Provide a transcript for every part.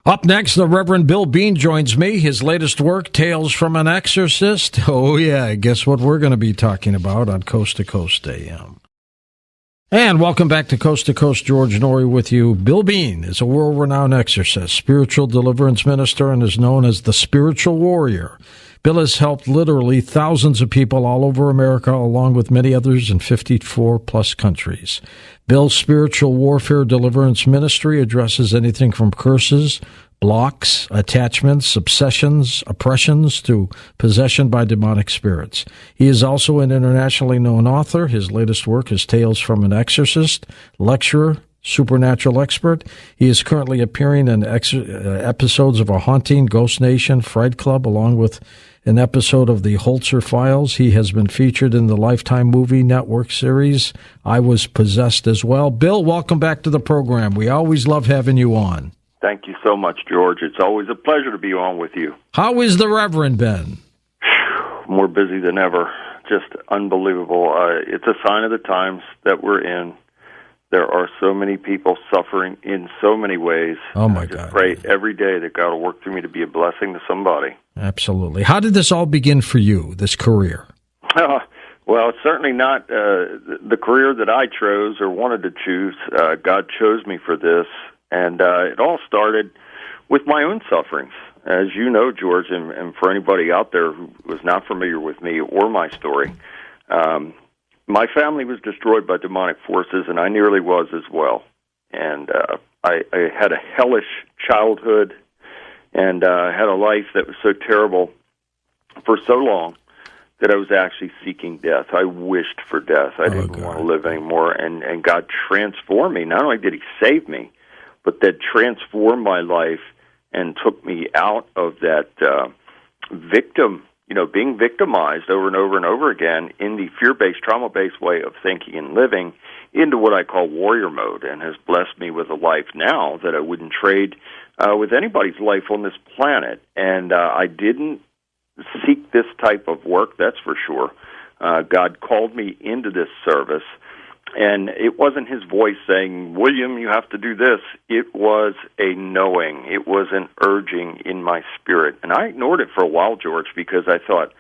Up next, the Reverend Bill Bean joins me. His latest work, Tales from an Exorcist. Oh, yeah, guess what we're going to be talking about on Coast to Coast AM. And welcome back to Coast. George Norrie with you. Bill Bean is a world-renowned exorcist, spiritual deliverance minister, and is known as the spiritual warrior. Bill has helped literally thousands of people all over America, along with many others in 54-plus countries. Bill's spiritual warfare deliverance ministry addresses anything from curses, blocks, attachments, obsessions, oppressions, to possession by demonic spirits. He is also an internationally known author. His latest work is Tales from an Exorcist, lecturer, supernatural expert. He is currently appearing in episodes of A Haunting, Ghost Nation, Fright Club, along with an episode of the Holzer Files. He has been featured in the Lifetime Movie Network series, I Was Possessed, as well. Bill, welcome back to the program. We always love having you on. Thank you so much, George. It's always a pleasure to be on with you. How is the Reverend been? More busy than ever. Just unbelievable. It's a sign of the times that we're in. There are so many people suffering in so many ways. Oh, my I God. pray every day that God will work through me to be a blessing to somebody. Absolutely. How did this all begin for you, this career? Well, it's certainly not the career that I chose or wanted to choose. God chose me for this, and it all started with my own sufferings. As you know, George, and for anybody out there who was not familiar with me or my story, my family was destroyed by demonic forces, and I nearly was as well. And I had a hellish childhood, and had a life that was so terrible for so long that I was actually seeking death. I wished for death. I didn't want to live anymore, and God transformed me. Not only did He save me, but that transformed my life and took me out of that being victimized over and over and over again in the fear-based, trauma-based way of thinking and living into what I call warrior mode, and has blessed me with a life now that I wouldn't trade with anybody's life on this planet. And I didn't seek this type of work, that's for sure. God called me into this service, and it wasn't His voice saying, William, you have to do this. It was a knowing. It was an urging in my spirit. And I ignored it for a while, George, because I thought,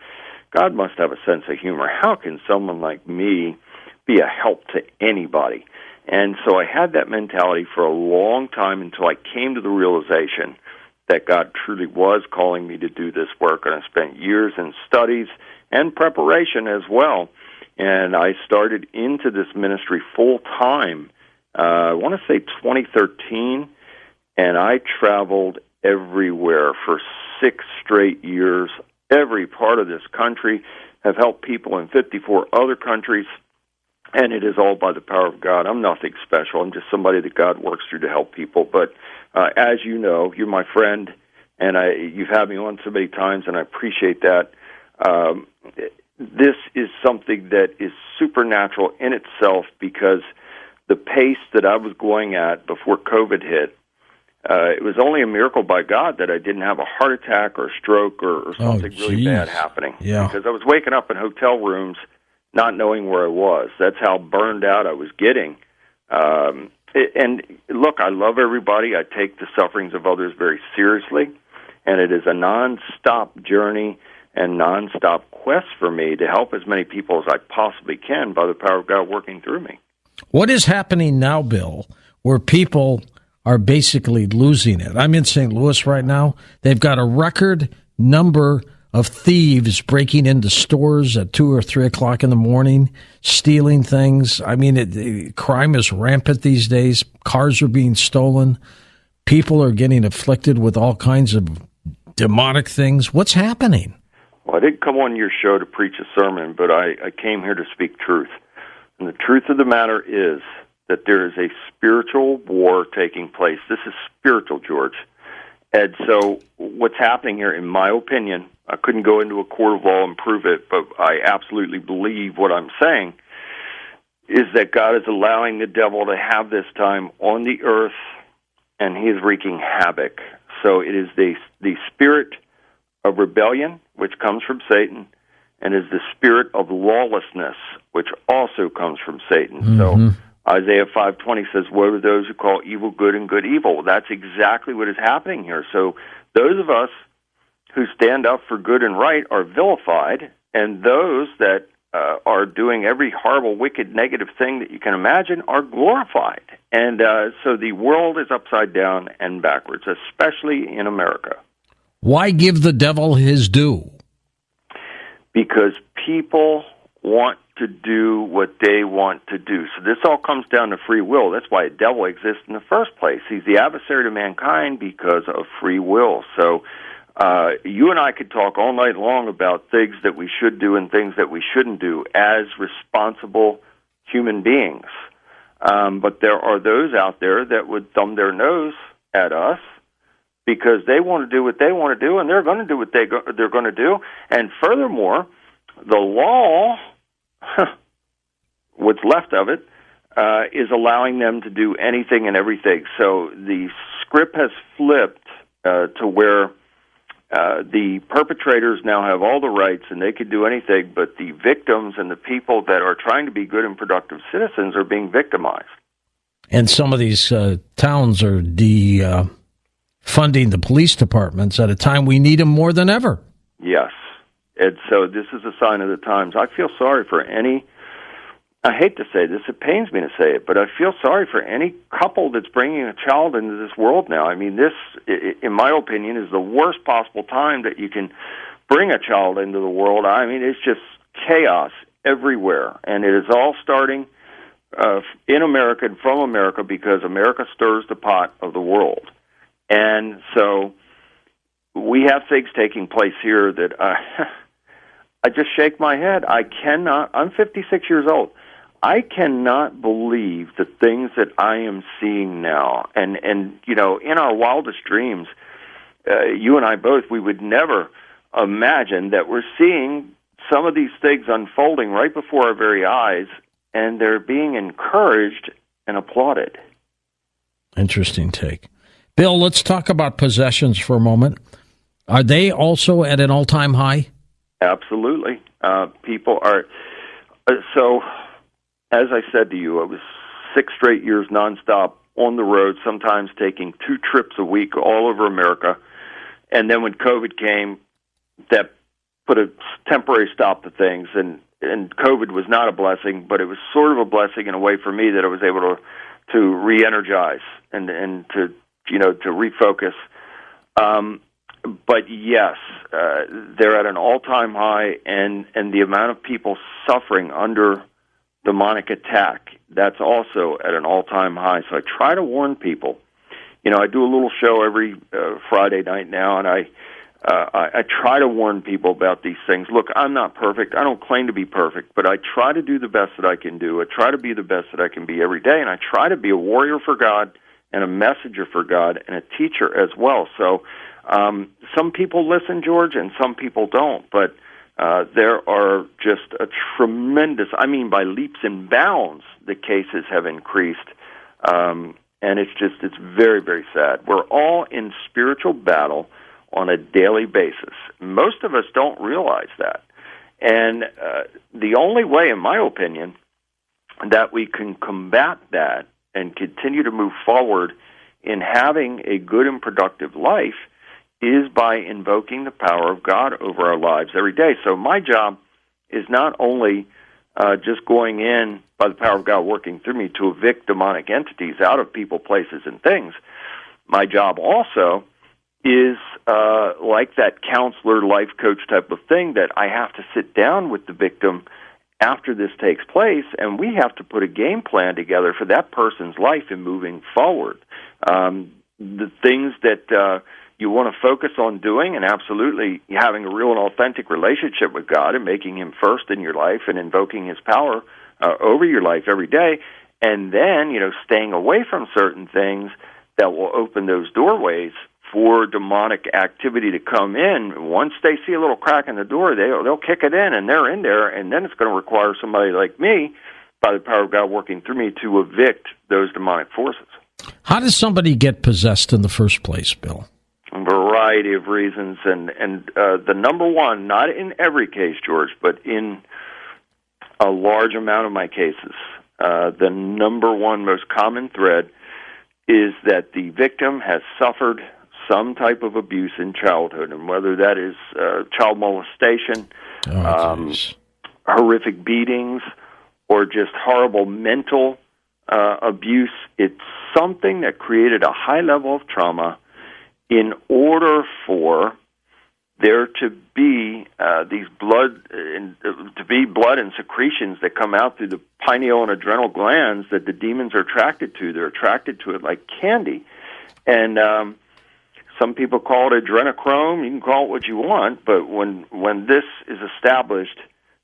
God must have a sense of humor. How can someone like me be a help to anybody? And so I had that mentality for a long time until I came to the realization that God truly was calling me to do this work. And I spent years in studies and preparation as well. And I started into this ministry full-time, I want to say 2013, and I traveled everywhere for 6 straight years, every part of this country, have helped people in 54 other countries, and it is all by the power of God. I'm nothing special. I'm just somebody that God works through to help people. But as you know, you're my friend, and you've had me on so many times, and I appreciate that. This is something that is supernatural in itself, because the pace that I was going at before COVID hit, it was only a miracle by God that I didn't have a heart attack or a stroke or something really bad happening. Yeah. Because I was waking up in hotel rooms not knowing where I was. That's how burned out I was getting. And look, I love everybody. I take the sufferings of others very seriously, and it is a nonstop journey and nonstop quest for me to help as many people as I possibly can by the power of God working through me. What is happening now, Bill, where people are basically losing it? I'm in St. Louis right now. They've got a record number of thieves breaking into stores at 2 or 3 o'clock in the morning, stealing things. I mean, crime is rampant these days. Cars are being stolen. People are getting afflicted with all kinds of demonic things. What's happening? Well, I didn't come on your show to preach a sermon, but I came here to speak truth. And the truth of the matter is that there is a spiritual war taking place. This is spiritual, George. And so what's happening here, in my opinion, I couldn't go into a court of law and prove it, but I absolutely believe what I'm saying, is that God is allowing the devil to have this time on the earth, and he is wreaking havoc. So it is the spirit of rebellion, which comes from Satan, and is the spirit of lawlessness, which also comes from Satan. So Isaiah 5:20 says, "Woe to those who call evil good and good evil." That's exactly what is happening here. So those of us who stand up for good and right are vilified, and those that are doing every horrible, wicked, negative thing that you can imagine are glorified. And so the world is upside down and backwards, especially in America. Why give the devil his due? Because people want to do what they want to do. So this all comes down to free will. That's why a devil exists in the first place. He's the adversary to mankind because of free will. So you and I could talk all night long about things that we should do and things that we shouldn't do as responsible human beings. But there are those out there that would thumb their nose at us because they want to do what they want to do, and they're going to do what they're going to do. And furthermore, the law, what's left of it, is allowing them to do anything and everything. So the script has flipped to where the perpetrators now have all the rights and they could do anything, but the victims and the people that are trying to be good and productive citizens are being victimized. And some of these towns are funding the police departments at a time we need them more than ever. Yes. And so this is a sign of the times. I feel sorry for any, I hate to say this, it pains me to say it, but I feel sorry for any couple that's bringing a child into this world now. I mean, this, in my opinion, is the worst possible time that you can bring a child into the world. I mean, it's just chaos everywhere, and it is all starting in America and from America because America stirs the pot of the world. And so we have things taking place here that I just shake my head. I cannot, I'm 56 years old. I cannot believe the things that I am seeing now. And you know, in our wildest dreams, you and I both, we would never imagine that we're seeing some of these things unfolding right before our very eyes, and they're being encouraged and applauded. Interesting take. Bill, let's talk about possessions for a moment. Are they also at an all-time high? Absolutely. People are... so, as I said to you, I was 6 straight years nonstop on the road, sometimes taking 2 trips a week all over America. And then when COVID came, that put a temporary stop to things. And COVID was not a blessing, but it was sort of a blessing in a way for me that I was able to re-energize and to refocus. But yes, they're at an all-time high, and the amount of people suffering under demonic attack, that's also at an all-time high. So I try to warn people. You know, I do a little show every Friday night now, and I try to warn people about these things. Look, I'm not perfect. I don't claim to be perfect, but I try to do the best that I can do. I try to be the best that I can be every day, and I try to be a warrior for God and a messenger for God and a teacher as well. So some people listen, George, and some people don't, but there are just a tremendous, I mean, by leaps and bounds, the cases have increased, and it's very, very sad. We're all in spiritual battle on a daily basis. Most of us don't realize that. And the only way, in my opinion, that we can combat that and continue to move forward in having a good and productive life is by invoking the power of God over our lives every day. So my job is not only just going in by the power of God working through me to evict demonic entities out of people, places, and things. My job also is like that counselor, life coach type of thing that I have to sit down with the victim after this takes place, and we have to put a game plan together for that person's life in moving forward. The things that you want to focus on doing, and absolutely having a real and authentic relationship with God and making Him first in your life and invoking His power over your life every day, and then, staying away from certain things that will open those doorways for demonic activity to come in. Once they see a little crack in the door, they'll kick it in, and they're in there, and then it's going to require somebody like me, by the power of God working through me, to evict those demonic forces. How does somebody get possessed in the first place, Bill? A variety of reasons, and the number one, not in every case, George, but in a large amount of my cases, the number one most common thread is that the victim has suffered some type of abuse in childhood, and whether that is child molestation, horrific beatings, or just horrible mental abuse, it's something that created a high level of trauma in order for there to be these blood and secretions that come out through the pineal and adrenal glands that the demons are attracted to. They're attracted to it like candy. And some people call it adrenochrome. You can call it what you want, but when this is established,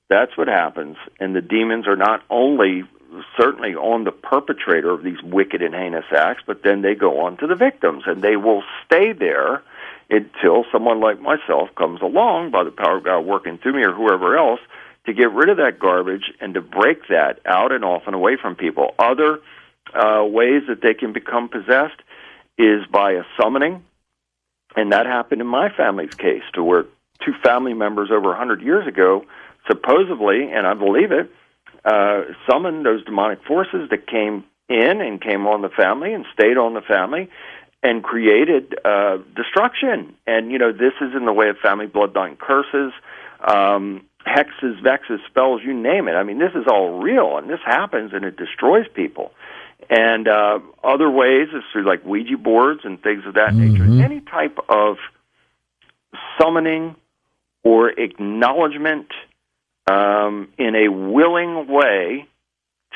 that's what happens. And the demons are not only certainly on the perpetrator of these wicked and heinous acts, but then they go on to the victims, and they will stay there until someone like myself comes along, by the power of God working through me or whoever else, to get rid of that garbage and to break that out and off and away from people. Other ways that they can become possessed is by a summoning, and that happened in my family's case, to where two family members over 100 years ago supposedly, and I believe it, summoned those demonic forces that came in and came on the family and stayed on the family and created destruction. And, this is in the way of family bloodline curses, hexes, vexes, spells, you name it. I mean, this is all real, and this happens, and it destroys people. And other ways is through, like, Ouija boards and things of that nature. Any type of summoning or acknowledgement in a willing way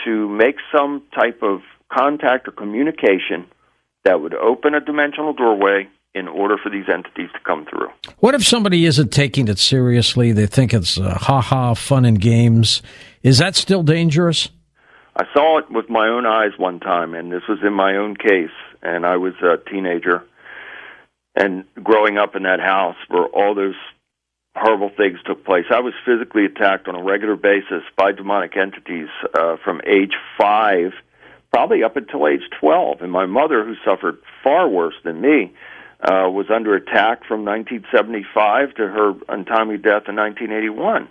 to make some type of contact or communication that would open a dimensional doorway in order for these entities to come through. What if somebody isn't taking it seriously? They think it's ha-ha, fun and games. Is that still dangerous? I saw it with my own eyes one time, and this was in my own case, and I was a teenager. And growing up in that house where all those horrible things took place, I was physically attacked on a regular basis by demonic entities from age 5 probably up until age 12. And my mother, who suffered far worse than me, was under attack from 1975 to her untimely death in 1981.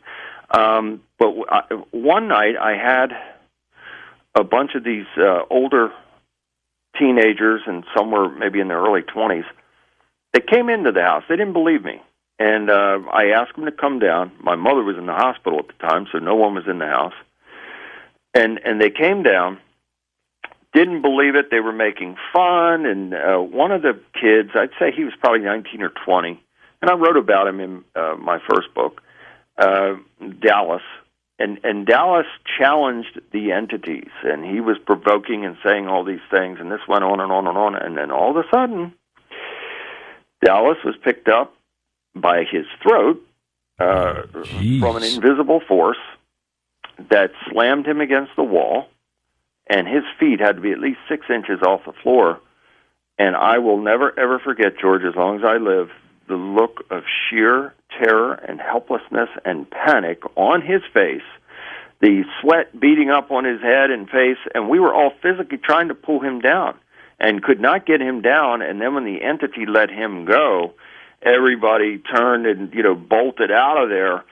But one night I had a bunch of these older teenagers, and some were maybe in their early 20s. They came into the house. They didn't believe me. And I asked them to come down. My mother was in the hospital at the time, so no one was in the house. And they came down, didn't believe it. They were making fun. And one of the kids, I'd say he was probably 19 or 20, and I wrote about him in my first book, Dallas. And Dallas challenged the entities, and he was provoking and saying all these things, and this went on and on and on. And then all of a sudden, Dallas was picked up by his throat from an invisible force that slammed him against the wall, and his feet had to be at least 6 inches off the floor. And I will never, ever forget, George, as long as I live, the look of sheer terror and helplessness and panic on his face, the sweat beating up on his head and face, and we were all physically trying to pull him down and could not get him down. And then when the entity let him go, everybody turned and, bolted out of there.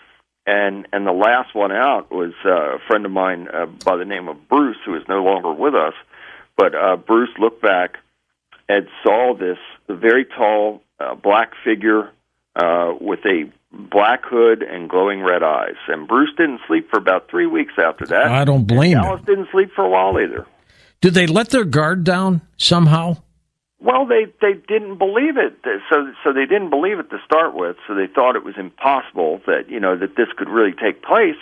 And the last one out was a friend of mine by the name of Bruce, who is no longer with us. But Bruce looked back and saw this very tall black figure with a black hood and glowing red eyes. And Bruce didn't sleep for about 3 weeks after that. I don't blame him. Alice didn't sleep for a while either. Did they let their guard down somehow? Well, they didn't believe it. So they didn't believe it to start with. So they thought it was impossible that that this could really take place.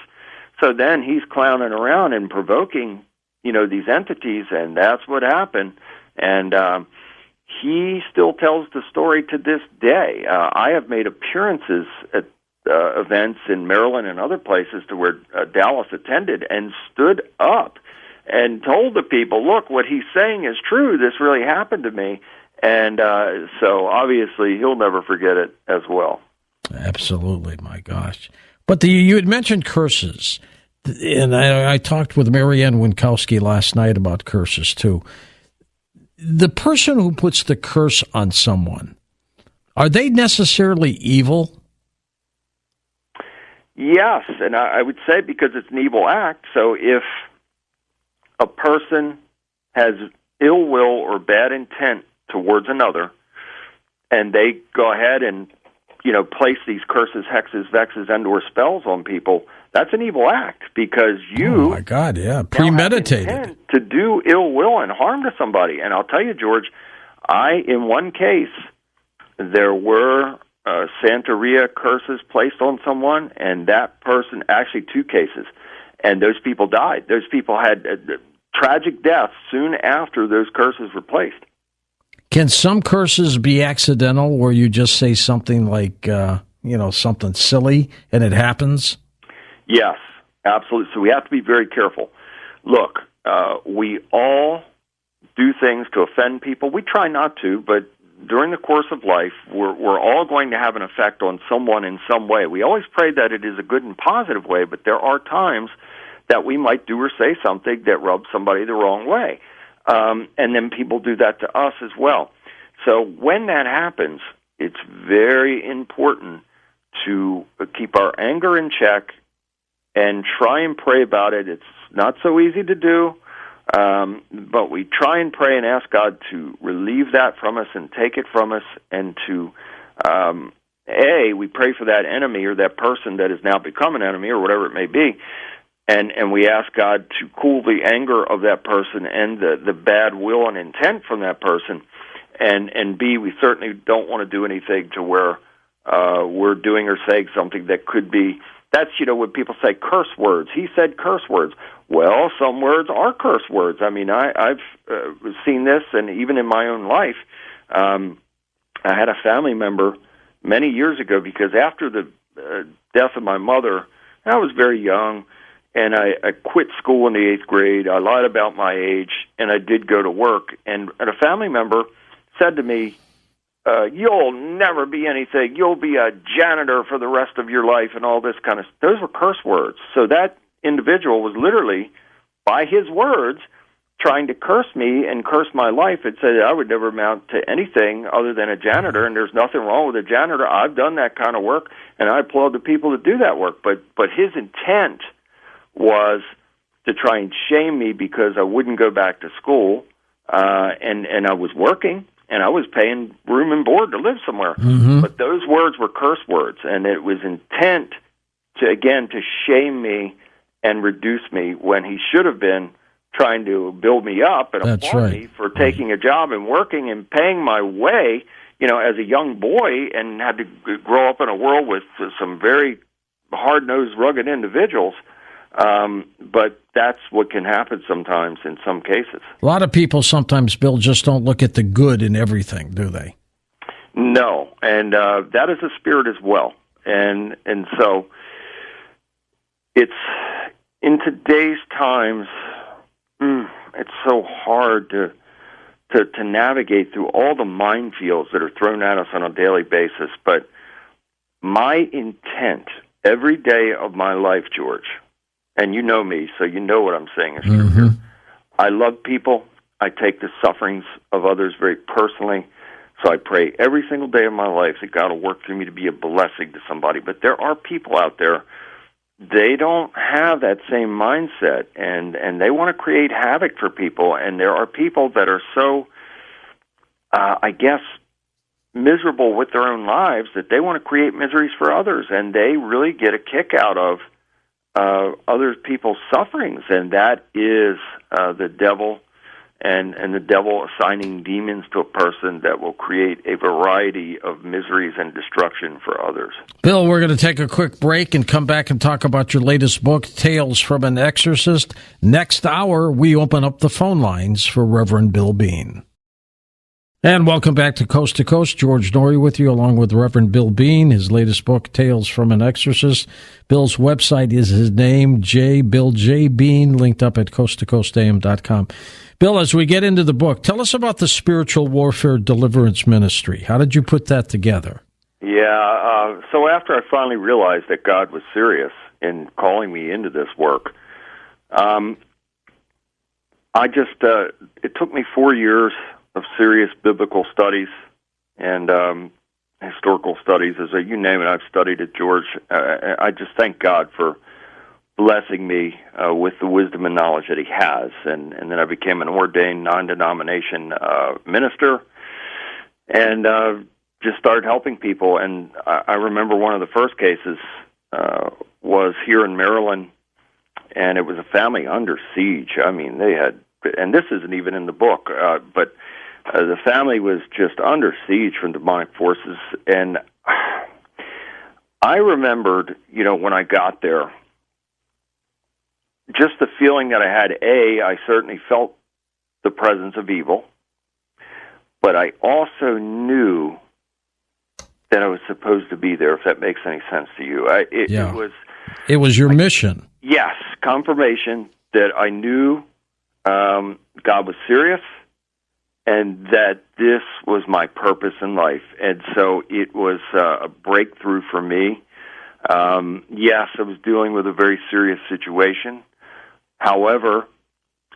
So then he's clowning around and provoking these entities, and that's what happened. And he still tells the story to this day. I have made appearances at events in Maryland and other places to where Dallas attended and stood up and told the people, look, what he's saying is true. This really happened to me. And so obviously he'll never forget it as well. Absolutely, my gosh. But you had mentioned curses. And I talked with Marianne Winkowski last night about curses too. The person who puts the curse on someone, are they necessarily evil? Yes, and I would say because it's an evil act. So if a person has ill will or bad intent towards another, and they go ahead and, place these curses, hexes, vexes, and/or spells on people, that's an evil act because you, oh my God, yeah, premeditated, to do ill will and harm to somebody. And I'll tell you, George, in one case, there were Santeria curses placed on someone, and that person, actually 2 cases, and those people died. Those people had tragic deaths soon after those curses were placed. Can some curses be accidental, where you just say something like, something silly, and it happens? Yes, absolutely. So we have to be very careful. Look, we all do things to offend people. We try not to, but during the course of life, we're all going to have an effect on someone in some way. We always pray that it is a good and positive way, but there are times that we might do or say something that rubs somebody the wrong way. And then people do that to us as well. So when that happens, it's very important to keep our anger in check and try and pray about it. It's not so easy to do, but we try and pray and ask God to relieve that from us and take it from us, and to, we pray for that enemy or that person that has now become an enemy or whatever it may be, and we ask God to cool the anger of that person and the bad will and intent from that person, and B, we certainly don't want to do anything to where we're doing or saying something that could be, that's, when people say curse words. He said curse words. Well, some words are curse words. I mean, I've seen this, and even in my own life, I had a family member many years ago, because after the death of my mother, I was very young, and I quit school in the 8th grade. I lied about my age, and I did go to work. And a family member said to me, you'll never be anything. You'll be a janitor for the rest of your life, and all this kind of stuff. Those were curse words. So that individual was literally, by his words, trying to curse me and curse my life, and said I would never amount to anything other than a janitor, and there's nothing wrong with a janitor. I've done that kind of work, and I applaud the people that do that work. But his intent was to try and shame me because I wouldn't go back to school, and I was working, and I was paying room and board to live somewhere. Mm-hmm. But those words were curse words, and it was intent to shame me and reduce me, when he should have been trying to build me up and applaud me for taking a job and working and paying my way, as a young boy, and had to grow up in a world with some very hard-nosed, rugged individuals. But that's what can happen sometimes in some cases. A lot of people sometimes, Bill, just don't look at the good in everything, do they? No, and that is a spirit as well. And so it's, in today's times, it's so hard to navigate through all the minefields that are thrown at us on a daily basis. But my intent every day of my life, George, and you know me, so you know what I'm saying is true here. I love people. I take the sufferings of others very personally. So I pray every single day of my life that God will work through me to be a blessing to somebody. But there are people out there, they don't have that same mindset, and they want to create havoc for people. And there are people that are so, miserable with their own lives that they want to create miseries for others, and they really get a kick out of other people's sufferings, and that is the devil, and the devil assigning demons to a person that will create a variety of miseries and destruction for others. Bill, we're going to take a quick break and come back and talk about your latest book, Tales from an Exorcist. Next hour, we open up the phone lines for Reverend Bill Bean. And welcome back to Coast. George Norrie with you, along with Reverend Bill Bean. His latest book, Tales from an Exorcist. Bill's website is his name, Bill J. Bean, linked up at coasttocoastam.com. Bill, as we get into the book, tell us about the Spiritual Warfare Deliverance Ministry. How did you put that together? Yeah, so after I finally realized that God was serious in calling me into this work, it took me 4 years of serious biblical studies and historical studies. You name it, I've studied it, George. I just thank God for blessing me with the wisdom and knowledge that he has. And then I became an ordained non-denomination minister and just started helping people. And I remember one of the first cases was here in Maryland, and it was a family under siege. I mean, they had, and this isn't even in the book, but the family was just under siege from demonic forces. And I remembered, when I got there, just the feeling that I had. I certainly felt the presence of evil, but I also knew that I was supposed to be there, if that makes any sense to you. It was your mission. Yes, confirmation that I knew God was serious and that this was my purpose in life. And so it was a breakthrough for me. Yes, I was dealing with a very serious situation. However,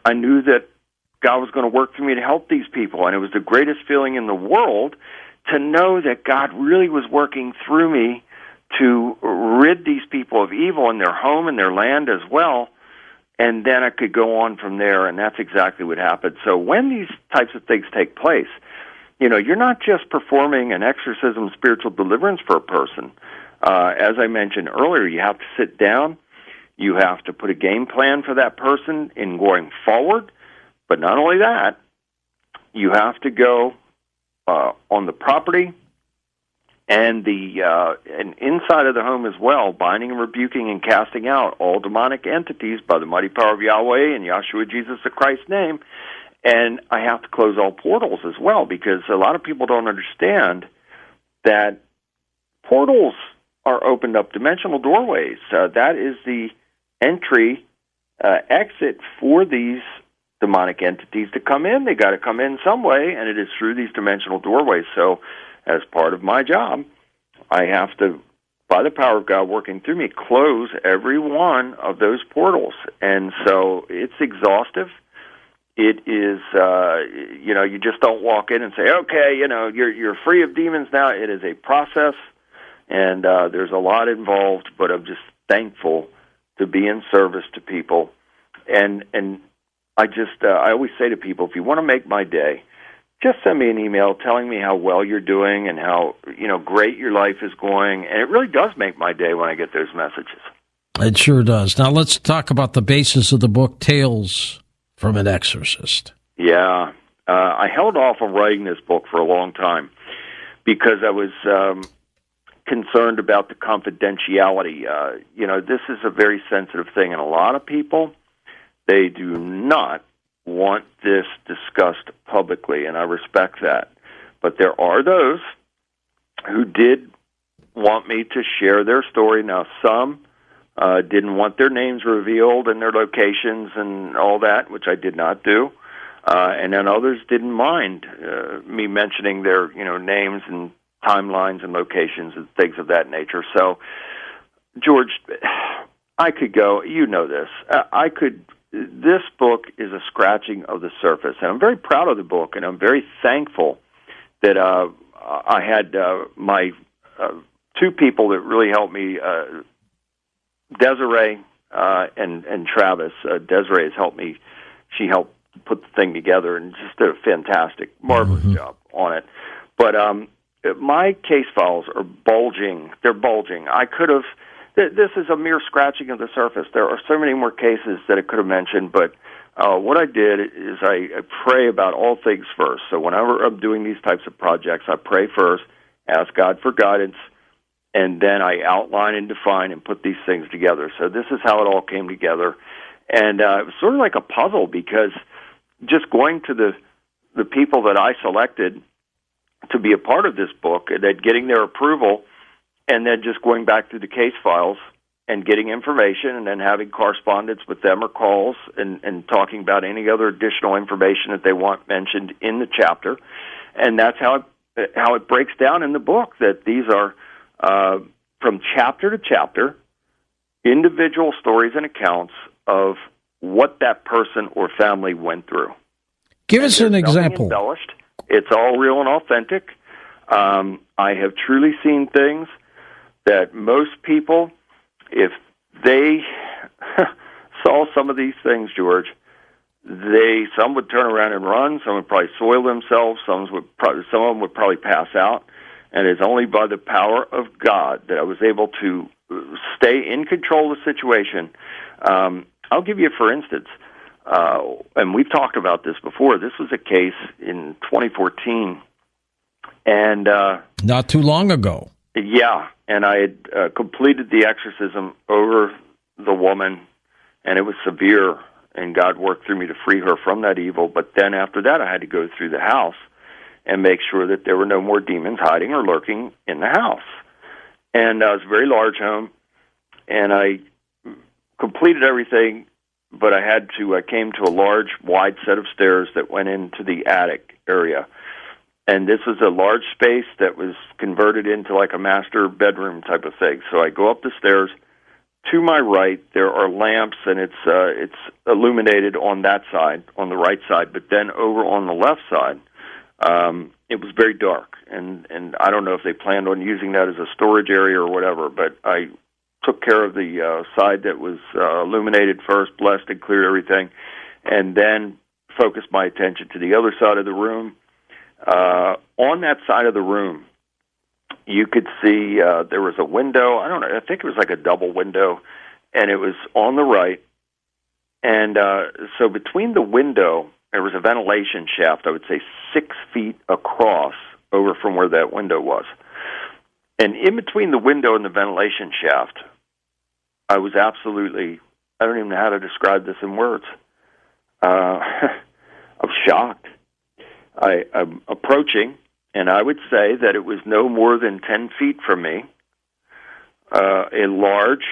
I knew that God was going to work through me to help these people, and it was the greatest feeling in the world to know that God really was working through me to rid these people of evil in their home and their land as well, and then I could go on from there, and that's exactly what happened. So when these types of things take place, you're not just performing an exorcism, spiritual deliverance for a person. As I mentioned earlier, you have to sit down, you have to put a game plan for that person in going forward, but not only that, you have to go on the property and and inside of the home as well, binding and rebuking and casting out all demonic entities by the mighty power of Yahweh and Yahshua Jesus the Christ's name. And I have to close all portals as well, because a lot of people don't understand that portals are opened up, dimensional doorways. That is the entry, exit for these demonic entities to come in. They got to come in some way, and it is through these dimensional doorways. So as part of my job, I have to, by the power of God working through me, close every one of those portals. And so it's exhaustive. It is, you just don't walk in and say, okay, you're free of demons now. It is a process, and there's a lot involved, but I'm just thankful to be in service to people. And I always say to people, if you want to make my day, just send me an email telling me how well you're doing and how, great your life is going. And it really does make my day when I get those messages. It sure does. Now let's talk about the basis of the book, Tales from an Exorcist. Yeah. I held off on writing this book for a long time because I was concerned about the confidentiality. This is a very sensitive thing, and a lot of people, they do not want this discussed publicly, and I respect that. But there are those who did want me to share their story. Now, some didn't want their names revealed and their locations and all that, which I did not do. And then others didn't mind me mentioning their, names and timelines and locations and things of that nature. So, George, I could go, this. This book is a scratching of the surface, and I'm very proud of the book, and I'm very thankful that I had my two people that really helped me, Desiree and Travis. Desiree has helped me. She helped put the thing together and just did a fantastic, marvelous job on it. But my case files are bulging. They're bulging. I could have... This is a mere scratching of the surface. There are so many more cases that I could have mentioned, but what I did is I pray about all things first. So whenever I'm doing these types of projects, I pray first, ask God for guidance, and then I outline and define and put these things together. So this is how it all came together. And it was sort of like a puzzle, because just going to the people that I selected to be a part of this book and then getting their approval, and then just going back through the case files and getting information and then having correspondence with them or calls and talking about any other additional information that they want mentioned in the chapter. And that's how it breaks down in the book, that these are, from chapter to chapter, individual stories and accounts of what that person or family went through. Give us an example. Embellished. It's all real and authentic. I have truly seen things that most people, if they saw some of these things, George, some would turn around and run, some would probably soil themselves, some of them would probably pass out, and it's only by the power of God that I was able to stay in control of the situation. I'll give you, for instance, and we've talked about this before. This was a case in 2014, and not too long ago. Yeah, and I had completed the exorcism over the woman, and it was severe, and God worked through me to free her from that evil. But then after that, I had to go through the house and make sure that there were no more demons hiding or lurking in the house. And it was a very large home, and I completed everything, but I came to a large, wide set of stairs that went into the attic area. And this was a large space that was converted into like a master bedroom type of thing. So I go up the stairs. To my right, there are lamps, and it's illuminated on that side, on the right side. But then over on the left side, it was very dark. And I don't know if they planned on using that as a storage area or whatever, but I took care of the side that was illuminated first, blessed and cleared everything, and then focused my attention to the other side of the room. On that side of the room, you could see there was a window. I don't know. I think it was like a double window, and it was on the right. And so between the window, there was a ventilation shaft, I would say 6 feet across over from where that window was. And in between the window and the ventilation shaft, I was absolutely, I don't even know how to describe this in words. I was shocked. I'm approaching, and I would say that it was no more than 10 feet from me, a large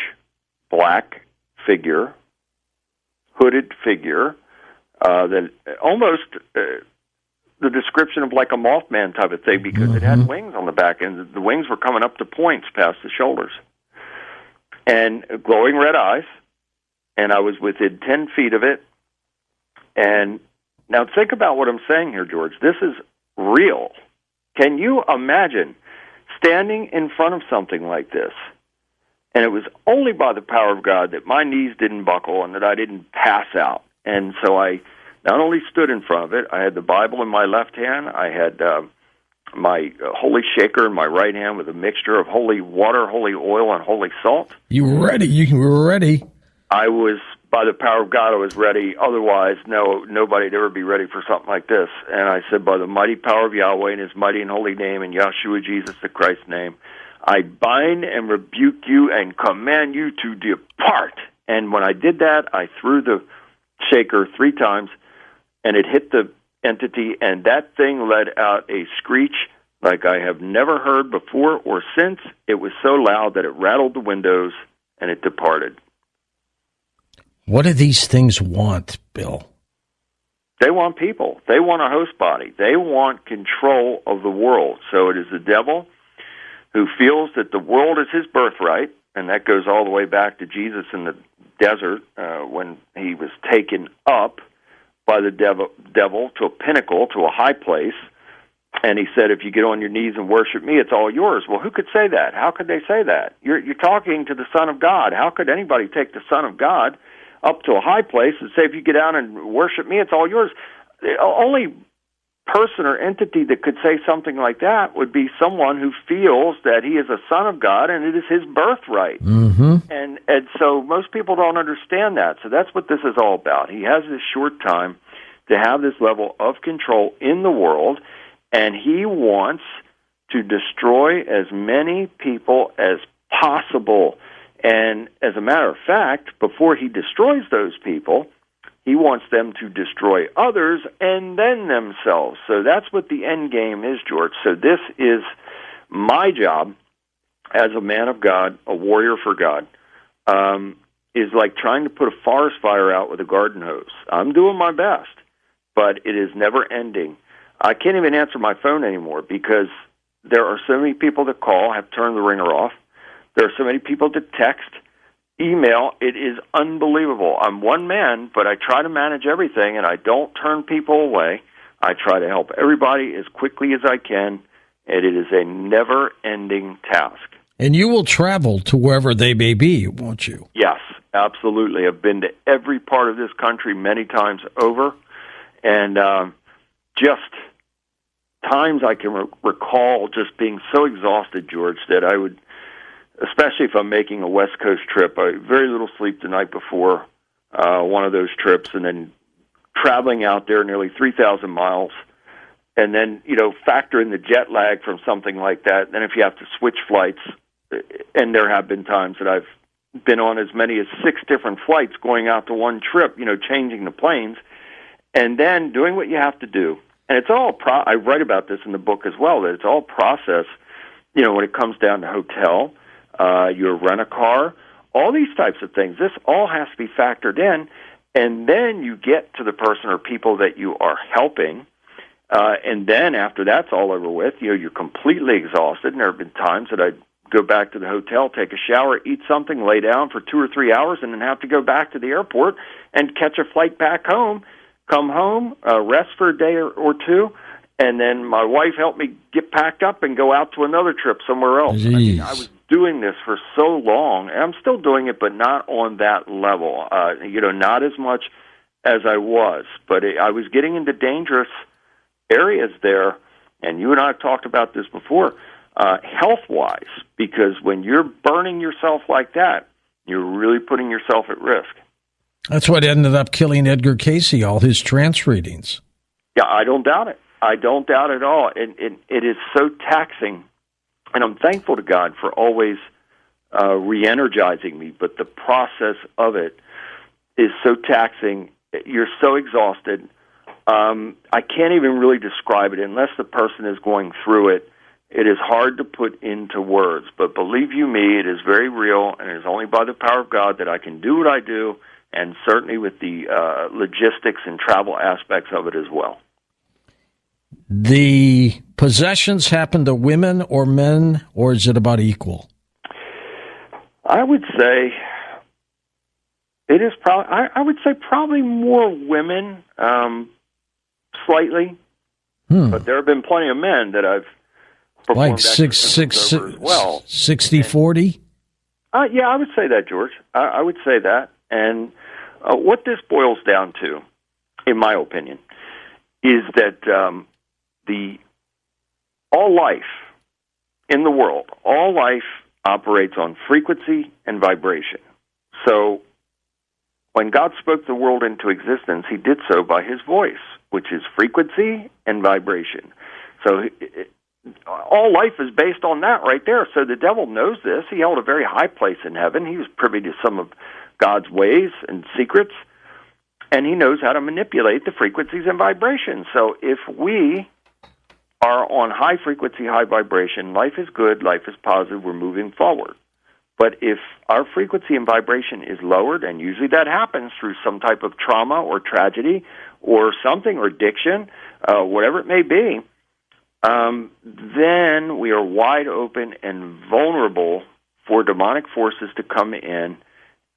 black figure, hooded figure, that almost the description of like a Mothman type of thing, because it had wings on the back, and the wings were coming up to points past the shoulders, and glowing red eyes, and I was within 10 feet of it. And now think about what I'm saying here, George. This is real. Can you imagine standing in front of something like this? And it was only by the power of God that my knees didn't buckle and that I didn't pass out. And so I not only stood in front of it, I had the Bible in my left hand, I had my holy shaker in my right hand with a mixture of holy water, holy oil, and holy salt. You were ready. You were ready. I was, by the power of God, I was ready. Otherwise, nobody'd ever be ready for something like this. And I said, by the mighty power of Yahweh and his mighty and holy name, in Yahshua Jesus the Christ's name, I bind and rebuke you and command you to depart. And when I did that, I threw the shaker 3 times, and it hit the entity, and that thing let out a screech like I have never heard before or since. It was so loud that it rattled the windows, and it departed. What do these things want, Bill? They want people. They want a host body. They want control of the world. So it is the devil who feels that the world is his birthright, and that goes all the way back to Jesus in the desert when he was taken up by the devil to a pinnacle, to a high place, and he said, if you get on your knees and worship me, it's all yours. Well, who could say that? How could they say that? You're talking to the Son of God. How could anybody take the Son of God up to a high place and say, if you get down and worship me, it's all yours? The only person or entity that could say something like that would be someone who feels that he is a son of God and it is his birthright. Mm-hmm. And so most people don't understand that. So that's what this is all about. He has this short time to have this level of control in the world, and he wants to destroy as many people as possible. And as a matter of fact, before he destroys those people, he wants them to destroy others and then themselves. So that's what the end game is, George. So this is my job as a man of God, a warrior for God, is like trying to put a forest fire out with a garden hose. I'm doing my best, but it is never ending. I can't even answer my phone anymore because there are so many people that call, have turned the ringer off. There are so many people that text, email. It is unbelievable. I'm one man, but I try to manage everything, and I don't turn people away. I try to help everybody as quickly as I can, and it is a never-ending task. And you will travel to wherever they may be, won't you? Yes, absolutely. I've been to every part of this country many times over, and just times I can recall just being so exhausted, George, that I would, especially if I'm making a West Coast trip, very little sleep the night before one of those trips, and then traveling out there nearly 3,000 miles, and then, factor in the jet lag from something like that. Then if you have to switch flights, and there have been times that I've been on as many as 6 different flights going out to one trip, changing the planes, and then doing what you have to do. And it's all, I write about this in the book as well, that it's all process, when it comes down to hotel, your rent-a-car, all these types of things. This all has to be factored in, and then you get to the person or people that you are helping, and then after that's all over with, you're completely exhausted, and there have been times that I'd go back to the hotel, take a shower, eat something, lay down for 2 or 3 hours, and then have to go back to the airport and catch a flight back home, come home, rest for a day or two, and then my wife helped me get packed up and go out to another trip somewhere else. I was doing this for so long, and I'm still doing it, but not on that level, not as much as I was. But I was getting into dangerous areas there, and you and I have talked about this before, health-wise, because when you're burning yourself like that, you're really putting yourself at risk. That's what ended up killing Edgar Casey, all his trance readings. Yeah, I don't doubt it. I don't doubt at all. And it is so taxing, and I'm thankful to God for always re-energizing me, but the process of it is so taxing. You're so exhausted. I can't even really describe it unless the person is going through it. It is hard to put into words, but believe you me, it is very real, and it is only by the power of God that I can do what I do, and certainly with the logistics and travel aspects of it as well. The possessions happen to women or men, or is it about equal? I would say it is probably. I would say probably more women, slightly, but there have been plenty of men that I've performed like 60-40? Yeah, I would say that, George. I would say that. And what this boils down to, in my opinion, is that all life in the world, all life operates on frequency and vibration. So when God spoke the world into existence, he did so by his voice, which is frequency and vibration. So all life is based on that right there. So the devil knows this. He held a very high place in heaven. He was privy to some of God's ways and secrets, and he knows how to manipulate the frequencies and vibrations. So if we are on high frequency, high vibration, life is good, life is positive, we're moving forward. But if our frequency and vibration is lowered, and usually that happens through some type of trauma or tragedy or something, or addiction, whatever it may be, then we are wide open and vulnerable for demonic forces to come in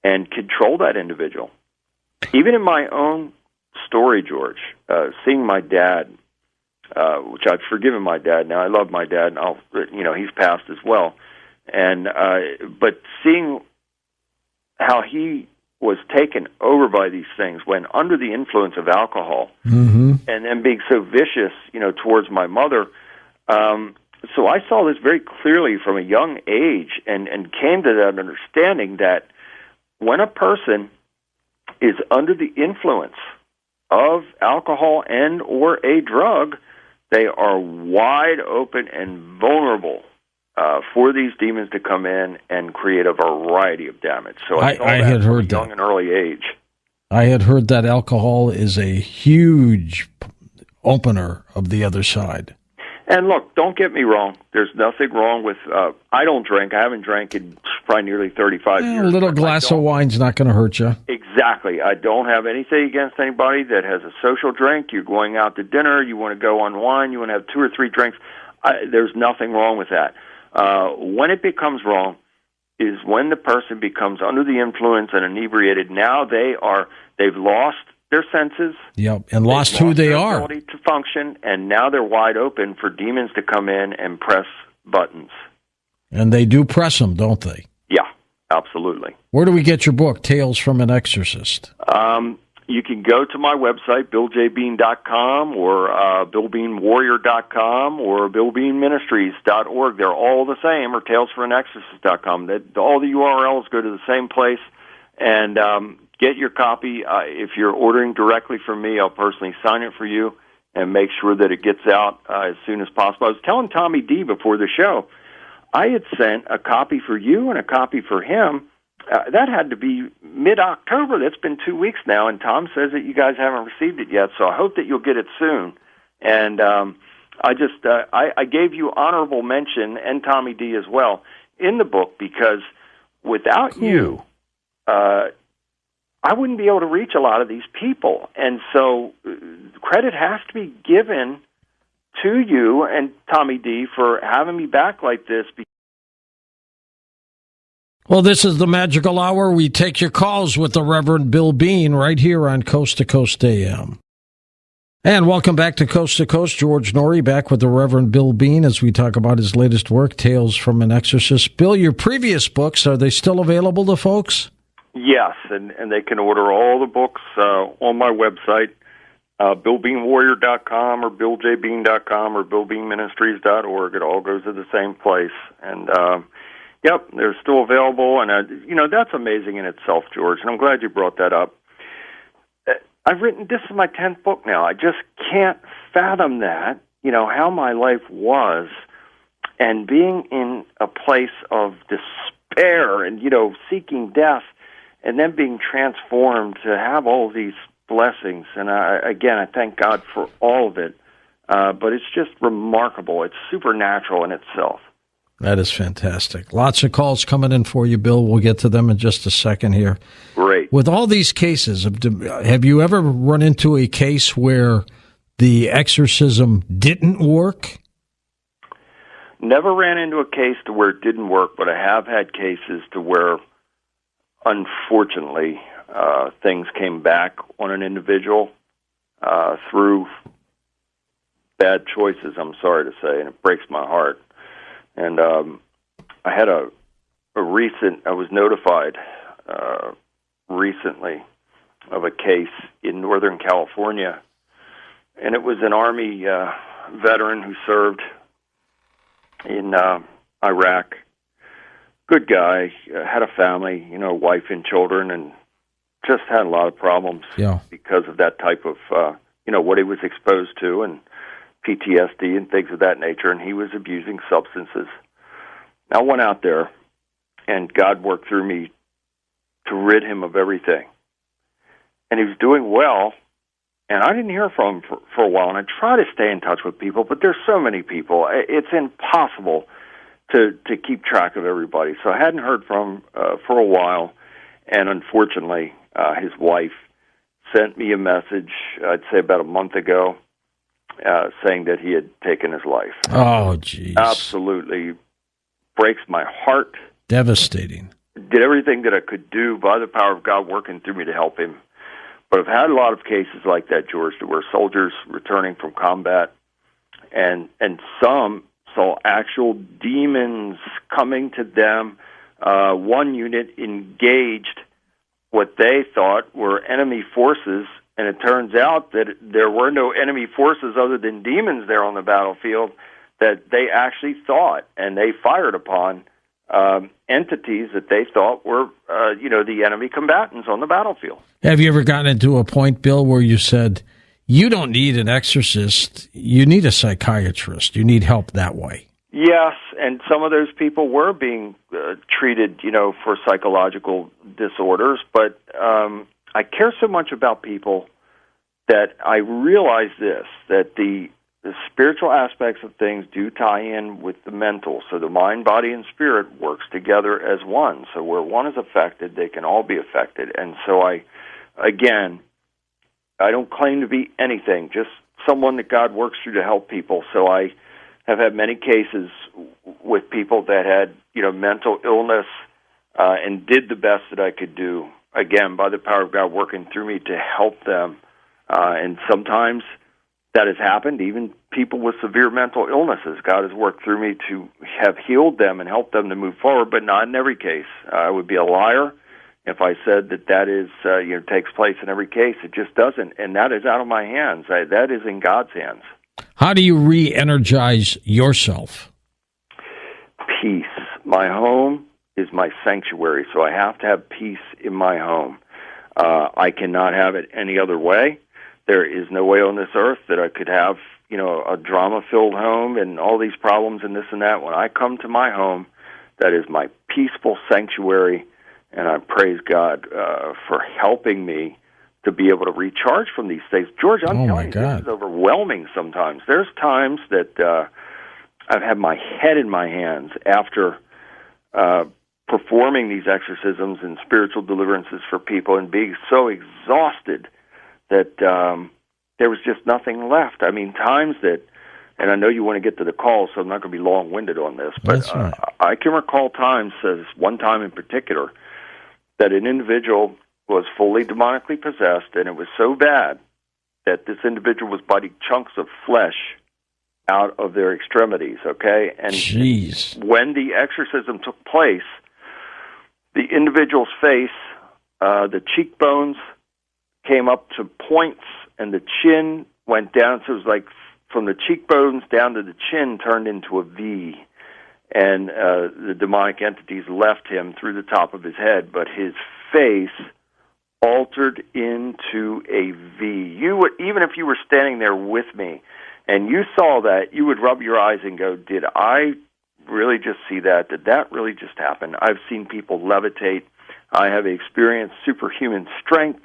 and control that individual. Even in my own story, George, seeing my dad, which I've forgiven my dad now. I love my dad, and he's passed as well. And but seeing how he was taken over by these things when under the influence of alcohol, and then being so vicious, towards my mother. So I saw this very clearly from a young age, and came to that understanding that when a person is under the influence of alcohol and or a drug, they are wide open and vulnerable for these demons to come in and create a variety of damage. So I had heard from a young and early age. I had heard that alcohol is a huge opener of the other side. And look, don't get me wrong. There's nothing wrong with, I don't drink. I haven't drank in probably nearly 35 years. A little glass of wine's not going to hurt you. Exactly. I don't have anything against anybody that has a social drink. You're going out to dinner. You want to go unwind. You want to have 2 or 3 drinks. There's nothing wrong with that. When it becomes wrong is when the person becomes under the influence and inebriated. Now they've lost their senses. Yep, and lost who they are. Ability to function, and now they're wide open for demons to come in and press buttons. And they do press them, don't they? Yeah, absolutely. Where do we get your book, Tales from an Exorcist? You can go to my website, BillJBean.com, or BillBeanWarrior.com, or BillBeanMinistries.org. They're all the same, or TalesForAnExorcist.com. All the URLs go to the same place. And get your copy. If you're ordering directly from me, I'll personally sign it for you and make sure that it gets out as soon as possible. I was telling Tommy D before the show, I had sent a copy for you and a copy for him. That had to be mid-October. That's been 2 weeks now, and Tom says that you guys haven't received it yet, so I hope that you'll get it soon. And I gave you honorable mention, and Tommy D as well, in the book, because without you, I wouldn't be able to reach a lot of these people. And so credit has to be given to you and Tommy D for having me back like this. Well, this is the magical hour. We take your calls with the Reverend Bill Bean right here on Coast to Coast AM. And welcome back to Coast. George Norrie back with the Reverend Bill Bean as we talk about his latest work, Tales from an Exorcist. Bill, your previous books, are they still available to folks? Yes, and they can order all the books on my website, BillBeanWarrior.com or BillJBean.com or BillBeanMinistries.org. It all goes to the same place. And, yep, they're still available. And, that's amazing in itself, George, and I'm glad you brought that up. I've written, this is my 10th book now. I just can't fathom that, how my life was, and being in a place of despair and, seeking death, and then being transformed to have all these blessings. And I thank God for all of it. But it's just remarkable. It's supernatural in itself. That is fantastic. Lots of calls coming in for you, Bill. We'll get to them in just a second here. Great. With all these cases, have you ever run into a case where the exorcism didn't work? Never ran into a case to where it didn't work, but I have had cases to where, unfortunately, things came back on an individual through bad choices, I'm sorry to say, and it breaks my heart. And I had I was notified recently of a case in Northern California, and it was an Army veteran who served in Iraq. Good guy, had a family, wife and children, and just had a lot of problems because of that type of, what he was exposed to, and PTSD and things of that nature, and he was abusing substances. I went out there, and God worked through me to rid him of everything. And he was doing well, and I didn't hear from him for a while, and I try to stay in touch with people, but there's so many people. It's impossible to keep track of everybody. So I hadn't heard from him for a while, and unfortunately, his wife sent me a message, I'd say about a month ago, saying that he had taken his life. Oh, geez. Absolutely breaks my heart. Devastating. Did everything that I could do by the power of God working through me to help him. But I've had a lot of cases like that, George, where soldiers returning from combat, and some saw actual demons coming to them. One unit engaged what they thought were enemy forces, and it turns out that there were no enemy forces other than demons there on the battlefield that they actually thought, and they fired upon entities that they thought were, the enemy combatants on the battlefield. Have you ever gotten into a point, Bill, where you said, you don't need an exorcist, you need a psychiatrist, you need help that way? Yes, and some of those people were being treated, for psychological disorders, but I care so much about people that I realize that the spiritual aspects of things do tie in with the mental. So the mind, body, and spirit works together as one. So where one is affected, they can all be affected. And so I don't claim to be anything, just someone that God works through to help people. So I have had many cases with people that had, mental illness and did the best that I could do, again, by the power of God working through me to help them. And sometimes that has happened. Even people with severe mental illnesses, God has worked through me to have healed them and helped them to move forward, but not in every case. I would be a liar if I said that is takes place in every case. It just doesn't, and that is out of my hands. That is in God's hands. How do you re-energize yourself? Peace. My home is my sanctuary, so I have to have peace in my home. I cannot have it any other way. There is no way on this earth that I could have, a drama-filled home and all these problems and this and that. When I come to my home, that is my peaceful sanctuary, and I praise God for helping me to be able to recharge from these things. George, I'm telling you, this is overwhelming sometimes. There's times that I've had my head in my hands after performing these exorcisms and spiritual deliverances for people and being so exhausted that there was just nothing left. I mean, times that, and I know you want to get to the call, so I'm not going to be long-winded on this, but That's right. I can recall times, one time in particular, that an individual was fully demonically possessed, and it was so bad that this individual was biting chunks of flesh out of their extremities, okay? And Jeez. When the exorcism took place, the individual's face, the cheekbones came up to points, and the chin went down, so it was like from the cheekbones down to the chin turned into a V, and the demonic entities left him through the top of his head, but his face altered into a V. You would, even if you were standing there with me and you saw that, you would rub your eyes and go, did I really just see that? Did that really just happen? I've seen people levitate. I have experienced superhuman strength.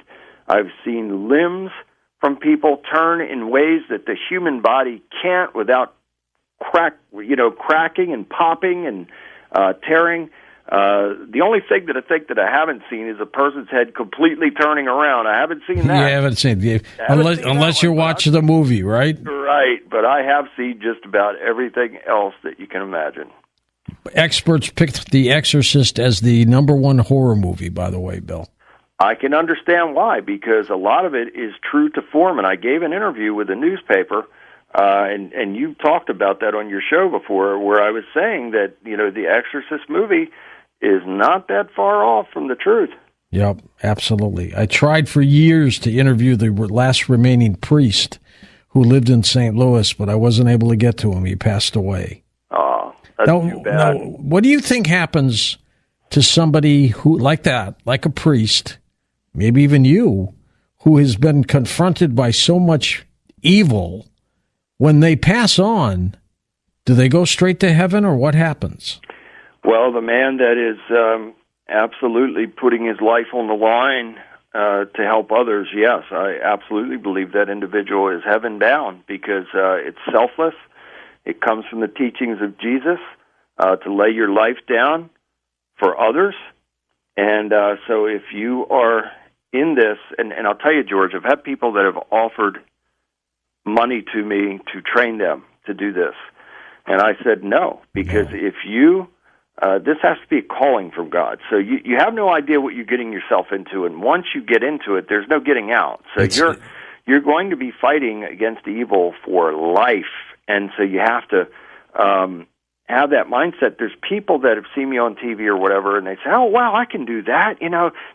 I've seen limbs from people turn in ways that the human body can't without cracking and popping and tearing. The only thing that I think that I haven't seen is a person's head completely turning around. I haven't seen that. You haven't seen it. Unless you're watching the movie, right? Right, but I have seen just about everything else that you can imagine. Experts picked The Exorcist as the #1 horror movie, by the way, Bill. I can understand why, because a lot of it is true to form. And I gave an interview with a newspaper, and you talked about that on your show before, where I was saying that, the Exorcist movie is not that far off from the truth. Yep, absolutely. I tried for years to interview the last remaining priest who lived in St. Louis, but I wasn't able to get to him. He passed away. Oh, that's too bad. Now, what do you think happens to somebody who, like that, like a priest, maybe even you, who has been confronted by so much evil, when they pass on? Do they go straight to heaven, or what happens? Well, the man that is absolutely putting his life on the line to help others, yes, I absolutely believe that individual is heaven bound, because it's selfless. It comes from the teachings of Jesus to lay your life down for others. And so if you are in this, and I'll tell you, George, I've had people that have offered money to me to train them to do this. And I said no, because if you, this has to be a calling from God. So you have no idea what you're getting yourself into, and once you get into it, there's no getting out. So you're going to be fighting against evil for life, and so you have to have that mindset. There's people that have seen me on TV or whatever, and they say, oh, wow, I can do that.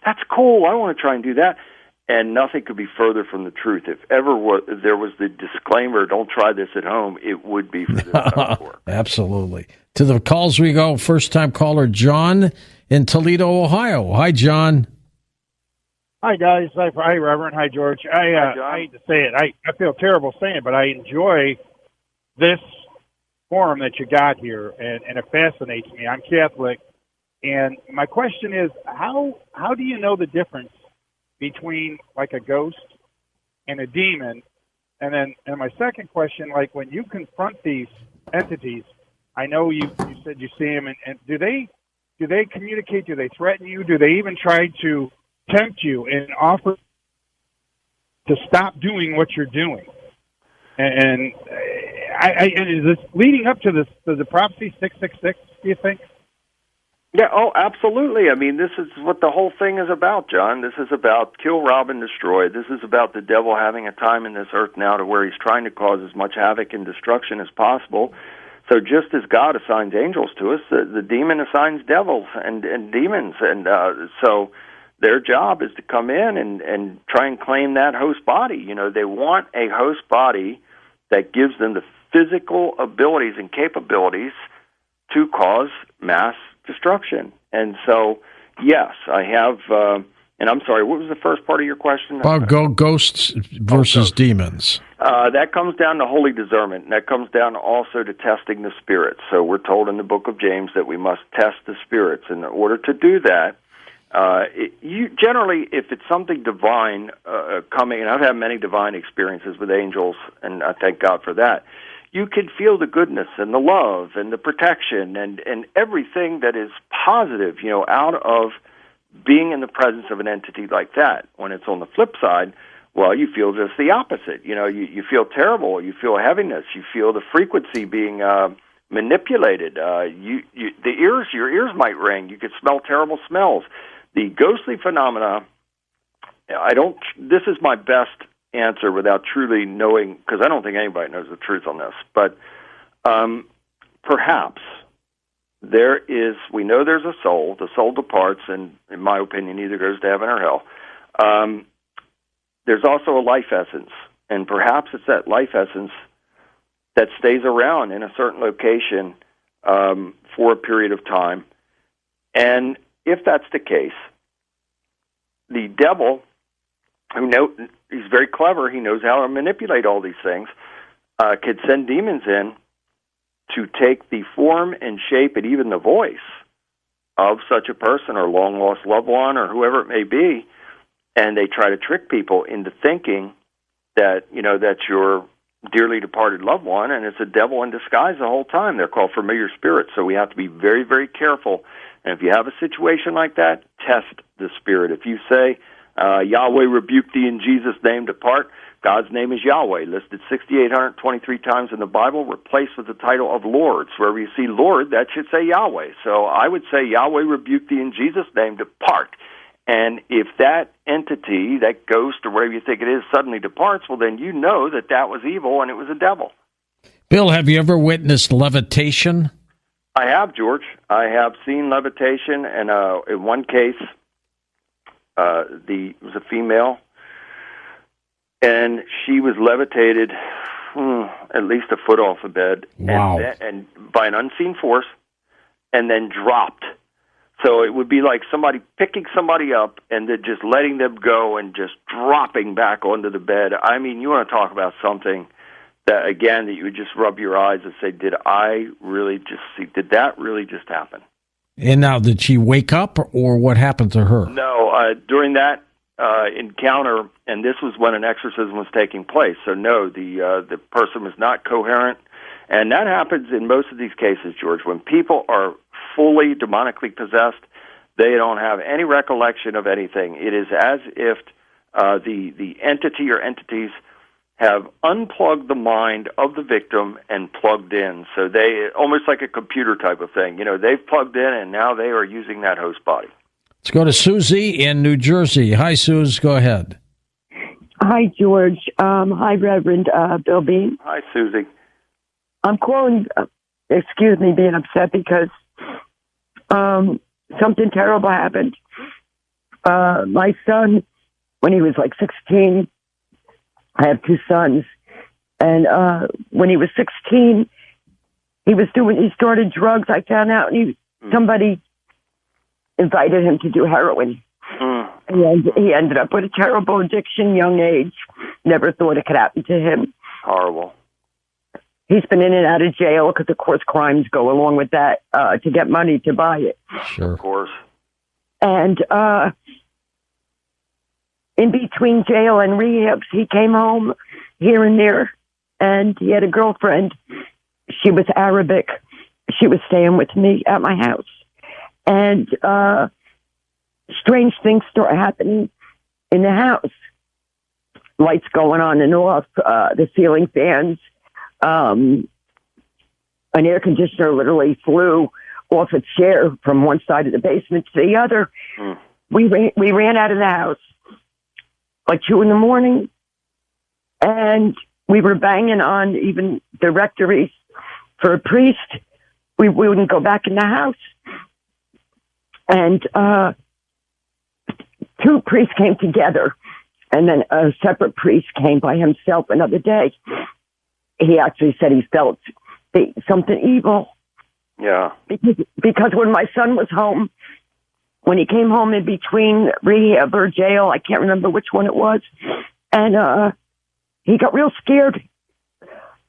That's cool. I want to try and do that. And nothing could be further from the truth. If ever there was the disclaimer, don't try this at home, it would be for this type of work. Absolutely. To the calls we go. First-time caller, John in Toledo, Ohio. Hi, John. Hi, guys. Hi, Reverend. Hi, George. Hi, John. I hate to say it. I feel terrible saying it, but I enjoy this forum that you got here, and it fascinates me. I'm Catholic, and my question is, how do you know the difference between like a ghost and a demon? And my second question, like when you confront these entities, I know you said you see them, and do they communicate? Do they threaten you? Do they even try to tempt you and offer to stop doing what you're doing? And is this leading up to this, the prophecy 666, do you think? Yeah, oh, absolutely. I mean, this is what the whole thing is about, John. This is about kill, rob, and destroy. This is about the devil having a time in this earth now to where he's trying to cause as much havoc and destruction as possible. So just as God assigns angels to us, the demon assigns devils and demons. And so their job is to come in and try and claim that host body. You know, they want a host body that gives them the physical abilities and capabilities to cause mass destruction. And so, yes, I have, and I'm sorry, what was the first part of your question? Ghosts versus demons. That comes down to holy discernment, and that comes down also to testing the spirits. So we're told in the book of James that we must test the spirits. And in order to do that, you generally, if it's something divine coming, and I've had many divine experiences with angels, and I thank God for that, you can feel the goodness and the love and the protection and everything that is positive, you know, out of being in the presence of an entity like that. When it's on the flip side, well, you feel just the opposite. You know, you feel terrible. You feel heaviness. You feel the frequency being manipulated. Your ears might ring. You could smell terrible smells. The ghostly phenomena, this is my best answer without truly knowing, because I don't think anybody knows the truth on this, but perhaps we know there's a soul. The soul departs, and in my opinion, either goes to heaven or hell. There's also a life essence, and perhaps it's that life essence that stays around in a certain location for a period of time. And if that's the case, the devil, he's very clever, he knows how to manipulate all these things, could send demons in to take the form and shape and even the voice of such a person or long-lost loved one or whoever it may be, and they try to trick people into thinking that, you know, that's your dearly departed loved one, and it's a devil in disguise the whole time. They're called familiar spirits, so we have to be very, very careful. And if you have a situation like that, test the spirit. If you say, Yahweh rebuke thee in Jesus' name, depart, God's name is Yahweh, listed 6,823 times in the Bible, replaced with the title of Lord. So wherever you see Lord, that should say Yahweh. So I would say, Yahweh rebuke thee in Jesus' name, depart. And if that entity, that ghost or whatever you think it is, suddenly departs, well, then you know that that was evil and it was a devil. Bill, have you ever witnessed levitation? I have, George. I have seen levitation, and in one case, it was a female, and she was levitated at least a foot off the bed, wow, and by an unseen force, and then dropped. So it would be like somebody picking somebody up and then just letting them go and just dropping back onto the bed. I mean, you want to talk about something that, again, that you would just rub your eyes and say, did that really just happen? And now, did she wake up, or what happened to her? No, during that encounter, and this was when an exorcism was taking place, so no, the person was not coherent, and that happens in most of these cases, George. When people are fully demonically possessed, they don't have any recollection of anything. It is as if the entity or entities have unplugged the mind of the victim and plugged in. So they, almost like a computer type of thing. You know, they've plugged in and now they are using that host body. Let's go to Susie in New Jersey. Hi, Suze. Go ahead. Hi, George. Hi, Reverend Bill Bean. Hi, Susie. I'm calling, excuse me being upset because something terrible happened. My son, when he was like 16, I have two sons, and when he was 16, he started drugs. I found out, and somebody invited him to do heroin. And he ended up with a terrible addiction, young age. Never thought it could happen to him. Horrible. He's been in and out of jail because, of course, crimes go along with that to get money to buy it. Sure. Of course. And in between jail and rehabs, he came home here and there, and he had a girlfriend. She was Arabic. She was staying with me at my house. And strange things start happening in the house. Lights going on and off, the ceiling fans. An air conditioner literally flew off a chair from one side of the basement to the other. We ran out of the house like 2 a.m, and we were banging on even directories for a priest. We wouldn't go back in the house. And 2 priests came together, and then a separate priest came by himself another day. He actually said he felt something evil. Yeah. Because when my son was home, when he came home in between rehab or jail, I can't remember which one it was, and he got real scared.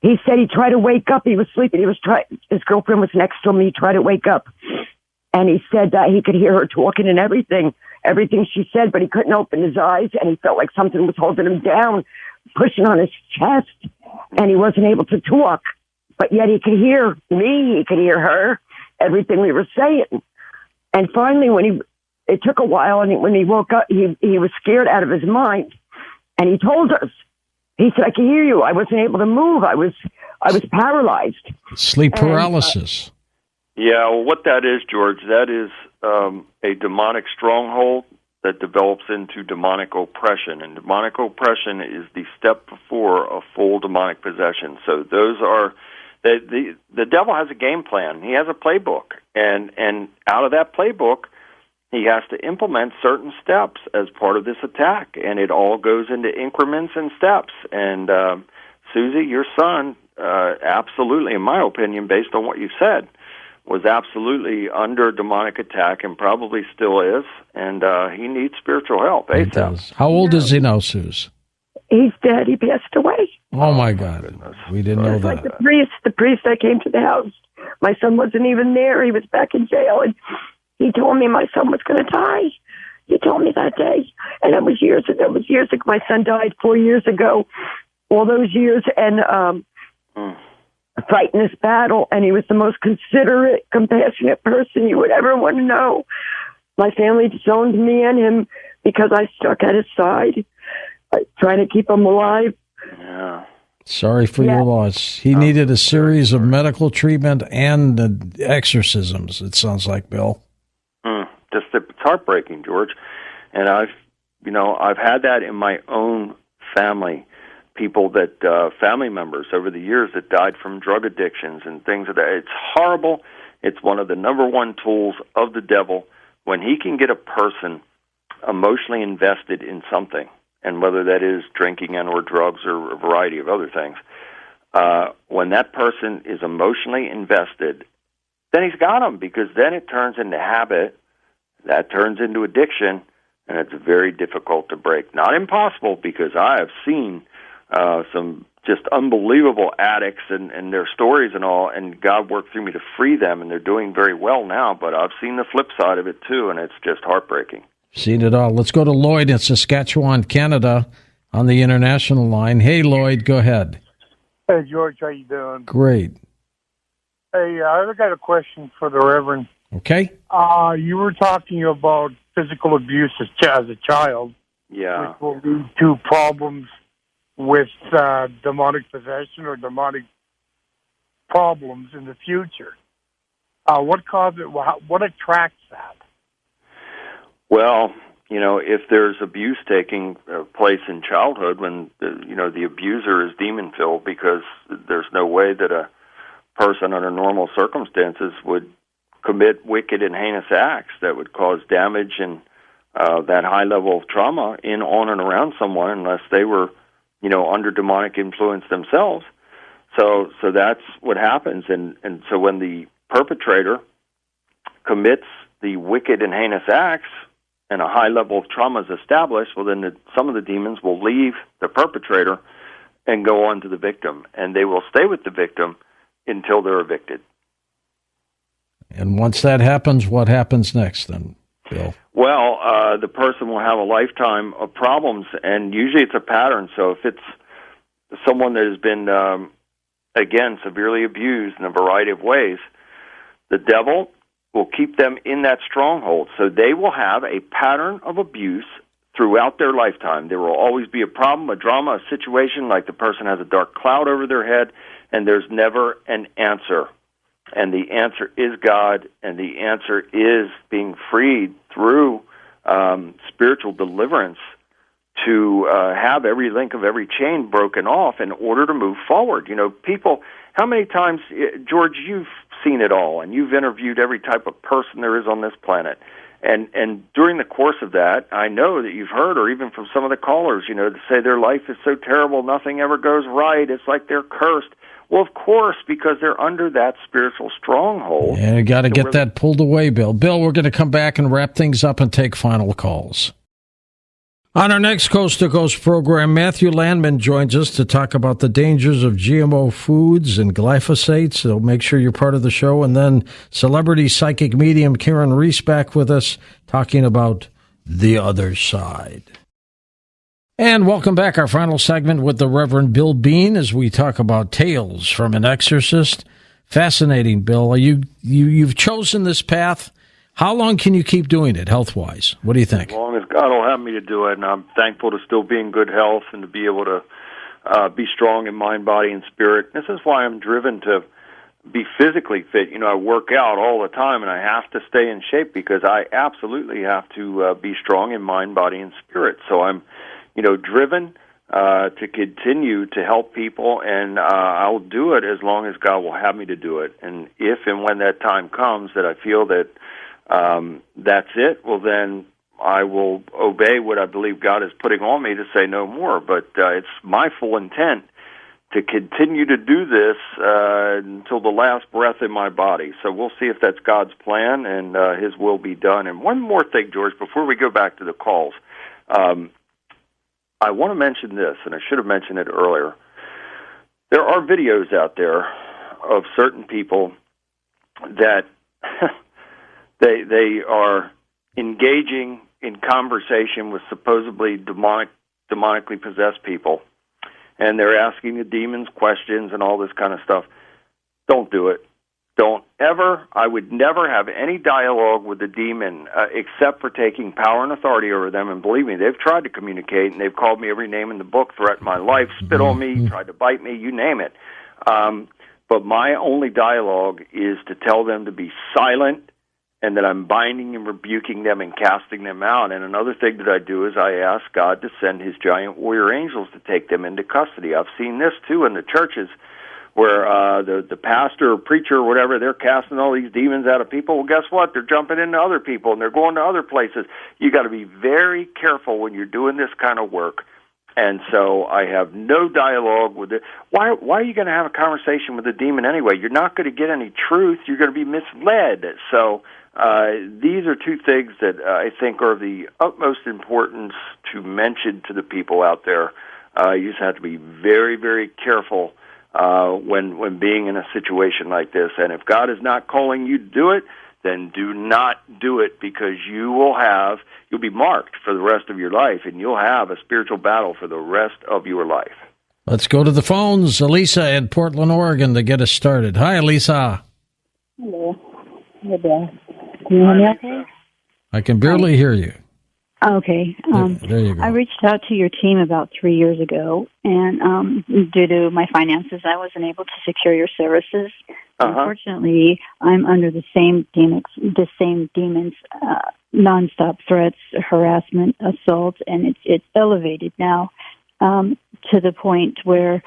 He said he tried to wake up. He was sleeping. His girlfriend was next to him. He tried to wake up, and he said that he could hear her talking and everything she said, but he couldn't open his eyes, and he felt like something was holding him down, pushing on his chest, and he wasn't able to talk. But yet he could hear me, he could hear her, everything we were saying. And finally, it took a while, and when he woke up, he was scared out of his mind. And he told us, he said, I can hear you. I wasn't able to move. I was paralyzed. Sleep paralysis. Yeah, well, what that is, George, that is a demonic stronghold that develops into demonic oppression. And demonic oppression is the step before a full demonic possession. So those are... The devil has a game plan. He has a playbook, and out of that playbook, he has to implement certain steps as part of this attack, and it all goes into increments and steps. And Susie, your son, absolutely, in my opinion, based on what you said, was absolutely under demonic attack and probably still is, and he needs spiritual help. He does. How old is he now, Suze? He's dead. He passed away. Oh, my God. We didn't know that. Like the priest that came to the house, my son wasn't even there. He was back in jail, and he told me my son was going to die. He told me that day, and that was years ago. My son died 4 years ago, all those years, and fighting this battle, and he was the most considerate, compassionate person you would ever want to know. My family disowned me and him because I stuck at his side, trying to keep him alive. Yeah. Sorry for your loss. He needed a series of medical treatment and exorcisms, it sounds like, Bill. It's heartbreaking, George. And I've had that in my own family. People that, family members over the years that died from drug addictions and things like that. It's horrible. It's one of the number one tools of the devil. When he can get a person emotionally invested in something, and whether that is drinking and or drugs or a variety of other things, when that person is emotionally invested, then he's got them, because then it turns into habit, that turns into addiction, and it's very difficult to break. Not impossible, because I have seen some just unbelievable addicts and their stories and all, and God worked through me to free them, and they're doing very well now, but I've seen the flip side of it too, and it's just heartbreaking. Seen it all. Let's go to Lloyd in Saskatchewan, Canada, on the international line. Hey, Lloyd, go ahead. Hey, George, how you doing? Great. Hey, I've got a question for the Reverend. Okay. You were talking about physical abuse as a child, Yeah. which will lead to problems with demonic possession or demonic problems in the future. What causes it? What attracts that? Well, if there's abuse taking place in childhood, when the abuser is demon-filled, because there's no way that a person under normal circumstances would commit wicked and heinous acts that would cause damage and that high level of trauma on and around someone, unless they were, under demonic influence themselves. So that's what happens, and so when the perpetrator commits the wicked and heinous acts, and a high level of trauma is established, well, then some of the demons will leave the perpetrator and go on to the victim, and they will stay with the victim until they're evicted. And once that happens, what happens next then, Bill? Well, the person will have a lifetime of problems, and usually it's a pattern. So if it's someone that has been, again, severely abused in a variety of ways, the devil will keep them in that stronghold. So they will have a pattern of abuse throughout their lifetime. There will always be a problem, a drama, a situation, like the person has a dark cloud over their head, and there's never an answer And the answer is God, and the answer is being freed through spiritual deliverance to have every link of every chain broken off in order to move forward. You know, people, how many times, George, you've seen it all, and you've interviewed every type of person there is on this planet. And during the course of that, I know that you've heard, or even from some of the callers, you know, to say their life is so terrible, nothing ever goes right, it's like they're cursed. Well, of course, because they're under that spiritual stronghold. And you got to get that pulled away, Bill. Bill, we're going to come back and wrap things up and take final calls. On our next Coast to Coast program, Matthew Landman joins us to talk about the dangers of GMO foods and glyphosate, so make sure you're part of the show. And then celebrity psychic medium Karen Reese back with us talking about the other side. And welcome back, our final segment with the Reverend Bill Bean as we talk about Tales from an Exorcist. Fascinating, Bill. You've chosen this path. How long can you keep doing it health-wise? What do you think? As long as God will have me to do it, and I'm thankful to still be in good health and to be able to be strong in mind, body, and spirit. This is why I'm driven to be physically fit. You know, I work out all the time, and I have to stay in shape because I absolutely have to be strong in mind, body, and spirit. So I'm, you know, driven to continue to help people, and I'll do it as long as God will have me to do it. And if and when that time comes that I feel that that's it, well, then I will obey what I believe God is putting on me to say no more. But it's my full intent to continue to do this until the last breath in my body. So we'll see if that's God's plan and His will be done. And one more thing, George, before we go back to the calls, I want to mention this, and I should have mentioned it earlier. There are videos out there of certain people that they are engaging in conversation with supposedly demonically possessed people, and they're asking the demons questions and all this kind of stuff. Don't do it. Don't ever. I would never have any dialogue with the demon except for taking power and authority over them. And believe me, they've tried to communicate, and they've called me every name in the book, threatened my life, spit on me, tried to bite me, you name it. But my only dialogue is to tell them to be silent and that I'm binding and rebuking them and casting them out. And another thing that I do is I ask God to send His giant warrior angels to take them into custody. I've seen this, too, in the churches where the pastor or preacher or whatever, they're casting all these demons out of people. Well, guess what? They're jumping into other people, and they're going to other places. You got to be very careful when you're doing this kind of work. And so I have no dialogue with it. Why are you going to have a conversation with a demon anyway? You're not going to get any truth. You're going to be misled. So these are two things that I think are of the utmost importance to mention to the people out there. You just have to be very, very careful when being in a situation like this. And if God is not calling you to do it, then do not do it, because you'll be marked for the rest of your life, and you'll have a spiritual battle for the rest of your life. Let's go to the phones. Elisa in Portland, Oregon, to get us started. Hi, Elisa. Hello. Hey, Bill. Can you hear me okay? I can barely hear you. Okay. There you go. I reached out to your team about 3 years ago, and due to my finances, I wasn't able to secure your services. Unfortunately, I'm under the same demons, nonstop threats, harassment, assault, and it's elevated now to the point where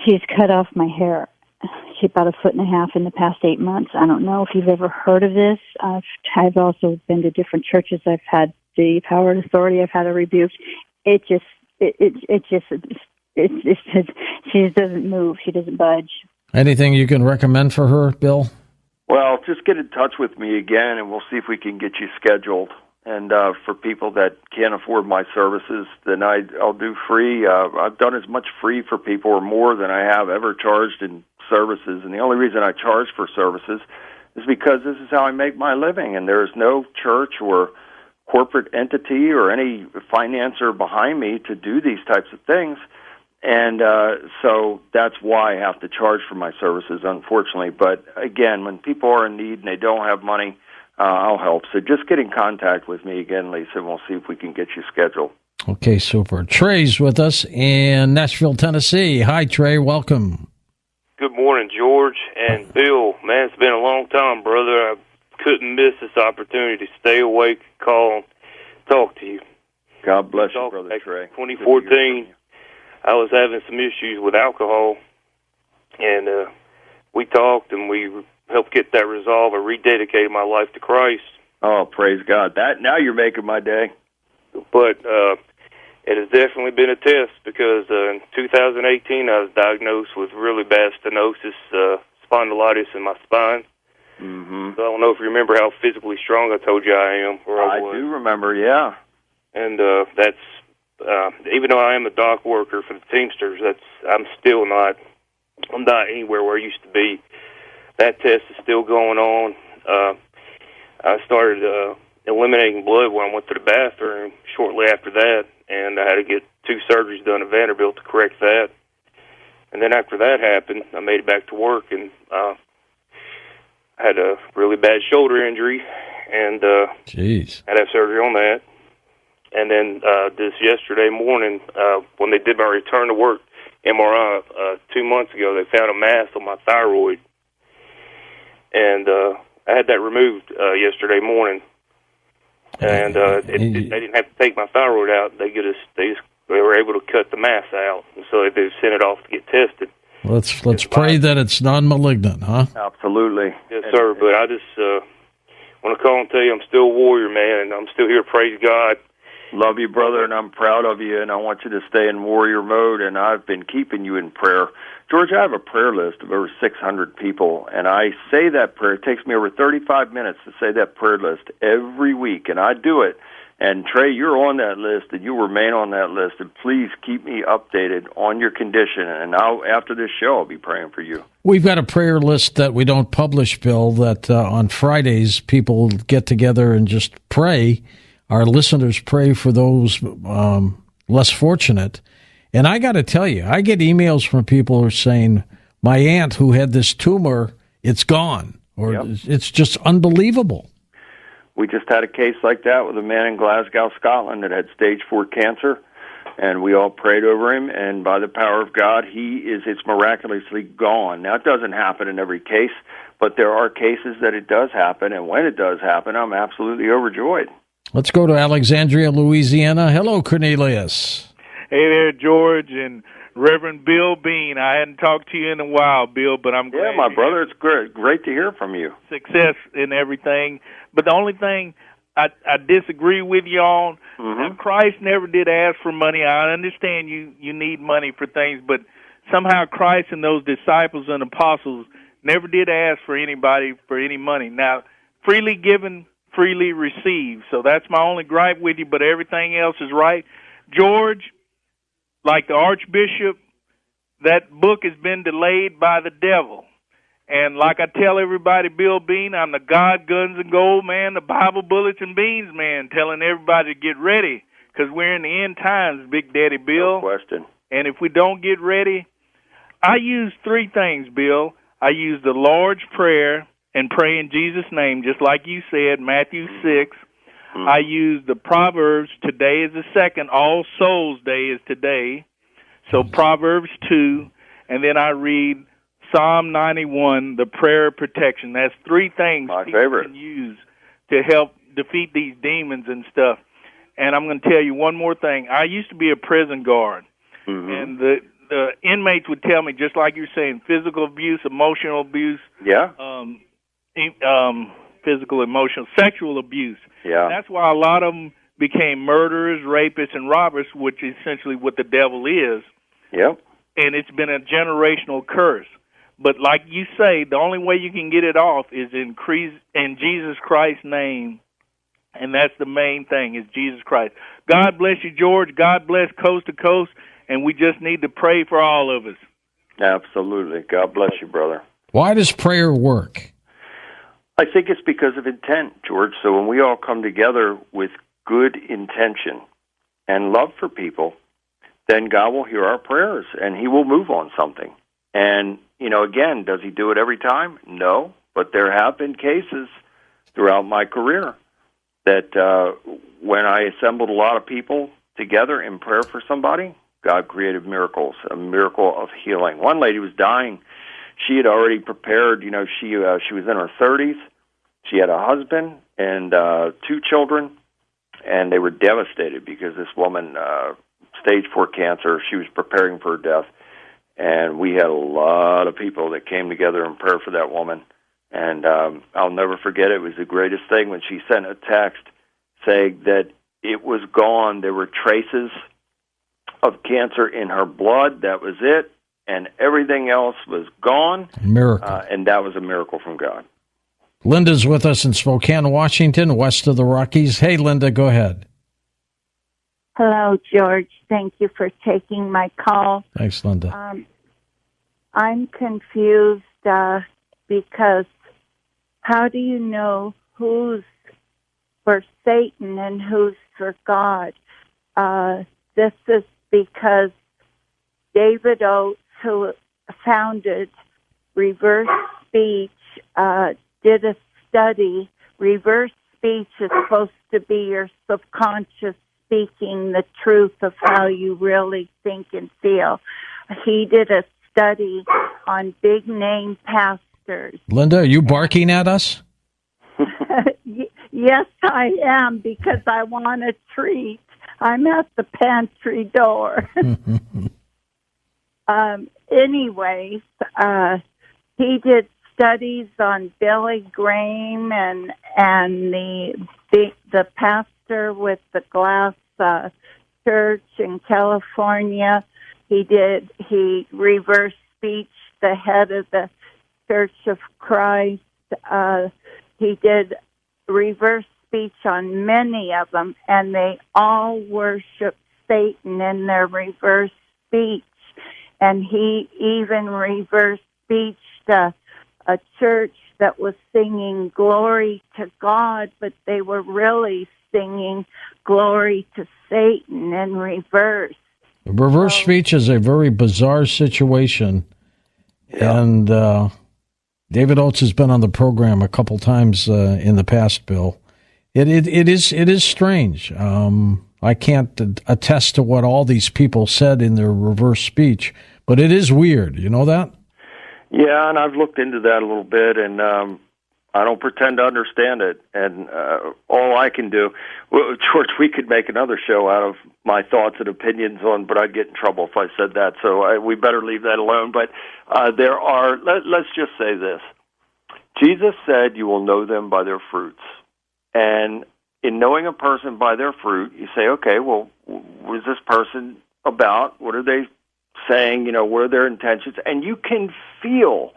she's cut off my hair. She's about 1.5 feet in the past 8 months. I don't know if you've ever heard of this. I've also been to different churches. I've had the power and authority. I've had her rebuked. She just doesn't move. She doesn't budge. Anything you can recommend for her, Bill? Well, just get in touch with me again, and we'll see if we can get you scheduled. And for people that can't afford my services, then I'll do free. I've done as much free for people or more than I have ever charged in services. And the only reason I charge for services is because this is how I make my living. And there's no church or corporate entity or any financer behind me to do these types of things. And so that's why I have to charge for my services, unfortunately. But again, when people are in need and they don't have money, I'll help. So just get in contact with me again, Lisa, and we'll see if we can get you scheduled. Okay, super. Trey's with us in Nashville, Tennessee. Hi, Trey. Welcome. Good morning, George and Bill. Man, it's been a long time, brother. I couldn't miss this opportunity to stay awake, call, and talk to you. God bless you, Brother Trey. 2014, I was having some issues with alcohol, and we talked, and we helped get that resolved. I rededicated my life to Christ. Oh, praise God. Now you're making my day. But it has definitely been a test because in 2018 I was diagnosed with really bad stenosis, spondylitis in my spine. Mm-hmm. So I don't know if you remember how physically strong I told you I am. I do remember, yeah. And that's even though I am a dock worker for the Teamsters, I'm not anywhere where I used to be. That test is still going on. I started eliminating blood when I went to the bathroom shortly after that, and I had to get 2 surgeries done at Vanderbilt to correct that. And then after that happened, I made it back to work, and I had a really bad shoulder injury, and Jeez. I had to have surgery on that. And then this yesterday morning, when they did my return to work MRI 2 months ago, they found a mass on my thyroid, and I had that removed yesterday morning. And they didn't have to take my thyroid out. They were able to cut the mass out, and so they sent it off to get tested. Let's pray that it's non-malignant, huh? Absolutely. Yes, sir. But I just want to call and tell you I'm still a warrior, man, and I'm still here to praise God. Love you, brother, and I'm proud of you, and I want you to stay in warrior mode, and I've been keeping you in prayer. George, I have a prayer list of over 600 people, and I say that prayer. It takes me over 35 minutes to say that prayer list every week, and I do it. And, Trey, you're on that list, and you remain on that list, and please keep me updated on your condition, and after this show, I'll be praying for you. We've got a prayer list that we don't publish, Bill, that on Fridays people get together and just pray. Our listeners pray for those less fortunate. And I got to tell you, I get emails from people who are saying, my aunt who had this tumor, it's gone, or It's just unbelievable. We just had a case like that with a man in Glasgow, Scotland that had stage 4 cancer, and we all prayed over him, and by the power of God, it's miraculously gone. Now, it doesn't happen in every case, but there are cases that it does happen, and when it does happen, I'm absolutely overjoyed. Let's go to Alexandria, Louisiana. Hello, Cornelius. Hey there, George and Reverend Bill Bean. I hadn't talked to you in a while, Bill, but I'm glad. Yeah, my brother, it's great to hear from you. Success in everything. But the only thing I disagree with you on, Christ never did ask for money. I understand you need money for things, but somehow Christ and those disciples and apostles never did ask for anybody for any money. Now, freely given, freely received. So that's my only gripe with you, but everything else is right. George, like the Archbishop, that book has been delayed by the devil. And like I tell everybody, Bill Bean, I'm the God, Guns, and Gold man, the Bible, Bullets, and Beans man, telling everybody to get ready because we're in the end times, Big Daddy Bill. No question. And if we don't get ready, I use 3 things, Bill. I use the Lord's Prayer and pray in Jesus' name, just like you said, Matthew 6. I use the Proverbs, today is the 2nd, All Souls Day is today. So Proverbs 2, and then I read Psalm 91, the prayer of protection. That's 3 things people can use to help defeat these demons and stuff. And I'm going to tell you one more thing. I used to be a prison guard, and the inmates would tell me, just like you're saying, physical abuse, emotional abuse, physical, emotional, sexual abuse. Yeah. That's why a lot of them became murderers, rapists, and robbers, which is essentially what the devil is. Yep. And it's been a generational curse. But like you say, the only way you can get it off is in Jesus Christ's name, and that's the main thing, is Jesus Christ. God bless you, George. God bless Coast to Coast, and we just need to pray for all of us. Absolutely. God bless you, brother. Why does prayer work? I think it's because of intent, George. So when we all come together with good intention and love for people, then God will hear our prayers, and he will move on something. And, again, does he do it every time? No, but there have been cases throughout my career that when I assembled a lot of people together in prayer for somebody, God created miracles, a miracle of healing. One lady was dying. she had already prepared. She was in her 30s. She had a husband and 2 children, and they were devastated because this woman, stage 4 cancer, she was preparing for her death. And we had a lot of people that came together in prayer for that woman. And I'll never forget it. It was the greatest thing when she sent a text saying that it was gone. There were traces of cancer in her blood. That was it. And everything else was gone. Miracle. And that was a miracle from God. Linda's with us in Spokane, Washington, west of the Rockies. Hey, Linda, go ahead. Hello, George. Thank you for taking my call. Thanks, Linda. I'm confused because how do you know who's for Satan and who's for God? This is because David Oates, who founded Reverse Speech, did a study. Reverse speech is supposed to be your subconscious speaking the truth of how you really think and feel. He did a study on big name pastors. Linda, are you barking at us? Yes, I am, because I want a treat. I'm at the pantry door. Anyways, he did studies on Billy Graham and the pastor with the glass church in California. He reverse speech the head of the Church of Christ. He did reverse speech on many of them, and they all worship Satan in their reverse speech. And he even reverse speeched a church that was singing glory to God, but they were really singing glory to Satan in reverse. Reverse speech is a very bizarre situation. Yeah. And David Oates has been on the program a couple times in the past, Bill. It is strange. I can't attest to what all these people said in their reverse speech, but it is weird. You know that? Yeah, and I've looked into that a little bit, and I don't pretend to understand it. And all I can do, George, we could make another show out of my thoughts and opinions on, but I'd get in trouble if I said that, so we better leave that alone. But there are, let's just say this. Jesus said, you will know them by their fruits. And in knowing a person by their fruit, you say, okay, well, what is this person about? What are they saying? What are their intentions? And you can feel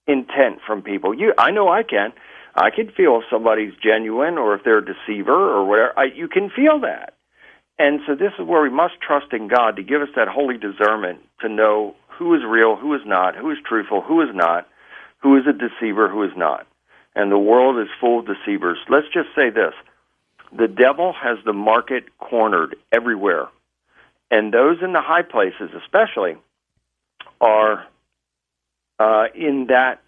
intent from people. I know I can. I can feel if somebody's genuine or if they're a deceiver or whatever. You can feel that. And so this is where we must trust in God to give us that holy discernment to know who is real, who is not, who is truthful, who is not, who is a deceiver, who is not. And the world is full of deceivers. Let's just say this. The devil has the market cornered everywhere. And those in the high places especially are in that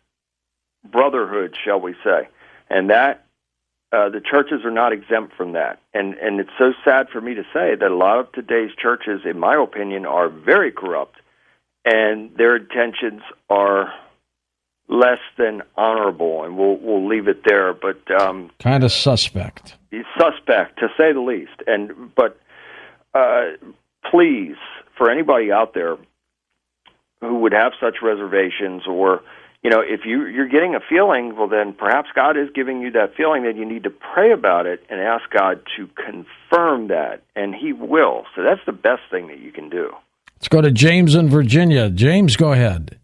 brotherhood, shall we say. And that the churches are not exempt from that. And it's so sad for me to say that a lot of today's churches, in my opinion, are very corrupt. And their intentions are less than honorable, and we'll leave it there. But kind of suspect. Suspect, to say the least. But please, for anybody out there who would have such reservations, or if you're getting a feeling, well, then perhaps God is giving you that feeling, that you need to pray about it and ask God to confirm that, and He will. So that's the best thing that you can do. Let's go to James in Virginia. James, go ahead.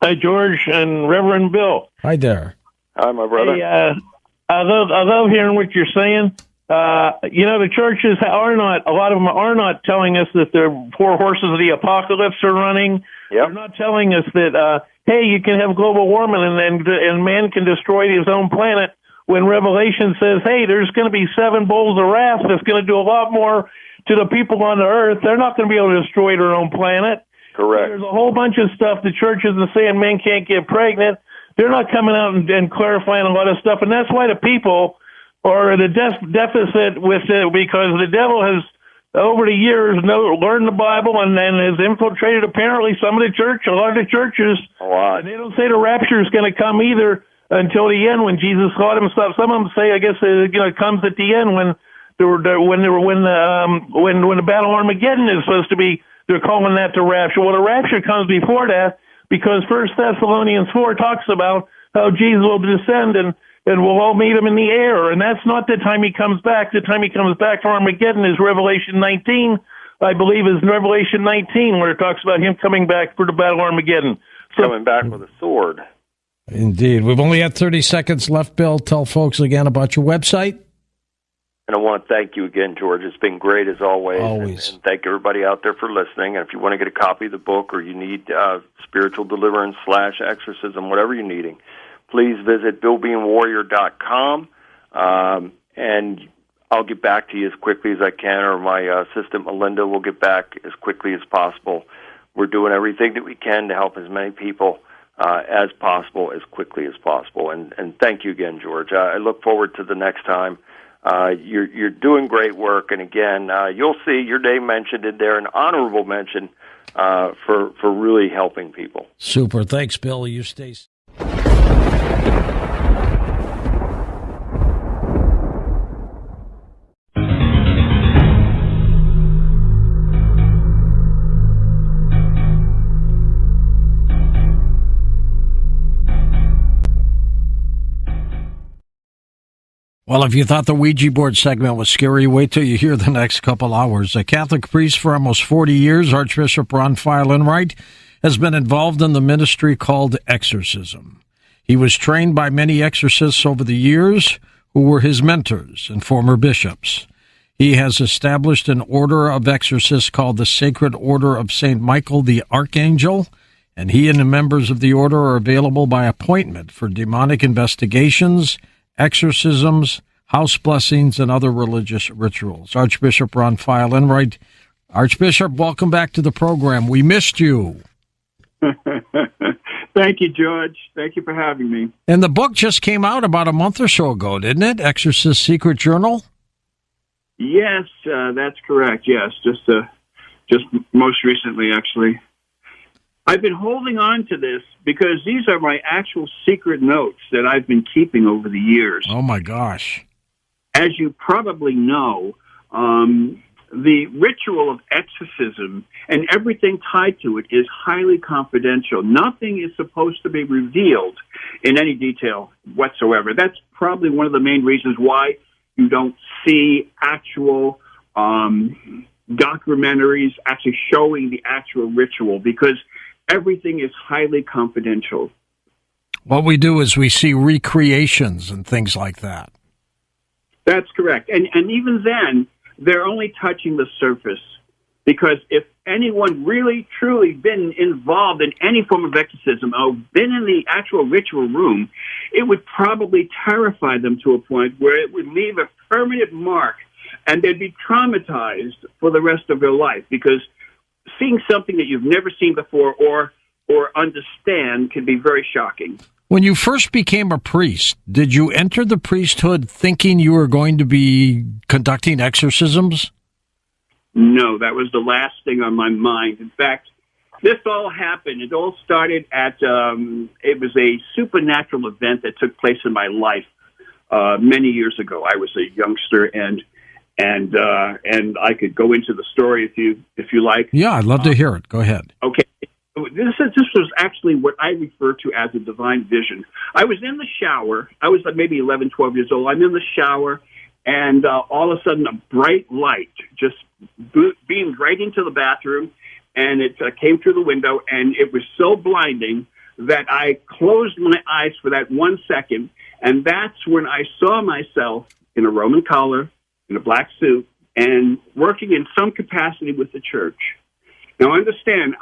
Hi, George and Reverend Bill. Hi there. Hi, my brother. Hey, I love hearing what you're saying. The churches are not, a lot of them are not telling us that the 4 horses of the apocalypse are running. Yep. They're not telling us that, hey, you can have global warming and man can destroy his own planet, when Revelation says, hey, there's going to be 7 bowls of wrath that's going to do a lot more to the people on the earth. They're not going to be able to destroy their own planet. Correct. There's a whole bunch of stuff the churches are saying men can't get pregnant. They're not coming out and clarifying a lot of stuff, and that's why the people are at a deficit with it, because the devil has over the years learned the Bible and then has infiltrated apparently some of the church, a lot of the churches. And they don't say the rapture is going to come either until the end when Jesus called himself. Some of them say, I guess, it comes at the end when the Battle of Armageddon is supposed to be. They're calling that the rapture. Well, the rapture comes before that because 1 Thessalonians 4 talks about how Jesus will descend and we'll all meet him in the air. And that's not the time he comes back. The time he comes back for Armageddon is Revelation 19, I believe, is Revelation 19, where it talks about him coming back for the Battle of Armageddon. Coming back with a sword. Indeed. We've only got 30 seconds left, Bill. Tell folks again about your website. And I want to thank you again, George. It's been great as always. And thank everybody out there for listening. And if you want to get a copy of the book or you need spiritual deliverance / exorcism, whatever you're needing, please visit BillBeanWarrior.com. And I'll get back to you as quickly as I can, or my assistant Melinda will get back as quickly as possible. We're doing everything that we can to help as many people as possible, as quickly as possible. And thank you again, George. I look forward to the next time. You're doing great work, and again, you'll see your name mentioned in there, an honorable mention for really helping people. Super. Thanks, Bill. You stay. Well, if you thought the Ouija board segment was scary, wait till you hear the next couple hours. A Catholic priest for almost 40 years, Archbishop Ron Feilenright, has been involved in the ministry called Exorcism. He was trained by many exorcists over the years who were his mentors and former bishops. He has established an order of exorcists called the Sacred Order of St. Michael the Archangel, and he and the members of the order are available by appointment for demonic investigations, exorcisms, house blessings, and other religious rituals. Archbishop Ron Feilenright. Archbishop, welcome back to the program. We missed you. Thank you, George. Thank you for having me. And the book just came out about a month or so ago, didn't it? Exorcist Secret Journal? Yes, that's correct. Yes, just most recently, actually. I've been holding on to this because these are my actual secret notes that I've been keeping over the years. Oh, my gosh. As you probably know, the ritual of exorcism and everything tied to it is highly confidential. Nothing is supposed to be revealed in any detail whatsoever. That's probably one of the main reasons why you don't see actual documentaries actually showing the actual ritual, because everything is highly confidential. What we do is we see recreations and things like that. That's correct. And even then, they're only touching the surface, because if anyone really, truly been involved in any form of exorcism or been in the actual ritual room, it would probably terrify them to a point where it would leave a permanent mark and they'd be traumatized for the rest of their life, because seeing something that you've never seen before or understand can be very shocking. When you first became a priest, did you enter the priesthood thinking you were going to be conducting exorcisms? No, that was the last thing on my mind. In fact, this all happened. It all started at, it was a supernatural event that took place in my life many years ago. I was a youngster, and I could go into the story if you like. Yeah, I'd love to hear it. Go ahead. Okay. This was actually what I refer to as a divine vision. I was in the shower. I was maybe 11, 12 years old. I'm in the shower, and all of a sudden a bright light just beamed right into the bathroom, and it came through the window, and it was so blinding that I closed my eyes for that 1 second, and that's when I saw myself in a Roman collar, in a black suit, and working in some capacity with the church. Now, understand,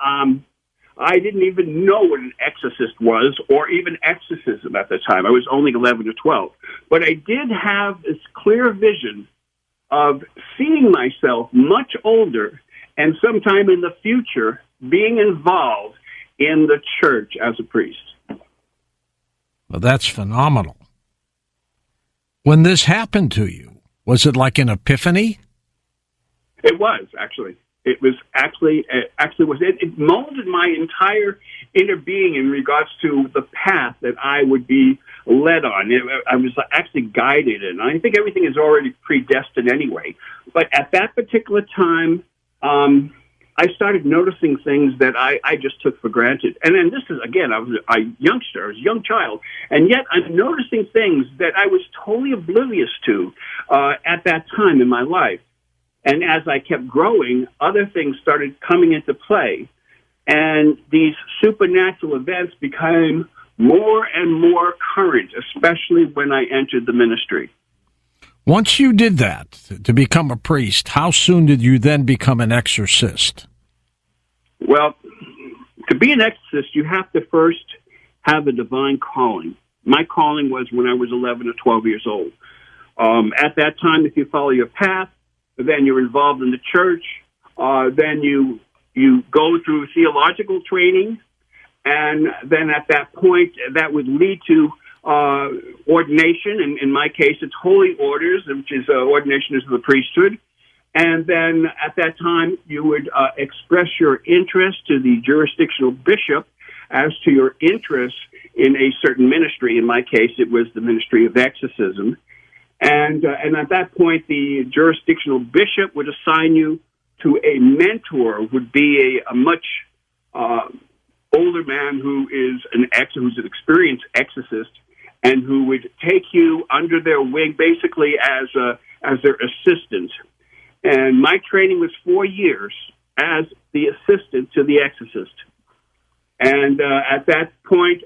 I didn't even know what an exorcist was, or even exorcism at the time. I was only 11 or 12. But I did have this clear vision of seeing myself much older and sometime in the future being involved in the church as a priest. Well, that's phenomenal. When this happened to you, was it like an epiphany? It was actually. It was actually it molded my entire inner being in regards to the path that I would be led on. I was actually guided, and I think everything is already predestined anyway. But at that particular time, I started noticing things that I just took for granted. And then this is, again, I was a youngster, I was a young child, and yet I'm noticing things that I was totally oblivious to at that time in my life. And as I kept growing, other things started coming into play. And these supernatural events became more and more current, especially when I entered the ministry. Once you did that, to become a priest, how soon did you then become an exorcist? Well, to be an exorcist, you have to first have a divine calling. My calling was when I was 11 or 12 years old. At that time, if you follow your path, then you're involved in the church. Then you go through theological training, and then at that point, that would lead to ordination. And in my case, it's holy orders, which is ordination into the priesthood. And then at that time, you would express your interest to the jurisdictional bishop as to your interest in a certain ministry. In my case, it was the ministry of exorcism. And at that point, the jurisdictional bishop would assign you to a mentor, would be a much older man who is who's an experienced exorcist, and who would take you under their wing, basically as their assistant. And my training was 4 years as the assistant to the exorcist. And at that point,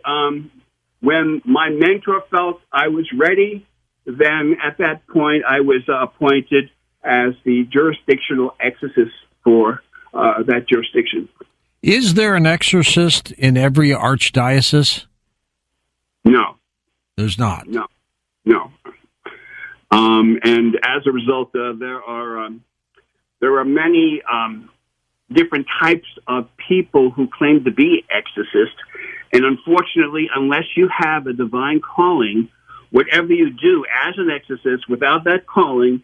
when my mentor felt I was ready, then at that point, I was appointed as the jurisdictional exorcist for that jurisdiction. Is there an exorcist in every archdiocese? No. There's not? No. And as a result, there are many different types of people who claim to be exorcists. And unfortunately, unless you have a divine calling, whatever you do as an exorcist without that calling,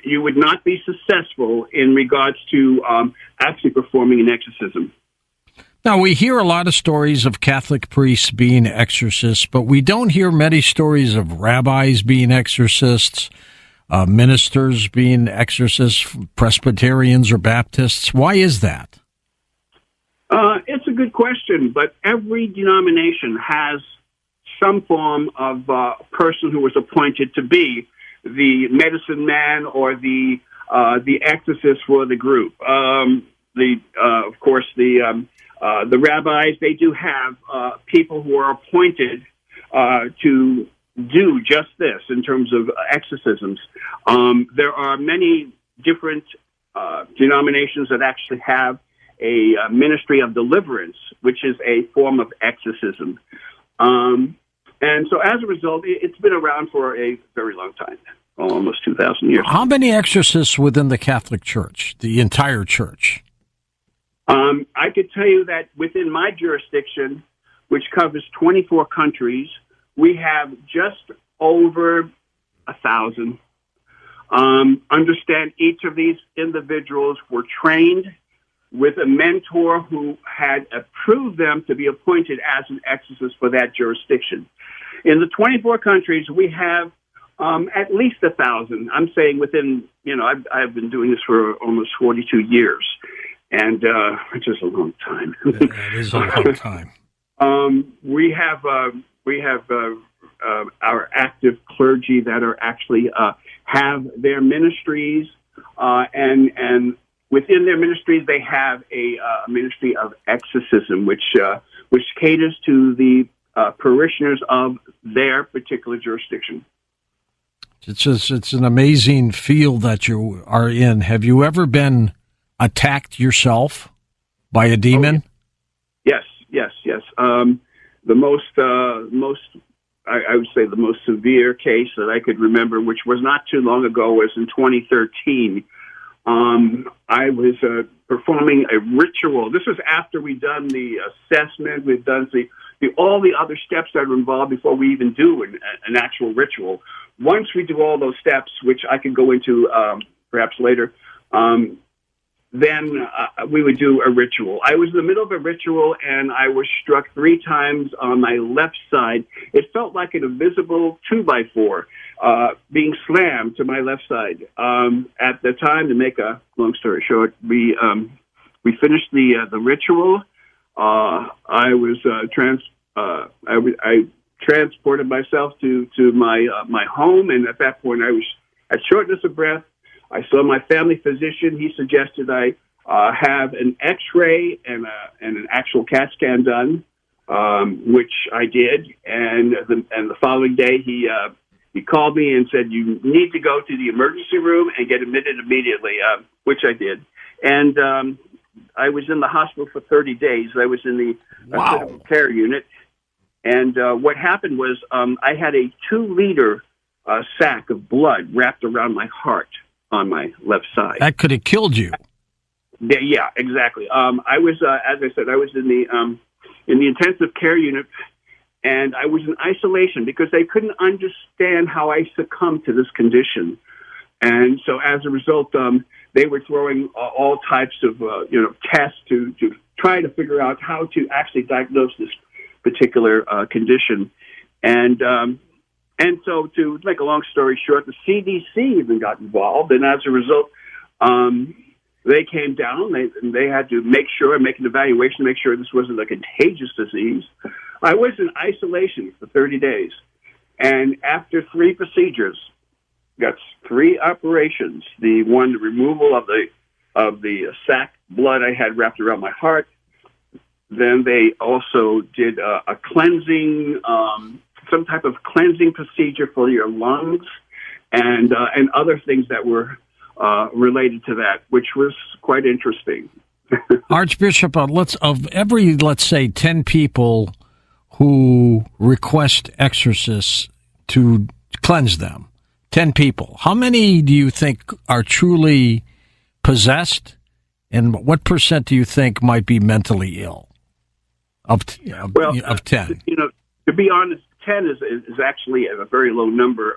you would not be successful in regards to actually performing an exorcism. Now, we hear a lot of stories of Catholic priests being exorcists, but we don't hear many stories of rabbis being exorcists, ministers being exorcists, Presbyterians or Baptists. Why is that? It's a good question, but every denomination has some form of person who was appointed to be the medicine man or the exorcist for the group. Of course, the rabbis, they do have people who are appointed to do just this in terms of exorcisms. There are many different denominations that actually have a ministry of deliverance, which is a form of exorcism. And so as a result, it's been around for a very long time, almost 2,000 years. How many exorcists within the Catholic Church, the entire church? I could tell you that within my jurisdiction, which covers 24 countries, we have just over 1,000. Understand each of these individuals were trained with a mentor who had approved them to be appointed as an exorcist for that jurisdiction. In the 24 countries, we have at least 1,000. I'm saying within, I've been doing this for almost 42 years, and which is a long time. It is a long time. We have our active clergy that are actually have their ministries, and within their ministries, they have a ministry of exorcism, which caters to the parishioners of their particular jurisdiction. It's an amazing field that you are in. Have you ever been attacked yourself by a demon? Yes. The most, I would say, the most severe case that I could remember, which was not too long ago, was in 2013. I was performing a ritual. This was after we'd done the assessment. We've done all the other steps that are involved before we even do an actual ritual. Once we do all those steps, which I can go into perhaps later, then we would do a ritual. I was in the middle of a ritual, and I was struck 3 times on my left side. It felt like an invisible 2x4 being slammed to my left side. At the time, to make a long story short, we finished the ritual. I transported myself to my home, and at that point, I was at shortness of breath. I saw my family physician. He suggested I have an X-ray and an actual CAT scan done, which I did. And the following day, he called me and said, "You need to go to the emergency room and get admitted immediately," which I did. And I was in the hospital for 30 days. I was in the critical care unit. And what happened was I had a 2-liter sack of blood wrapped around my heart on my left side. That could have killed you. Yeah, exactly. I was, as I said, I was in the intensive care unit, and I was in isolation because they couldn't understand how I succumbed to this condition. And so, as a result, they were throwing all types of tests to try to figure out how to actually diagnose this particular condition. And so, to make a long story short, the CDC even got involved, and as a result, they came down. They had to make an evaluation to make sure this wasn't a contagious disease. I was in isolation for 30 days, and after 3 procedures, got 3 operations. The removal of the sac blood I had wrapped around my heart. Then they also did a cleansing. Some type of cleansing procedure for your lungs, and other things that were related to that, which was quite interesting. Archbishop, let's say 10 people who request exorcists to cleanse them. 10 people. How many do you think are truly possessed, and what percent do you think might be mentally ill? Of 10. To be honest, 10 is actually a very low number.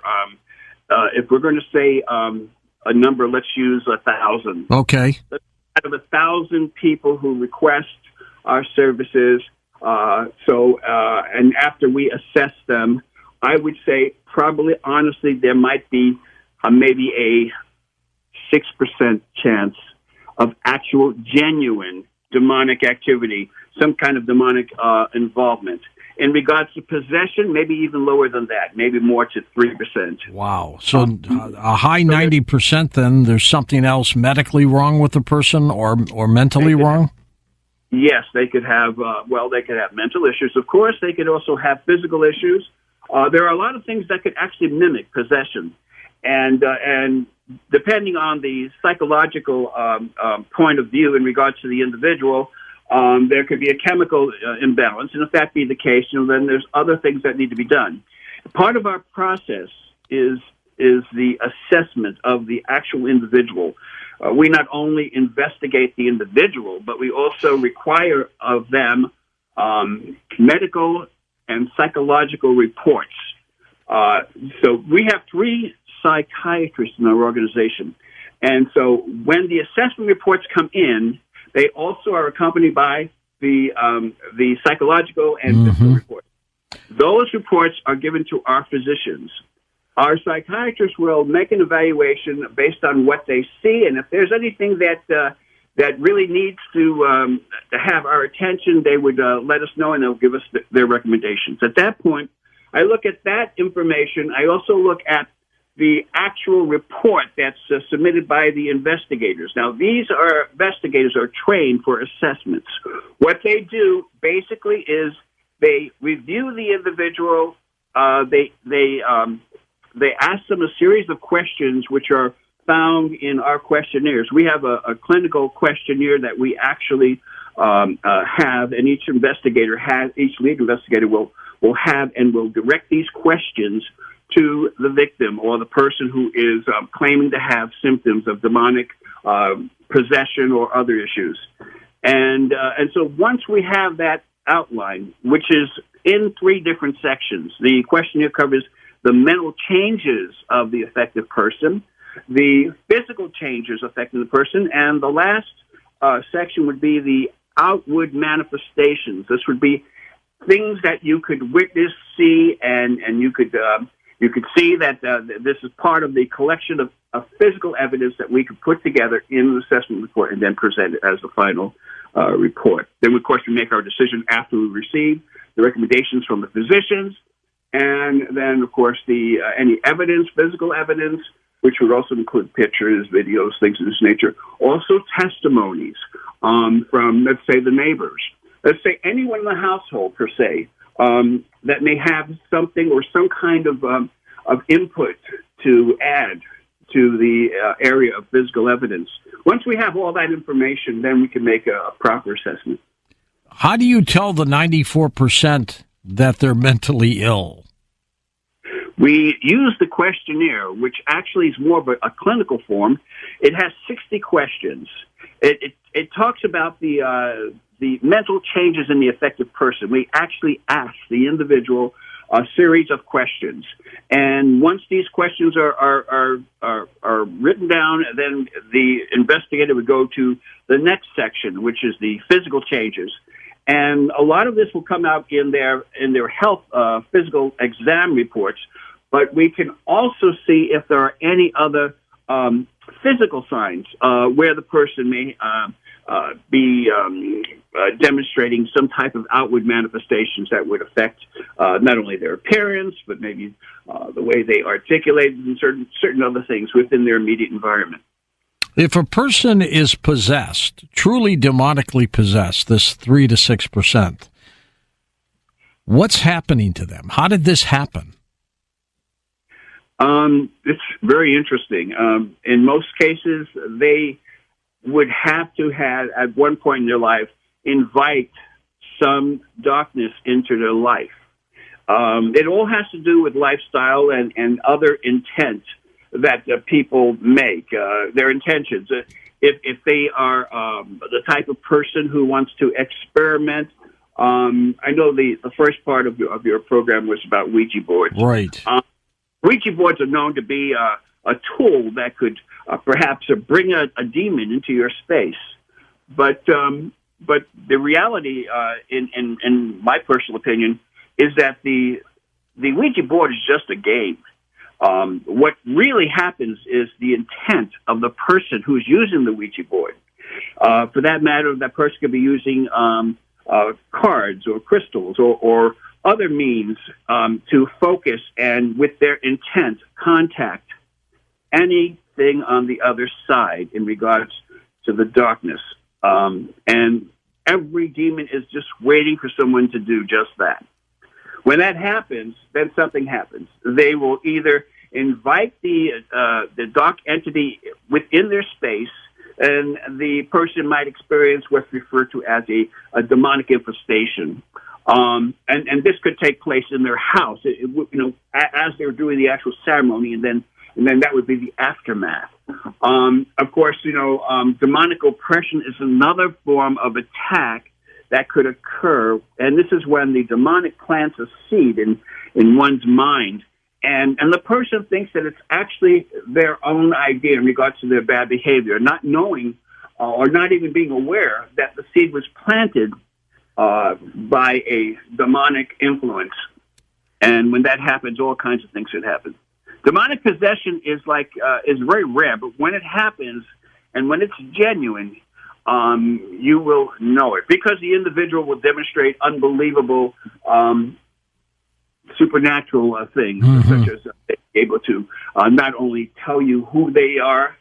If we're going to say a number, let's use 1,000. Okay. Out of 1,000 people who request our services, and after we assess them, I would say probably, honestly, there might be maybe a 6% chance of actual, genuine demonic activity, some kind of demonic involvement. In regards to possession, maybe even lower than that, maybe more to 3%. Wow. So a high 90%, then there's something else medically wrong with the person or mentally wrong? Yes, they could have, they could have mental issues. Of course, they could also have physical issues. There are a lot of things that could actually mimic possession. And depending on the psychological point of view in regards to the individual, there could be a chemical imbalance, and if that be the case, then there's other things that need to be done. Part of our process is the assessment of the actual individual. We not only investigate the individual, but we also require of them medical and psychological reports. So we have 3 psychiatrists in our organization, and so when the assessment reports come in, they also are accompanied by the psychological and physical reports. Those reports are given to our physicians. Our psychiatrists will make an evaluation based on what they see, and if there's anything that really needs to have our attention, they would let us know, and they'll give us their recommendations. At that point, I look at that information. I also look at the actual report that's submitted by the investigators. Now, investigators are trained for assessments. What they do basically is they review the individual. They ask them a series of questions which are found in our questionnaires. We have a clinical questionnaire that we actually have, and each lead investigator will have and will direct these questions to the victim or the person who is claiming to have symptoms of demonic possession or other issues. And so once we have that outline, which is in 3 different sections, the questionnaire covers the mental changes of the affected person, the physical changes affecting the person, and the last section would be the outward manifestations. This would be things that you could witness, see, and you could see that this is part of the collection of physical evidence that we could put together in the assessment report and then present it as the final report. Then, of course, we make our decision after we receive the recommendations from the physicians, and then, of course, the any evidence, physical evidence, which would also include pictures, videos, things of this nature. Also testimonies from, let's say, the neighbors. Let's say anyone in the household, per se, that may have something or some kind of input to add to the area of physical evidence. Once we have all that information, then we can make a proper assessment. How do you tell the 94% that they're mentally ill? We use the questionnaire, which actually is more of a clinical form. It has 60 questions. It talks about the mental changes in the affected person. We actually ask the individual a series of questions, and once these questions are written down, then the investigator would go to the next section, which is the physical changes. And a lot of this will come out in their health physical exam reports, but we can also see if there are any other physical signs where the person may be demonstrating some type of outward manifestations that would affect not only their appearance, but maybe the way they articulate and certain other things within their immediate environment. If a person is possessed, truly demonically possessed, this 3 to 6%, what's happening to them? How did this happen? It's very interesting. In most cases, they would have to have, at one point in their life, invite some darkness into their life. It all has to do with lifestyle and other intent that people make, their intentions. If they are the type of person who wants to experiment, I know the first part of your program was about Ouija boards. Right. Ouija boards are known to be a tool that could perhaps bring a demon into your space. But the reality, in my personal opinion, is that the Ouija board is just a game. What really happens is the intent of the person who's using the Ouija board. For that matter, that person could be using cards or crystals or other means to focus and, with their intent, contact anything on the other side in regards to the darkness. And every demon is just waiting for someone to do just that. When that happens, then something happens. They will either invite the dark entity within their space, and the person might experience what's referred to as a demonic infestation. And this could take place in their house, as they're doing the actual ceremony, and then that would be the aftermath. Of course, demonic oppression is another form of attack that could occur, and this is when the demonic plants a seed in one's mind, and the person thinks that it's actually their own idea in regards to their bad behavior, not knowing or not even being aware that the seed was planted by a demonic influence. And when that happens, all kinds of things could happen. Demonic possession is very rare, but when it happens and when it's genuine, you will know it because the individual will demonstrate unbelievable supernatural things, such as being able to not only tell you who they are,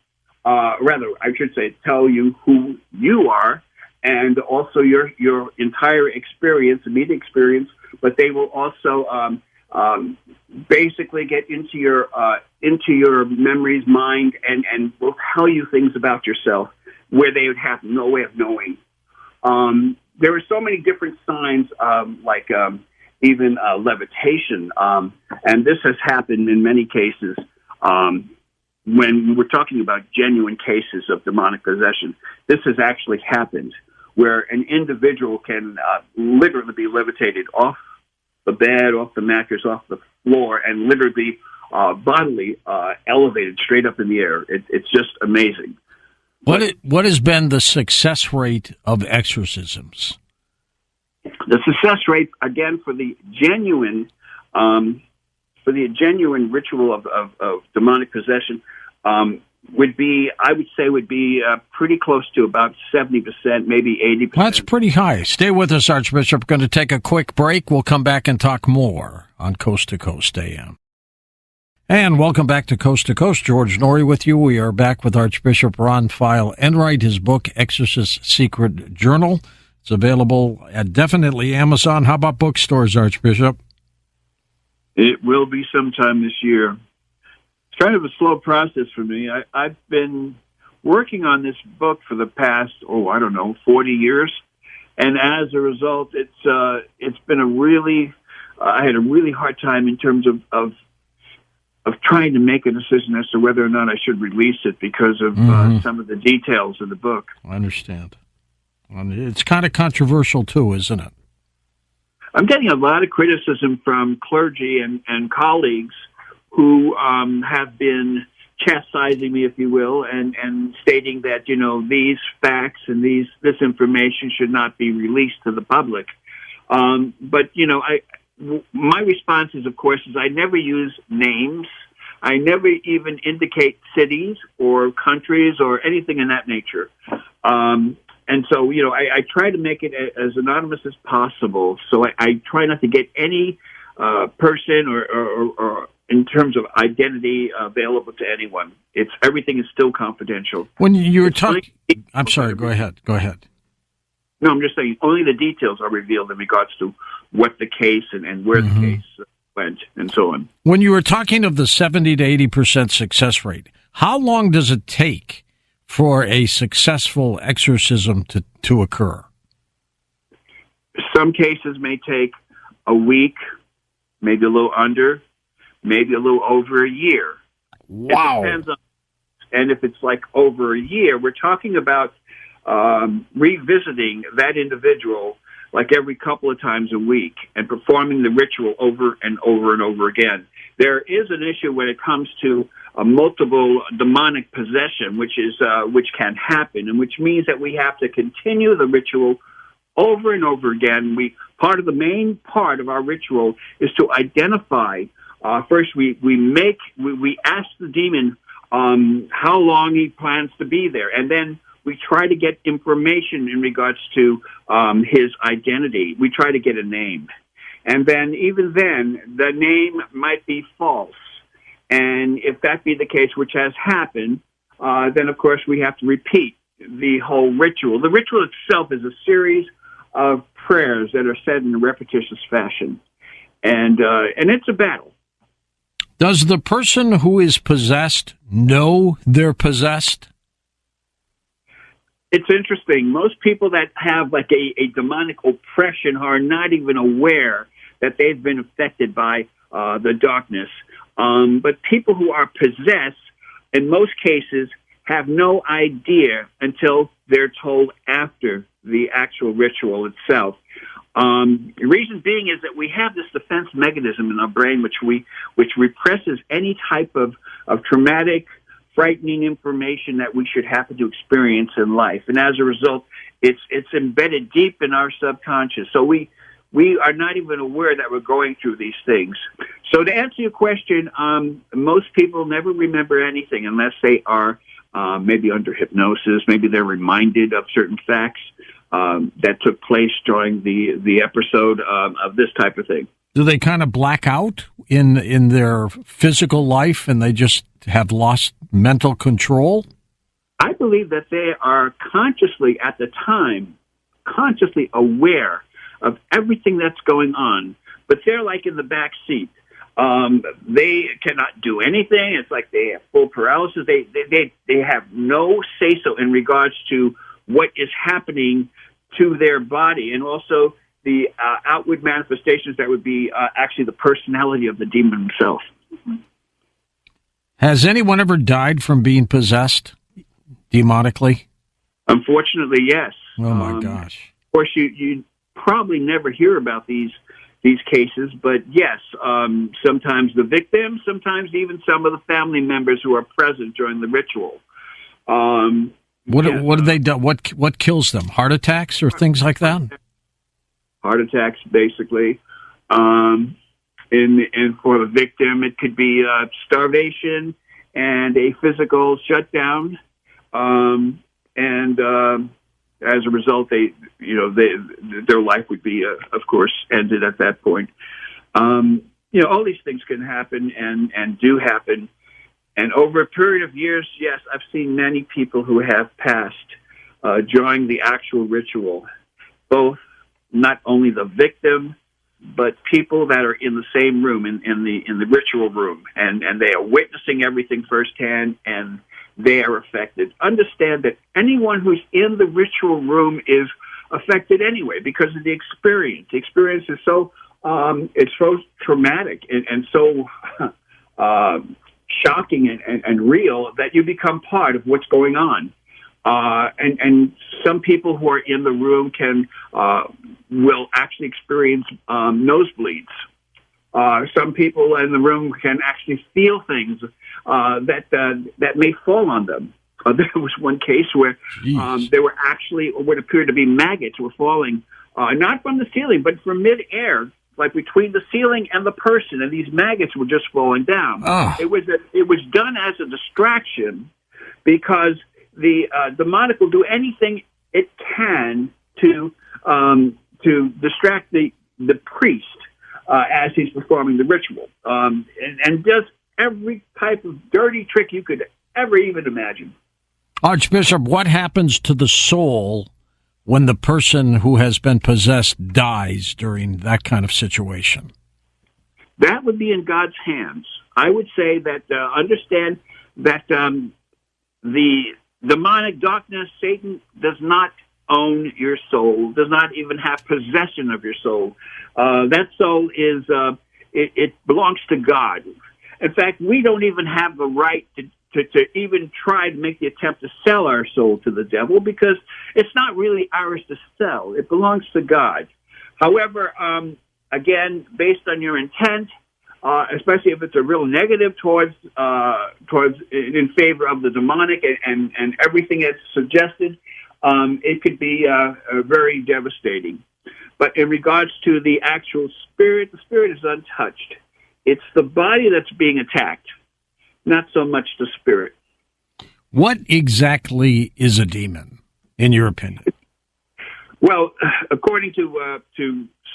rather, I should say, tell you who you are, and also your entire experience, immediate experience, but they will also basically get into your memories, mind, and will tell you things about yourself where they would have no way of knowing. There are so many different signs, like even levitation, and this has happened in many cases. When we're talking about genuine cases of demonic possession, this has actually happened, where an individual can literally be levitated off the bed, off the mattress, off the floor, and literally bodily elevated straight up in the air. It's just amazing. What has been the success rate of exorcisms? The success rate, again, for the genuine ritual of demonic possession, would be pretty close to about 70%, maybe 80%. That's pretty high. Stay with us, Archbishop. We're going to take a quick break. We'll come back and talk more on Coast to Coast AM. And welcome back to Coast. George Norrie with you. We are back with Archbishop Ron File Enright, his book, Exorcist Secret Journal. It's available at definitely Amazon. How about bookstores, Archbishop? It will be sometime this year. It's kind of a slow process for me. I've been working on this book for the past, 40 years. And as a result, it's been I had a really hard time in terms of trying to make a decision as to whether or not I should release it because of some of the details of the book. I understand. It's kind of controversial, too, isn't it? I'm getting a lot of criticism from clergy and colleagues who have been chastising me, if you will, and stating that, these facts and this information should not be released to the public. But, my response is, of course, I never use names. I never even indicate cities or countries or anything in that nature. And so, I try to make it as anonymous as possible. So I try not to get any person or in terms of identity available to anyone. Everything is still confidential. When you were talking, I'm sorry. Go ahead. No, I'm just saying only the details are revealed in regards to what the case and where the case went and so on. When you were talking of the 70 to 80% success rate, how long does it take for a successful exorcism to occur? Some cases may take a week, maybe a little under, maybe a little over a year. Wow. It depends on, and if it's like over a year, we're talking about revisiting that individual like every couple of times a week and performing the ritual over and over and over again. There is an issue when it comes to a multiple demonic possession, which can happen, and which means that we have to continue the ritual over and over again. Part of the main part of our ritual is to identify. First, we ask the demon how long he plans to be there, and then we try to get information in regards to his identity. We try to get a name. And then, even then, the name might be false. And if that be the case, which has happened, then, of course, we have to repeat the whole ritual. The ritual itself is a series of prayers that are said in a repetitious fashion. And it's a battle. Does the person who is possessed know they're possessed? It's interesting. Most people that have like a demonic oppression are not even aware that they've been affected by the darkness. But people who are possessed, in most cases, have no idea until they're told after the actual ritual itself. The reason being is that we have this defense mechanism in our brain which represses any type of traumatic, frightening information that we should happen to experience in life. And as a result, it's embedded deep in our subconscious. So we are not even aware that we're going through these things. So to answer your question, most people never remember anything unless they are maybe under hypnosis. Maybe they're reminded of certain facts that took place during the episode of this type of thing. Do they kind of black out in their physical life and they just have lost mental control? I believe that they are consciously, at the time, consciously aware of everything that's going on, but they're like in the back seat. They cannot do anything. It's like they have full paralysis. They have no say-so in regards to what is happening to their body, and also the outward manifestations that would be actually the personality of the demon himself. Has anyone ever died from being possessed demonically? Unfortunately, yes. Oh, my gosh. Of course, you probably never hear about these these cases. But yes, sometimes the victim, sometimes even some of the family members who are present during the ritual. What do they do? What kills them? Heart attacks or things like that? Heart attacks, basically. And for the victim, it could be starvation and a physical shutdown. As a result, their life would be, of course, ended at that point. All these things can happen and do happen. And over a period of years, yes, I've seen many people who have passed during the actual ritual, both not only the victim, but people that are in the same room, in the ritual room, and they are witnessing everything firsthand, and they are affected. Understand that anyone who's in the ritual room is affected anyway because of the experience. The experience is so it's so traumatic and so shocking and real that you become part of what's going on. And some people who are in the room will actually experience nosebleeds. Some people in the room can actually feel things that may fall on them. There was one case where there were actually what appeared to be maggots were falling, not from the ceiling, but from midair, like between the ceiling and the person, and these maggots were just falling down. It was done as a distraction because the demonic will do anything it can to distract the priest as he's performing the ritual, and does every type of dirty trick you could ever even imagine. Archbishop, what happens to the soul when the person who has been possessed dies during that kind of situation? That would be in God's hands. I would say that understand that the demonic darkness, Satan, does not own your soul, does not even have possession of your soul. That soul is, it belongs to God. In fact, we don't even have the right to even try to make the attempt to sell our soul to the devil because it's not really ours to sell. It belongs to God. However, again, based on your intent, especially if it's a real negative towards in favor of the demonic and everything that's suggested, it could be very devastating. But in regards to the actual spirit, the spirit is untouched. It's the body that's being attacked, not so much the spirit. What exactly is a demon, in your opinion? Well, according to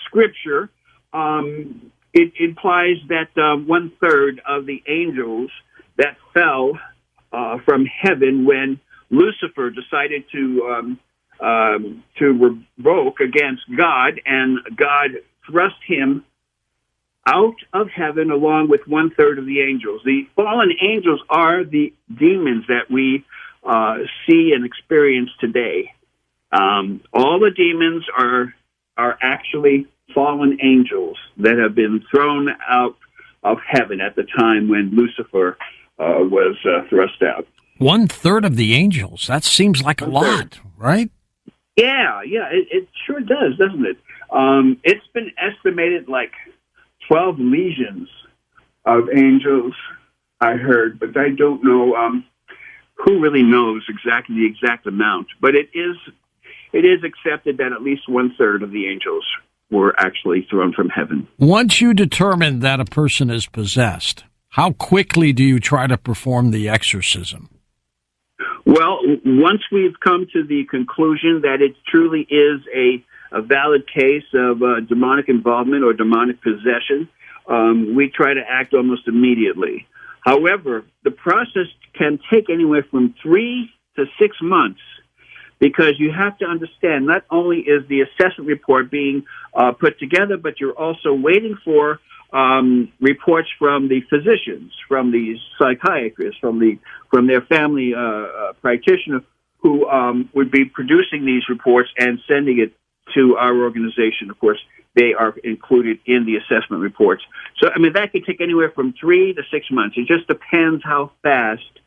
Scripture, it implies that 1/3 of the angels that fell from heaven when Lucifer decided to revoke against God, and God thrust him out of heaven along with 1/3 of the angels. The fallen angels are the demons that we see and experience today. All the demons are actually fallen angels that have been thrown out of heaven at the time when Lucifer was thrust out. 1/3 of the angels. That seems like a lot, right? Yeah, it sure does, doesn't it? It's been estimated like 12 legions of angels, I heard, but I don't know who really knows exactly the exact amount. But it is accepted that at least 1/3 of the angels were actually thrown from heaven. Once you determine that a person is possessed, how quickly do you try to perform the exorcism? Well, once we've come to the conclusion that it truly is a valid case of demonic involvement or demonic possession, we try to act almost immediately. However, the process can take anywhere from 3 to 6 months because you have to understand not only is the assessment report being put together, but you're also waiting for reports from the physicians, from the psychiatrists, from their family practitioner who would be producing these reports and sending it to our organization. Of course, they are included in the assessment reports. So, I mean, that could take anywhere from 3 to 6 months. It just depends how fast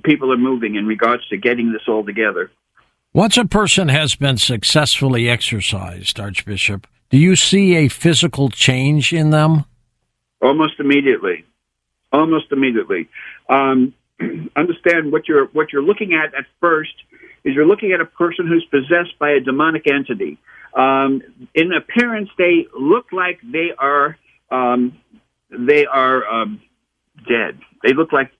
people are moving in regards to getting this all together. Once a person has been successfully exorcised, Archbishop, Do you see a physical change in them? Almost immediately. Almost immediately. Understand what you're looking at first is you're looking at a person who's possessed by a demonic entity. In appearance, they look like they are dead. They look like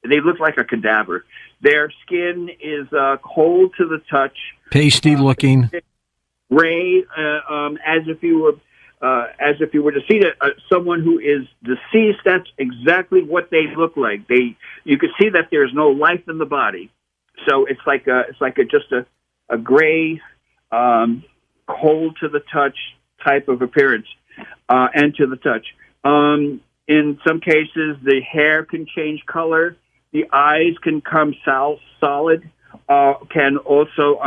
a cadaver. Their skin is cold to the touch, pasty looking, gray, as if you were to see someone who is deceased. That's exactly what they look like. You could see that there's no life in the body, so it's like just a gray, cold to the touch type of appearance, and to the touch. In some cases, the hair can change color. The eyes can come solid. Can also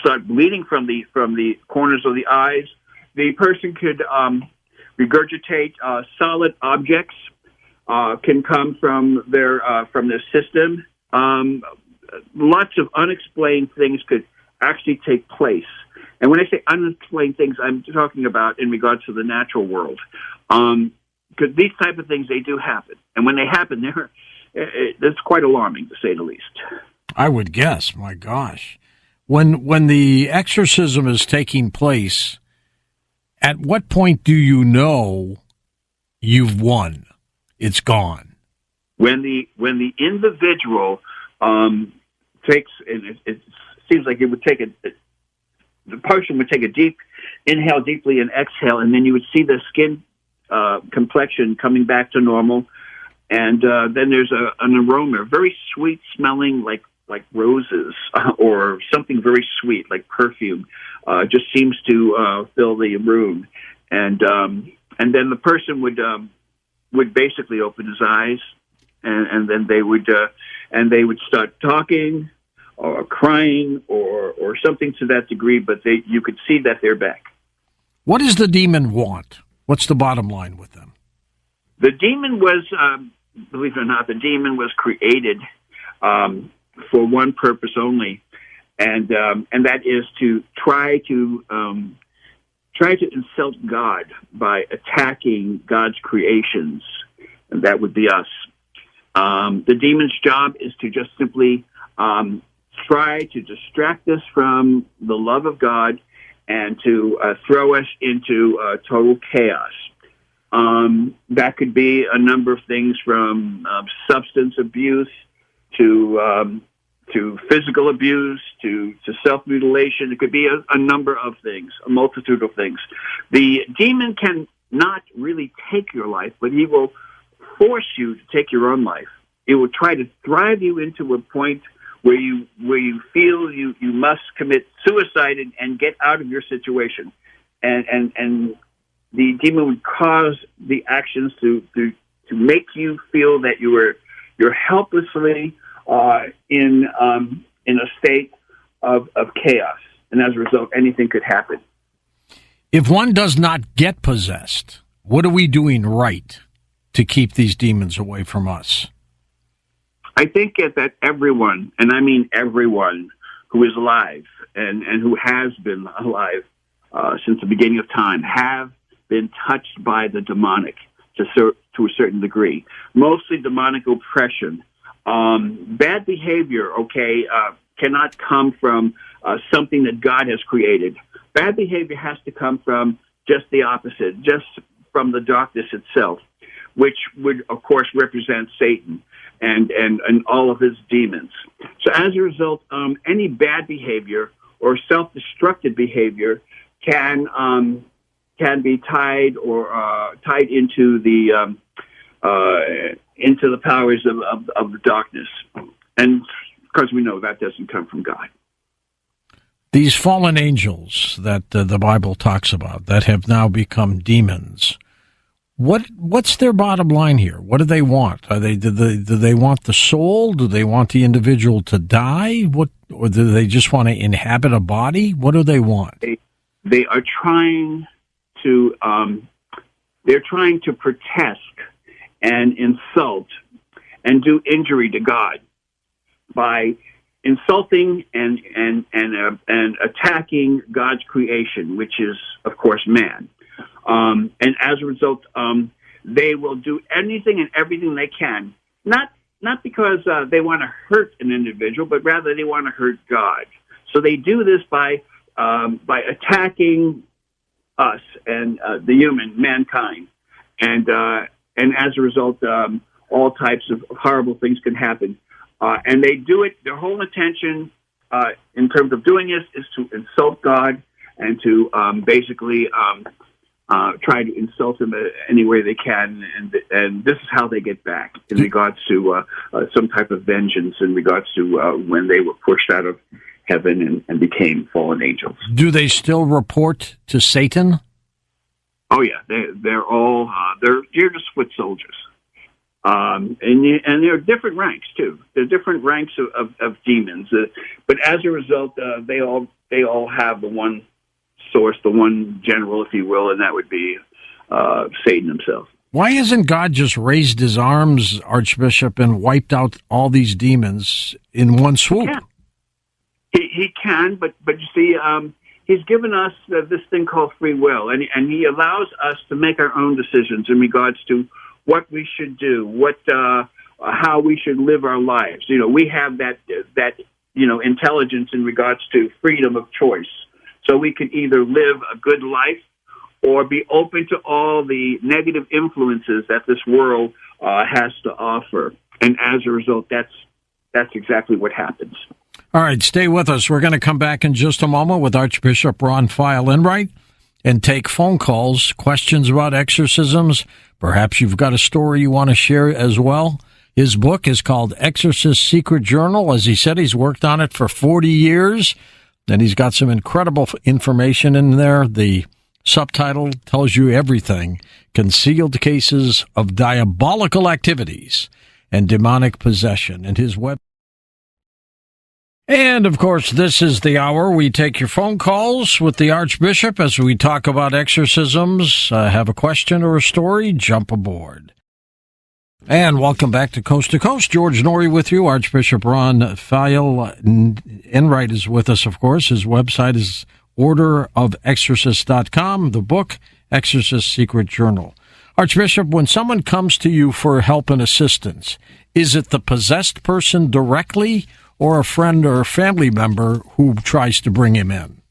start bleeding from the corners of the eyes. The person could regurgitate solid objects. Can come from their system. Lots of unexplained things could actually take place. And when I say unexplained things, I'm talking about in regards to the natural world. Because these type of things, they do happen. And when they happen, it's quite alarming, to say the least. I would guess. My gosh. When the exorcism is taking place, at what point do you know you've won? It's gone. When the individual takes, and it seems like it would take the person would take a deep inhale deeply and exhale, and then you would see the skin complexion coming back to normal, and then there's an aroma, very sweet smelling, like roses or something very sweet, like perfume, just seems to fill the room, and then the person would basically open his eyes, and then they would start talking or crying or something to that degree, but you could see that they're back. What does the demon want? What's the bottom line with them? The demon was, believe it or not, the demon was created for one purpose only, and that is to try to insult God by attacking God's creations, and that would be us. The demon's job is to just simply try to distract us from the love of God and to throw us into total chaos. That could be a number of things, from substance abuse to physical abuse to self-mutilation. It could be a number of things, a multitude of things. The demon can not really take your life, but he will force you to take your own life. It will try to drive you into a point where you feel you must commit suicide and get out of your situation, and the demon would cause the actions to make you feel that you're helplessly in a state of chaos, and as a result, anything could happen. If one does not get possessed, what are we doing right to keep these demons away from us? I think that everyone, and I mean everyone, who is alive and who has been alive since the beginning of time, have been touched by the demonic to a certain degree. Mostly demonic oppression. Bad behavior, cannot come from something that God has created. Bad behavior has to come from just the opposite, just from the darkness itself, which would, of course, represent Satan and all of his demons. So as a result, any bad behavior or self-destructive behavior can be tied into the powers of the darkness, and because we know that doesn't come from God. These fallen angels that the Bible talks about that have now become demons. What's their bottom line here? What do they want? Do they want the soul? Do they want the individual to die? Or do they just want to inhabit a body? What do they want? They are trying to protest and insult and do injury to God by insulting and attacking God's creation, which is, of course, man. And as a result, they will do anything and everything they can, not because they want to hurt an individual, but rather they want to hurt God. So they do this by attacking us and the mankind, and as a result, all types of horrible things can happen. And they do it. Their whole intention, in terms of doing this, is to insult God and to basically try to insult him any way they can. And this is how they get back in regards to some type of vengeance in regards to when they were pushed out of heaven and became fallen angels. Do they still report to Satan? Oh yeah, they're all they're just foot soldiers. And there are different ranks too. There are different ranks of demons, but as a result, they all have the one source, the one general, if you will, and that would be Satan himself. Why hasn't God just raised his arms, Archbishop, and wiped out all these demons in one swoop? He can, but you see, he's given us this thing called free will, and he allows us to make our own decisions in regards to what we should do, how we should live our lives. You know, we have that intelligence in regards to freedom of choice. So we can either live a good life or be open to all the negative influences that this world has to offer. And as a result, that's exactly what happens. All right, stay with us. We're going to come back in just a moment with Archbishop Ron File Enright and take phone calls, questions about exorcisms. Perhaps you've got a story you want to share as well. His book is called Exorcist Secret Journal. As he said, he's worked on it for 40 years, and he's got some incredible information in there. The subtitle tells you everything: Concealed Cases of Diabolical Activities and Demonic Possession. And his web. And, of course, this is the hour we take your phone calls with the Archbishop as we talk about exorcisms. Have a question or a story? Jump aboard. And welcome back to Coast. George Norrie with you. Archbishop Ron File Enright is with us, of course. His website is orderofexorcists.com. The book, Exorcist Secret Journal. Archbishop, when someone comes to you for help and assistance, is it the possessed person directly or a friend or a family member who tries to bring him in?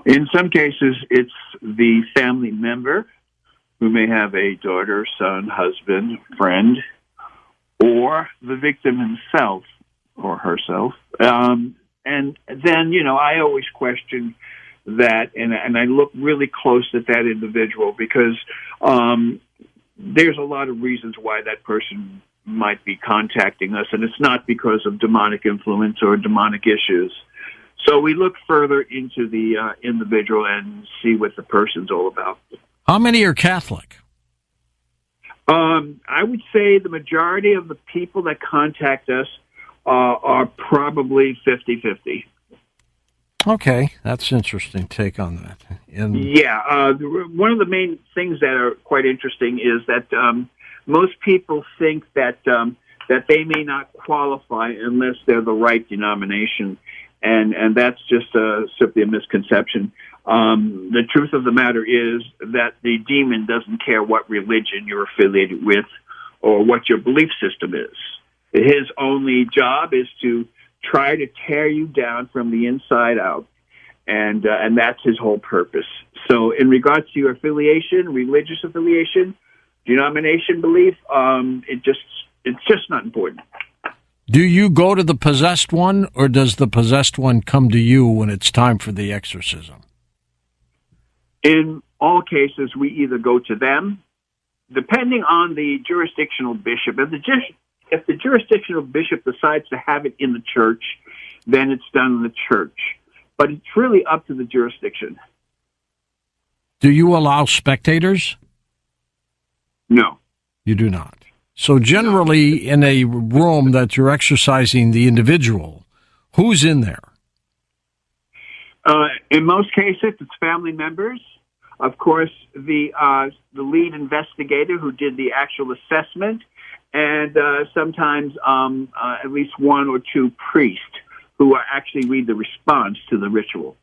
In some cases, it's the family member who may have a daughter, son, husband, friend, or the victim himself or herself. And then, I always question that, and I look really close at that individual because there's a lot of reasons why that person might be contacting us, and it's not because of demonic influence or demonic issues. So we look further into the individual and see what the person's all about. How many are Catholic? I would say the majority of the people that contact us are probably 50-50. Okay, that's an interesting take on that. One of the main things that are quite interesting is that most people think that they may not qualify unless they're the right denomination, and that's just simply a misconception. The truth of the matter is that the demon doesn't care what religion you're affiliated with or what your belief system is. His only job is to try to tear you down from the inside out, and that's his whole purpose. So in regards to your affiliation, religious affiliation, denomination belief, it's just not important. Do you go to the possessed one, or does the possessed one come to you when it's time for the exorcism? In all cases, we either go to them, depending on the jurisdictional bishop. If the jurisdictional bishop decides to have it in the church, then it's done in the church. But it's really up to the jurisdiction. Do you allow spectators? No. You do not. So generally, in a room that you're exorcising the individual, who's in there? In most cases, it's family members. Of course, the lead investigator who did the actual assessment and sometimes at least one or two priests who actually read the response to the ritual.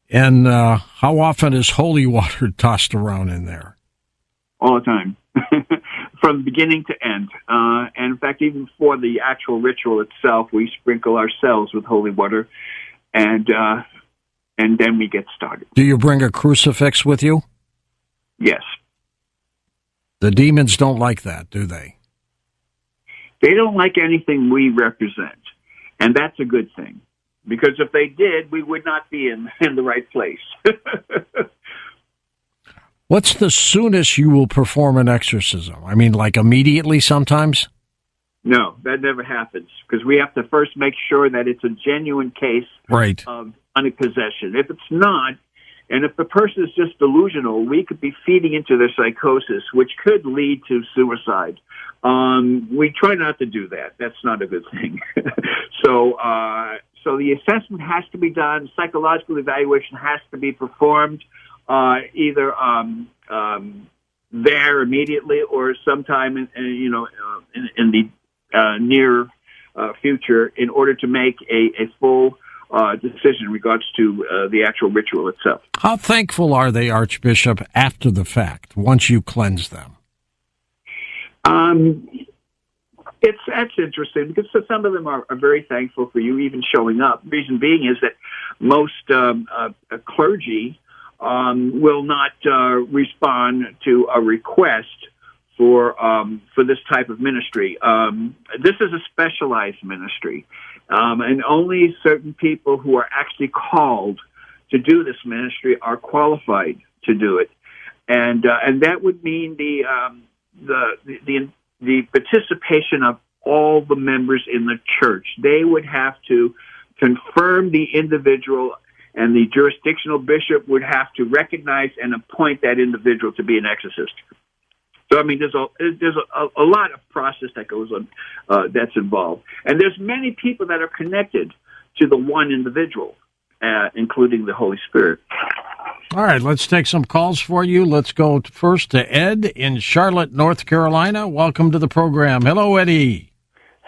And how often is holy water tossed around in there? All the time, from beginning to end. And in fact, even before the actual ritual itself, we sprinkle ourselves with holy water, and then we get started. Do you bring a crucifix with you? Yes. The demons don't like that, do they? They don't like anything we represent, and that's a good thing. Because if they did, we would not be in the right place. What's the soonest you will perform an exorcism? I mean, like immediately sometimes? No, that never happens, because we have to first make sure that it's a genuine case of demonic possession. If it's not, and if the person is just delusional, we could be feeding into their psychosis, which could lead to suicide. We try not to do that. That's not a good thing. So the assessment has to be done. Psychological evaluation has to be performed, either there immediately or sometime in the near future, in order to make a full decision in regards to the actual ritual itself. How thankful are they, Archbishop, after the fact, once you cleanse them? That's interesting, because some of them are very thankful for you even showing up. Reason being is that most clergy will not respond to a request for this type of ministry. This is a specialized ministry, and only certain people who are actually called to do this ministry are qualified to do it, and that would mean the participation of all the members in the church. They would have to confirm the individual, and the jurisdictional bishop would have to recognize and appoint that individual to be an exorcist. So, I mean, there's a lot of process that goes on that's involved. And there's many people that are connected to the one individual, including the Holy Spirit. All right, let's take some calls for you. Let's go first to Ed in Charlotte, North Carolina. Welcome to the program. Hello, Eddie.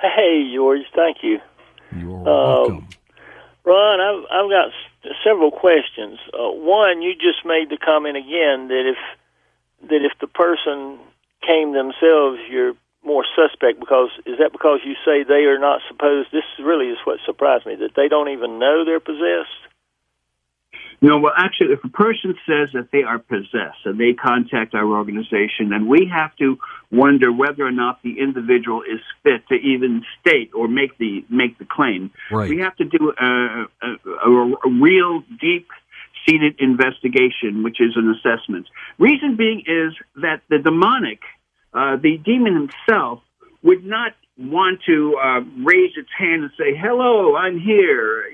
Hey, George. Thank you. You're welcome. Ron, I've got several questions. One, you just made the comment again that if the person came themselves, you're more suspect, because is that because you say they are not supposed? This really is what surprised me, that they don't even know they're possessed. No, well, actually, if a person says that they are possessed and they contact our organization, then we have to wonder whether or not the individual is fit to even state or make the claim. Right. We have to do a real deep-seated investigation, which is an assessment. Reason being is that the demonic, the demon himself, would not want to raise its hand and say, "Hello, I'm here,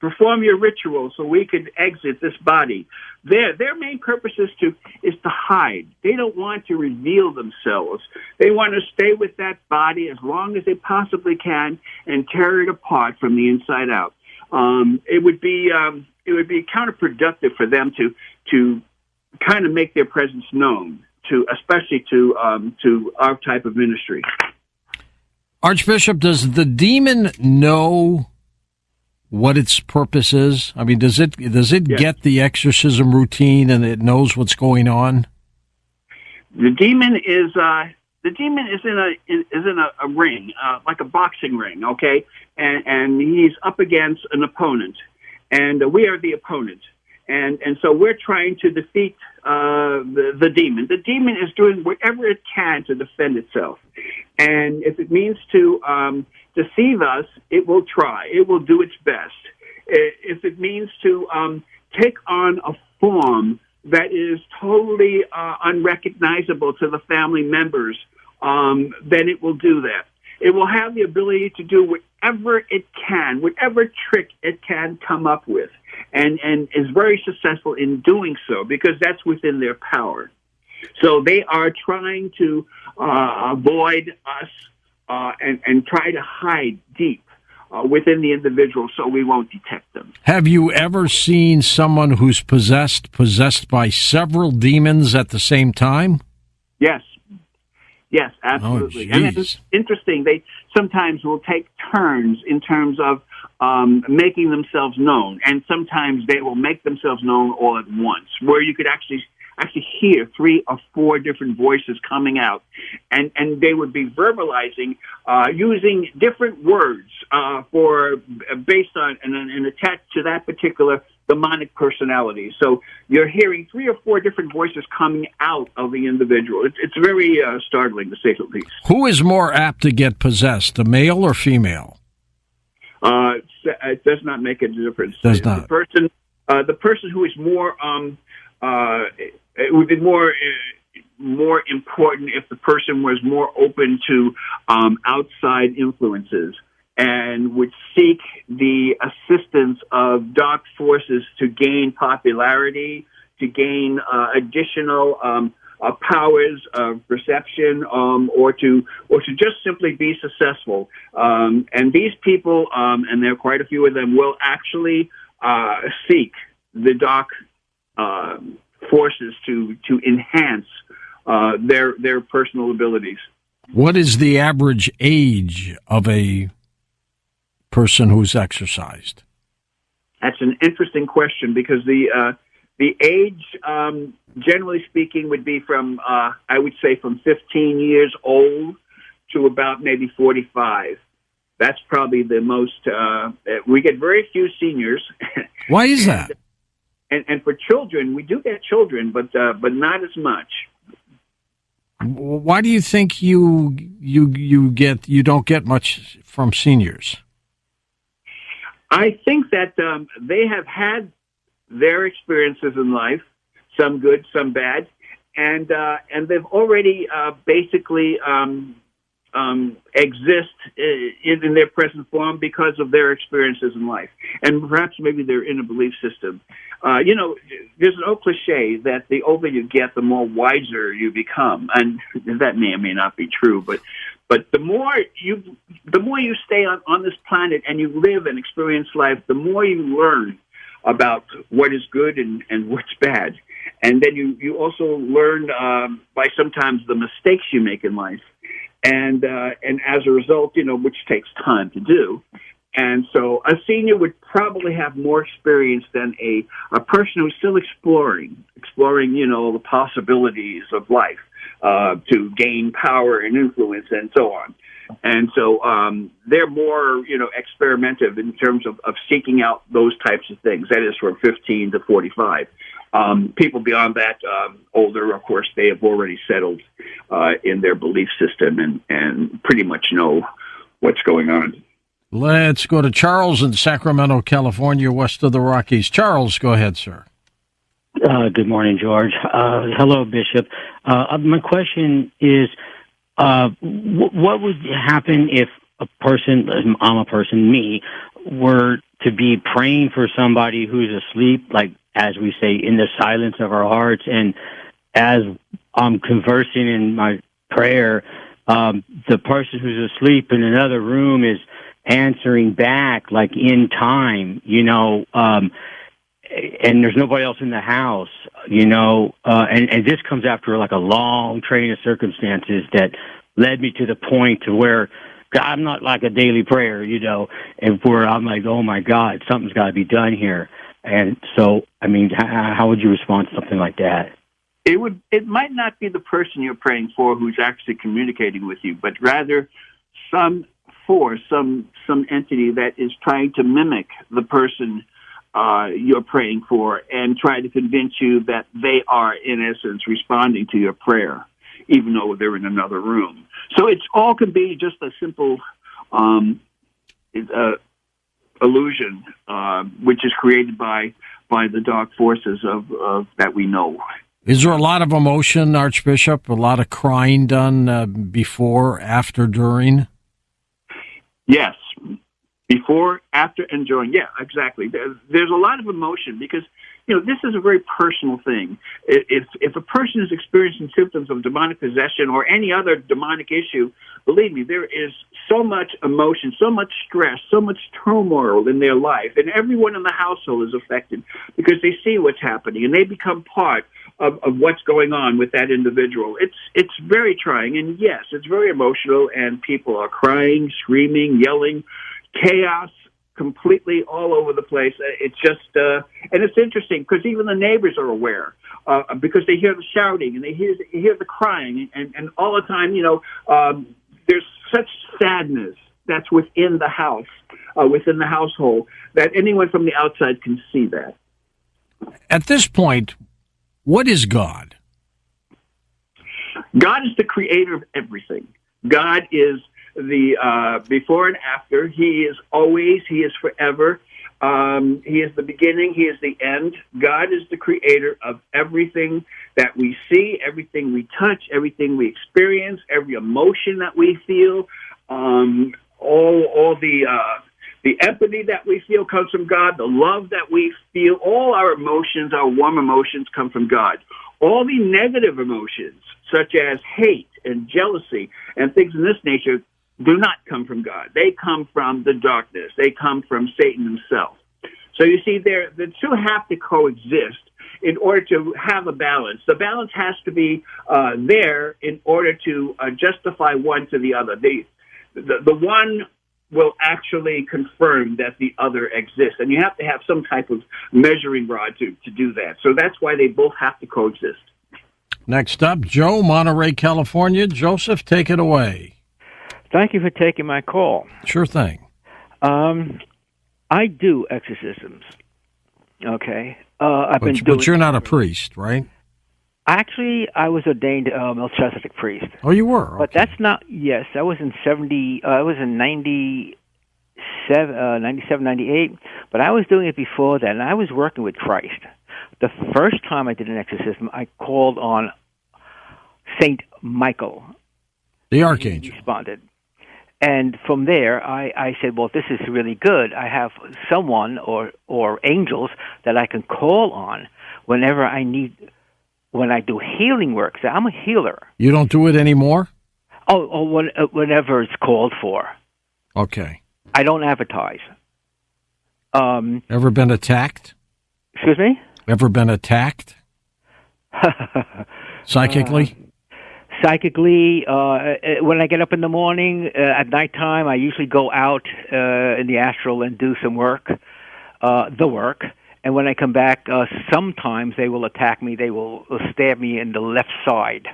perform your ritual so we could exit this body." Their main purpose is to hide. They don't want to reveal themselves. They want to stay with that body as long as they possibly can and tear it apart from the inside out. It would be counterproductive for them to kind of make their presence known, especially to our type of ministry. Archbishop, does the demon know what its purpose is? I mean, does it Yes. get the exorcism routine and it knows what's going on? The demon is in a ring, like a boxing ring, okay, and he's up against an opponent, and we are the opponent. And so we're trying to defeat the demon. The demon is doing whatever it can to defend itself. And if it means to deceive us, it will try. It will do its best. If it means to take on a form that is totally unrecognizable to the family members, then it will do that. It will have the ability to do whatever it can, whatever trick it can come up with, and is very successful in doing so, because that's within their power. So they are trying to avoid us and try to hide deep within the individual so we won't detect them. Have you ever seen someone who's possessed by several demons at the same time? Yes. Yes, absolutely. Oh, and it's interesting. They sometimes will take turns in terms of making themselves known, and sometimes they will make themselves known all at once, where you could actually hear 3 or 4 different voices coming out, and they would be verbalizing using different words based on and attached to that particular demonic personality. So you're hearing 3 or 4 different voices coming out of the individual. It's very startling, to say the least. Who is more apt to get possessed, a male or female? It does not make a difference. Does not. The person who is more it would be more important if the person was more open to outside influences and would seek the assistance of dark forces to gain popularity, to gain additional powers of perception, or to just simply be successful. And these people, and there are quite a few of them, will actually seek the dark forces to enhance their personal abilities. What is the average age of a person who's exorcised? That's an interesting question, because the age, generally speaking, would be from I would say from 15 years old to about maybe 45. That's probably the most. We get very few seniors. Why is that? And for children, we do get children, but not as much. Why do you think you don't get much from seniors? I think that they have had their experiences in life, some good, some bad, and they've already basically exist in their present form because of their experiences in life, and perhaps maybe they're in a belief system. There's an old cliche that the older you get, the more wiser you become, and that may or may not be true. But the more you stay on this planet and you live and experience life, the more you learn about what is good and what's bad, and then you also learn by sometimes the mistakes you make in life, and as a result, which takes time to do. And so a senior would probably have more experience than a person who's still exploring, the possibilities of life, to gain power and influence and so on. And so they're more, experimentative in terms of seeking out those types of things. That is from 15 to 45. People beyond that, older, of course, they have already settled in their belief system and pretty much know what's going on. Let's go to Charles in Sacramento, California, west of the Rockies. Charles, go ahead, sir. Good morning, George. Hello, Bishop. My question is, what would happen if me, were to be praying for somebody who's asleep, like, as we say, in the silence of our hearts, and as I'm conversing in my prayer, the person who's asleep in another room is answering back, like in time, and there's nobody else in the house, and this comes after like a long train of circumstances that led me to the point to where I'm not like a daily prayer, and where I'm like, oh my God, something's got to be done here. And so, I mean, how would you respond to something like that? It might not be the person you're praying for who's actually communicating with you, but rather some entity that is trying to mimic the person you're praying for and try to convince you that they are, in essence, responding to your prayer, even though they're in another room. So it all can be just a simple illusion, which is created by the dark forces of that we know. Is there a lot of emotion, Archbishop? A lot of crying done before, after, during? Yes. Before, after, and during. Yeah, exactly. There's a lot of emotion because, this is a very personal thing. If a person is experiencing symptoms of demonic possession or any other demonic issue, believe me, there is so much emotion, so much stress, so much turmoil in their life. And everyone in the household is affected because they see what's happening and they become part of what's going on with that individual. It's very trying, and yes, it's very emotional, and people are crying, screaming, yelling, chaos completely all over the place. It's just, and it's interesting because even the neighbors are aware because they hear the shouting and they hear the crying, and all the time, there's such sadness that's within the house, within the household, that anyone from the outside can see that. At this point, what is God? God is the creator of everything. God is the before and after. He is always, he is forever. He is the beginning, he is the end. God is the creator of everything that we see, everything we touch, everything we experience, every emotion that we feel. All the empathy that we feel comes from God. The love that we feel, all our emotions, our warm emotions, come from God. All the negative emotions, such as hate and jealousy and things of this nature, do not come from God. They come from the darkness. They come from Satan himself. So you see, the two have to coexist in order to have a balance. The balance has to be there in order to justify one to the other. The one will actually confirm that the other exists, and you have to have some type of measuring rod to do that. So that's why they both have to coexist. Next up, Joe, Monterey, California. Joseph, take it away. Thank you for taking my call. Sure thing. I do exorcisms. Okay. But you're not a priest, right? Actually, I was ordained Melchizedek priest. Oh, you were? Okay. But that's not, yes, I was in 97, 98, but I was doing it before that, and I was working with Christ. The first time I did an exorcism, I called on Saint Michael. The Archangel. He responded. And from there, I said, well, this is really good. I have someone or angels that I can call on whenever I need, when I do healing work. So I'm a healer. You don't do it anymore? Whenever it's called for. Okay. I don't advertise. Ever been attacked? Excuse me? Ever been attacked? Psychically? Psychically, when I get up in the morning, at nighttime, I usually go out in the astral and do some work, and when I come back, sometimes they will attack me. They will stab me in the left side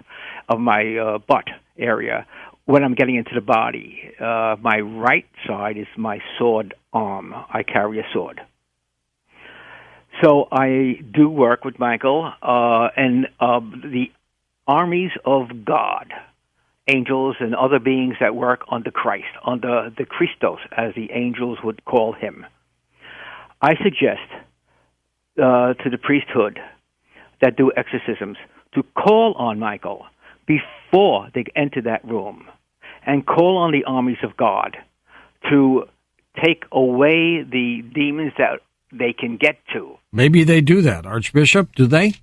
of my butt area when I'm getting into the body. My right side is my sword arm. I carry a sword. So I do work with Michael, and the armies of God, angels and other beings that work under Christ, under the Christos, as the angels would call him. I suggest to the priesthood that do exorcisms to call on Michael before they enter that room and call on the armies of God to take away the demons that they can get to. Maybe they do that. Archbishop, do they?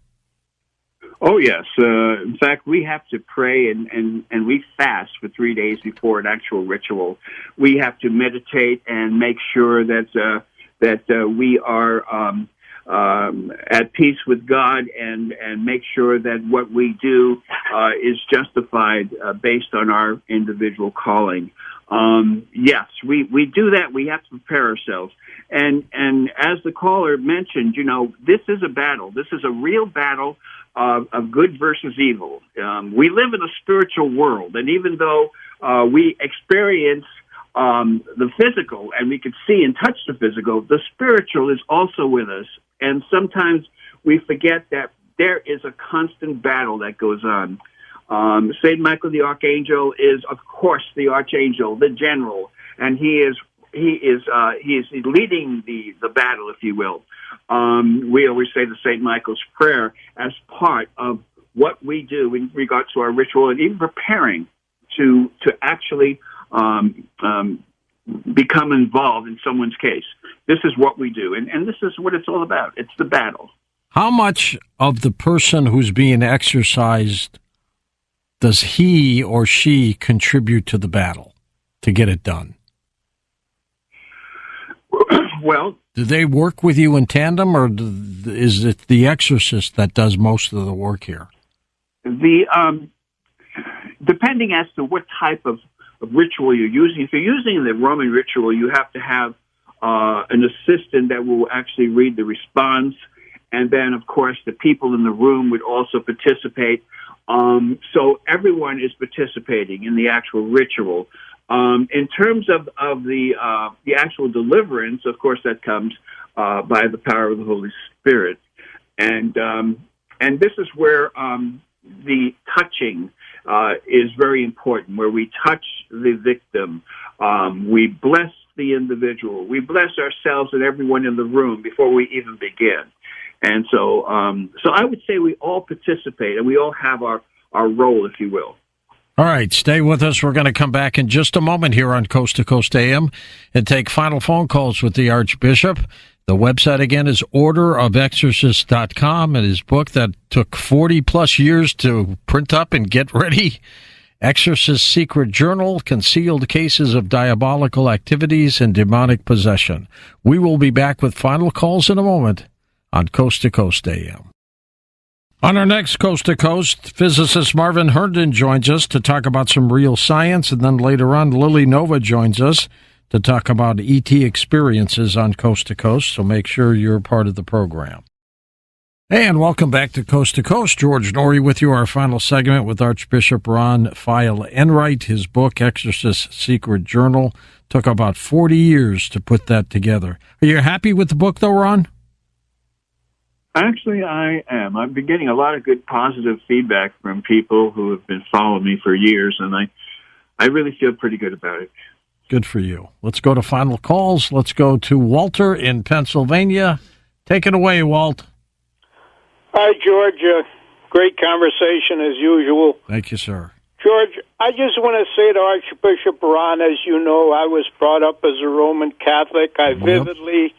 Oh, yes. In fact, we have to pray and we fast for 3 days before an actual ritual. We have to meditate and make sure that we are at peace with God and make sure that what we do is justified based on our individual calling. Yes, we do that. We have to prepare ourselves. And as the caller mentioned, this is a battle. This is a real battle of good versus evil. We live in a spiritual world, and even though we experience the physical and we can see and touch the physical, the spiritual is also with us. And sometimes we forget that there is a constant battle that goes on. Saint Michael the Archangel is, of course, the Archangel, the general, and he is leading the battle, if you will. We always say the Saint Michael's Prayer as part of what we do in regards to our ritual and even preparing to actually become involved in someone's case. This is what we do, and this is what it's all about. It's the battle. How much of the person who's being exorcised does he or she contribute to the battle to get it done? Well, do they work with you in tandem, or is it the exorcist that does most of the work here? The depending as to what type of ritual you're using. If you're using the Roman ritual, you have to have an assistant that will actually read the response, and then, of course, the people in the room would also participate. So everyone is participating in the actual ritual. In terms of the actual deliverance, of course, that comes by the power of the Holy Spirit, and this is where the touching is very important. Where we touch the victim, we bless the individual, we bless ourselves and everyone in the room before we even begin. And so I would say we all participate and we all have our role, if you will. All right, stay with us. We're going to come back in just a moment here on Coast to Coast AM and take final phone calls with the Archbishop. The website, again, is orderofexorcists.com, and his book that took 40-plus years to print up and get ready, Exorcist Secret Journal, Concealed Cases of Diabolical Activities and Demonic Possession. We will be back with final calls in a moment on Coast to Coast AM. On our next Coast to Coast, physicist Marvin Herndon joins us to talk about some real science, and then later on, Lily Nova joins us to talk about ET experiences on Coast to Coast, so make sure you're part of the program. And welcome back to Coast. George Norrie with you, our final segment with Archbishop Ron File Enright. His book, Exorcist Secret Journal, took about 40 years to put that together. Are you happy with the book, though, Ron? Actually, I am. I've been getting a lot of good positive feedback from people who have been following me for years, and I really feel pretty good about it. Good for you. Let's go to final calls. Let's go to Walter in Pennsylvania. Take it away, Walt. Hi, George. Great conversation as usual. Thank you, sir. George, I just want to say to Archbishop Ron, as you know, I was brought up as a Roman Catholic. I vividly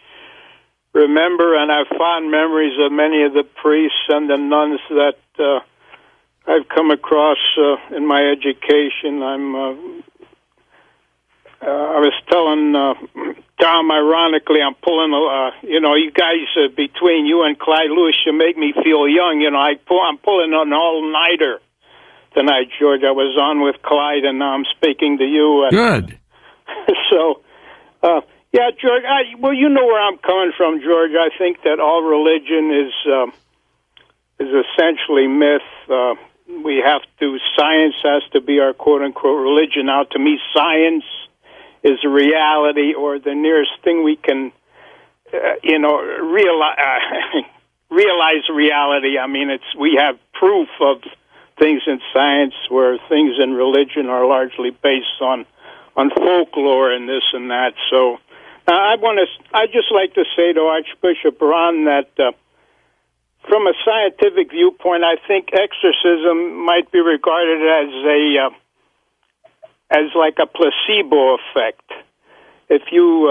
remember and I have fond memories of many of the priests and the nuns that I've come across in my education. I was telling Tom, ironically, I'm pulling, you guys, between you and Clyde Lewis, you make me feel young. I'm pulling an all-nighter tonight, George. I was on with Clyde, and now I'm speaking to you. Good. So, yeah, George, you know where I'm coming from, George. I think that all religion is essentially myth. Science has to be our quote-unquote religion. Now, to me, science is a reality, or the nearest thing we can, realize reality. I mean, we have proof of things in science where things in religion are largely based on folklore and this and that. So, I just like to say to Archbishop Ron that from a scientific viewpoint, I think exorcism might be regarded as like a placebo effect. If you,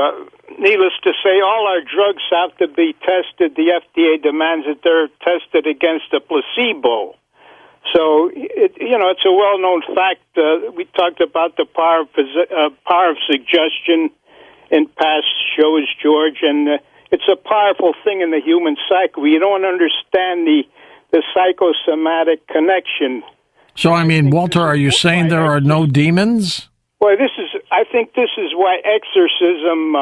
needless to say, all our drugs have to be tested. The FDA demands that they're tested against a placebo. So, it's a well-known fact. We talked about the power of suggestion in past shows, George, and it's a powerful thing in the human psyche. We don't understand the psychosomatic connection. So, Walter, are you saying there are no demons? Well, I think this is why exorcism,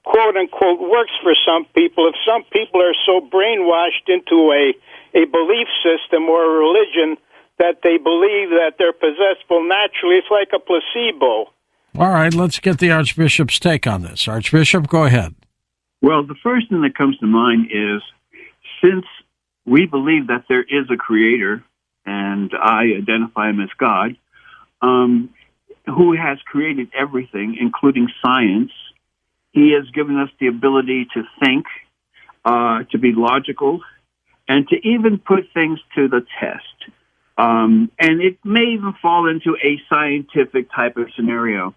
quote unquote, works for some people. If some people are so brainwashed into a belief system or a religion that they believe that they're possessable naturally, it's like a placebo. All right, let's get the Archbishop's take on this. Archbishop, go ahead. Well, the first thing that comes to mind is, since we believe that there is a creator, and I identify him as God, who has created everything, including science, he has given us the ability to think, to be logical, and to even put things to the test. And it may even fall into a scientific type of scenario.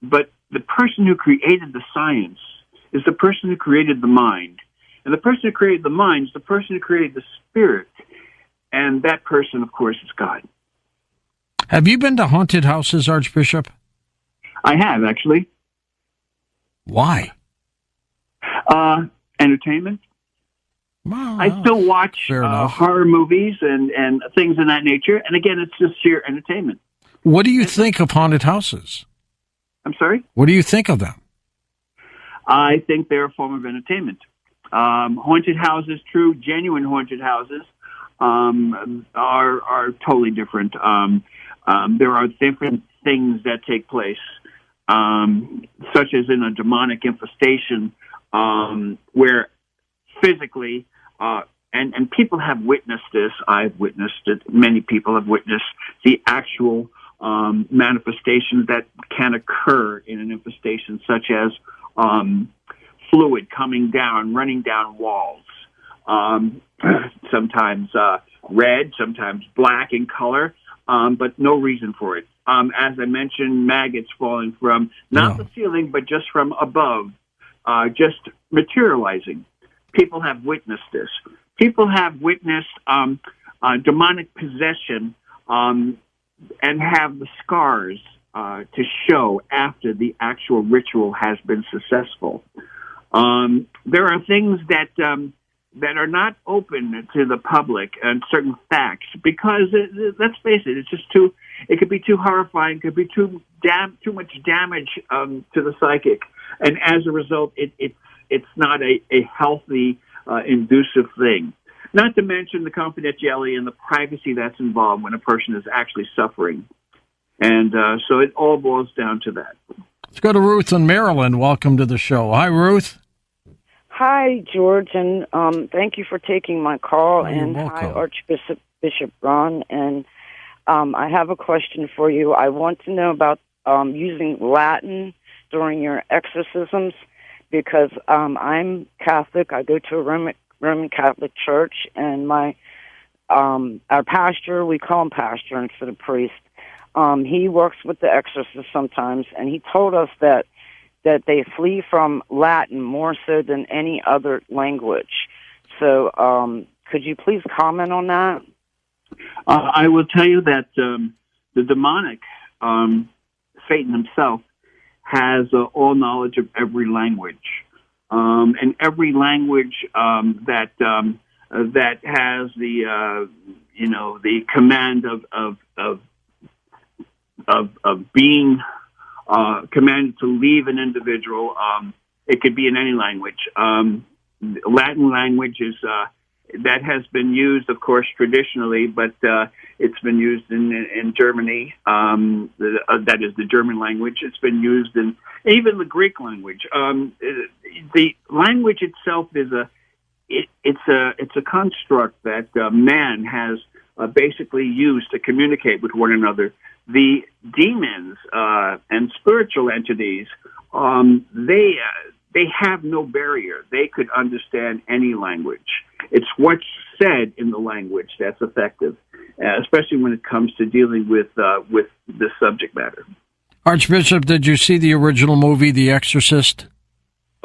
But the person who created the science is the person who created the mind. And the person who created the mind is the person who created the spirit. And that person, of course, is God. Have you been to haunted houses, Archbishop? I have, actually. Why? Entertainment. Well, I still watch horror movies and things of that nature. And again, it's just sheer entertainment. What do you think of haunted houses? I'm sorry? What do you think of them? I think they're a form of entertainment. Haunted houses, true, genuine haunted houses, are totally different. There are different things that take place, such as in a demonic infestation, where physically, and people have witnessed this. I've witnessed it. Many people have witnessed the actual manifestations that can occur in an infestation, such as fluid coming down, running down walls, sometimes red, sometimes black in color, but no reason for it. As I mentioned, maggots falling from not the ceiling, but just from above, just materializing. People have witnessed this. People have witnessed demonic possession and have the scars to show after the actual ritual has been successful. There are things that are not open to the public and certain facts because let's face it, it could be too horrifying, could be too much damage to the psychic, and as a result, it's not a healthy, inducive thing. Not to mention the confidentiality and the privacy that's involved when a person is actually suffering. And so it all boils down to that. Let's go to Ruth in Maryland. Welcome to the show. Hi, Ruth. Hi, George, and thank you for taking my call. You're welcome. Hi, Archbishop Ron. And I have a question for you. I want to know about using Latin during your exorcisms because I'm Catholic. I go to a Roman Catholic church, and our pastor, we call him pastor instead of priest, he works with the exorcists sometimes, and he told us that they flee from Latin more so than any other language. So could you please comment on that? I will tell you that the demonic, Satan himself, has all knowledge of every language. And every language that has the command of being commanded to leave an individual, it could be in any language. Latin language is that has been used, of course, traditionally, but it's been used in Germany. That is the German language. It's been used in even the Greek language. The language itself is it's a construct that man has basically used to communicate with one another. The demons and spiritual entities, they have no barrier. They could understand any language. It's what's said in the language that's effective, especially when it comes to dealing with the subject matter. Archbishop, did you see the original movie, The Exorcist?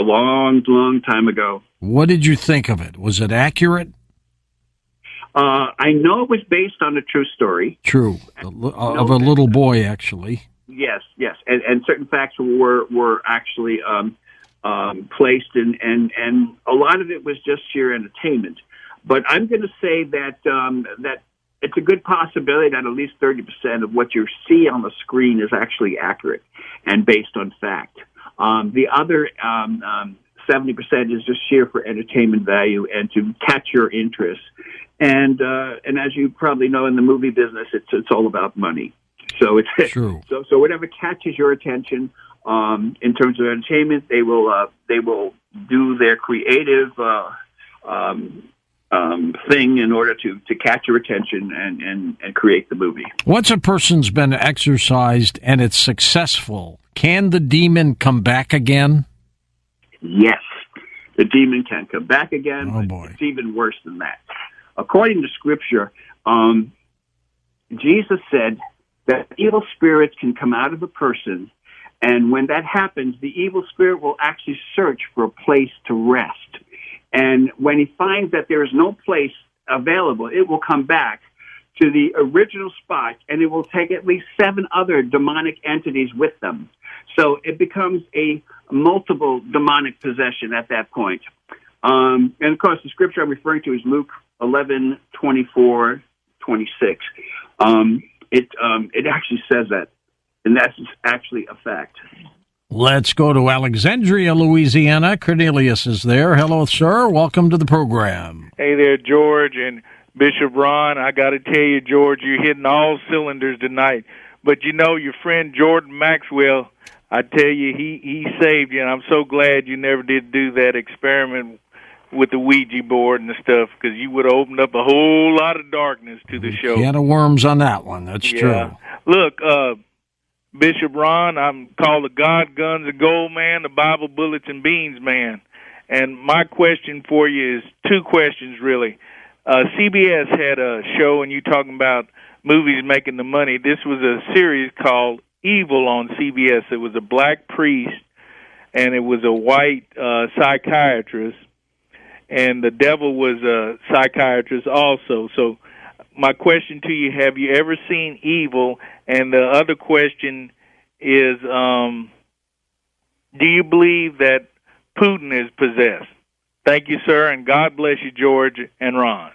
A long, long time ago. What did you think of it? Was it accurate? I know it was based on a true story. True. Of a little boy, actually. Yes. And certain facts were actually placed in, and a lot of it was just sheer entertainment. But I'm going to say that that it's a good possibility that at least 30% of what you see on the screen is actually accurate and based on fact. The other 70% is just sheer for entertainment value and to catch your interest. And as you probably know, in the movie business, it's all about money. So it's true. So whatever catches your attention in terms of entertainment, they will do their creative thing in order to catch your attention and create the movie. Once a person's been exorcised and it's successful, can the demon come back again? Yes, the demon can come back again. Oh, boy. It's even worse than that. According to Scripture, Jesus said that evil spirits can come out of a person, and when that happens, the evil spirit will actually search for a place to rest. And when he finds that there is no place available, it will come back to the original spot, and it will take at least 7 other demonic entities with them. So it becomes a multiple demonic possession at that point. And of course, the scripture I'm referring to is Luke 11:24, 26. It actually says that, and that's actually a fact. Let's go to Alexandria, Louisiana. Cornelius is there. Hello, sir. Welcome to the program. Hey there, George and Bishop Ron. I got to tell you, George, you're hitting all cylinders tonight. But you know, your friend Jordan Maxwell, I tell you, he saved you, and I'm so glad you never did do that experiment with the Ouija board and the stuff, because you would have opened up a whole lot of darkness to the show. Can of worms on that one. That's true. Look, Bishop Ron, I'm called the God, Guns, and Gold Man, the Bible, Bullets, and Beans Man. And my question for you is 2 questions, really. CBS had a show, and you talking about movies making the money. This was a series called Evil on CBS. It was a black priest, and it was a white psychiatrist, and the devil was a psychiatrist also. So my question to you, have you ever seen Evil? And the other question is, do you believe that Putin is possessed? Thank you, sir, and God bless you, George and Ron.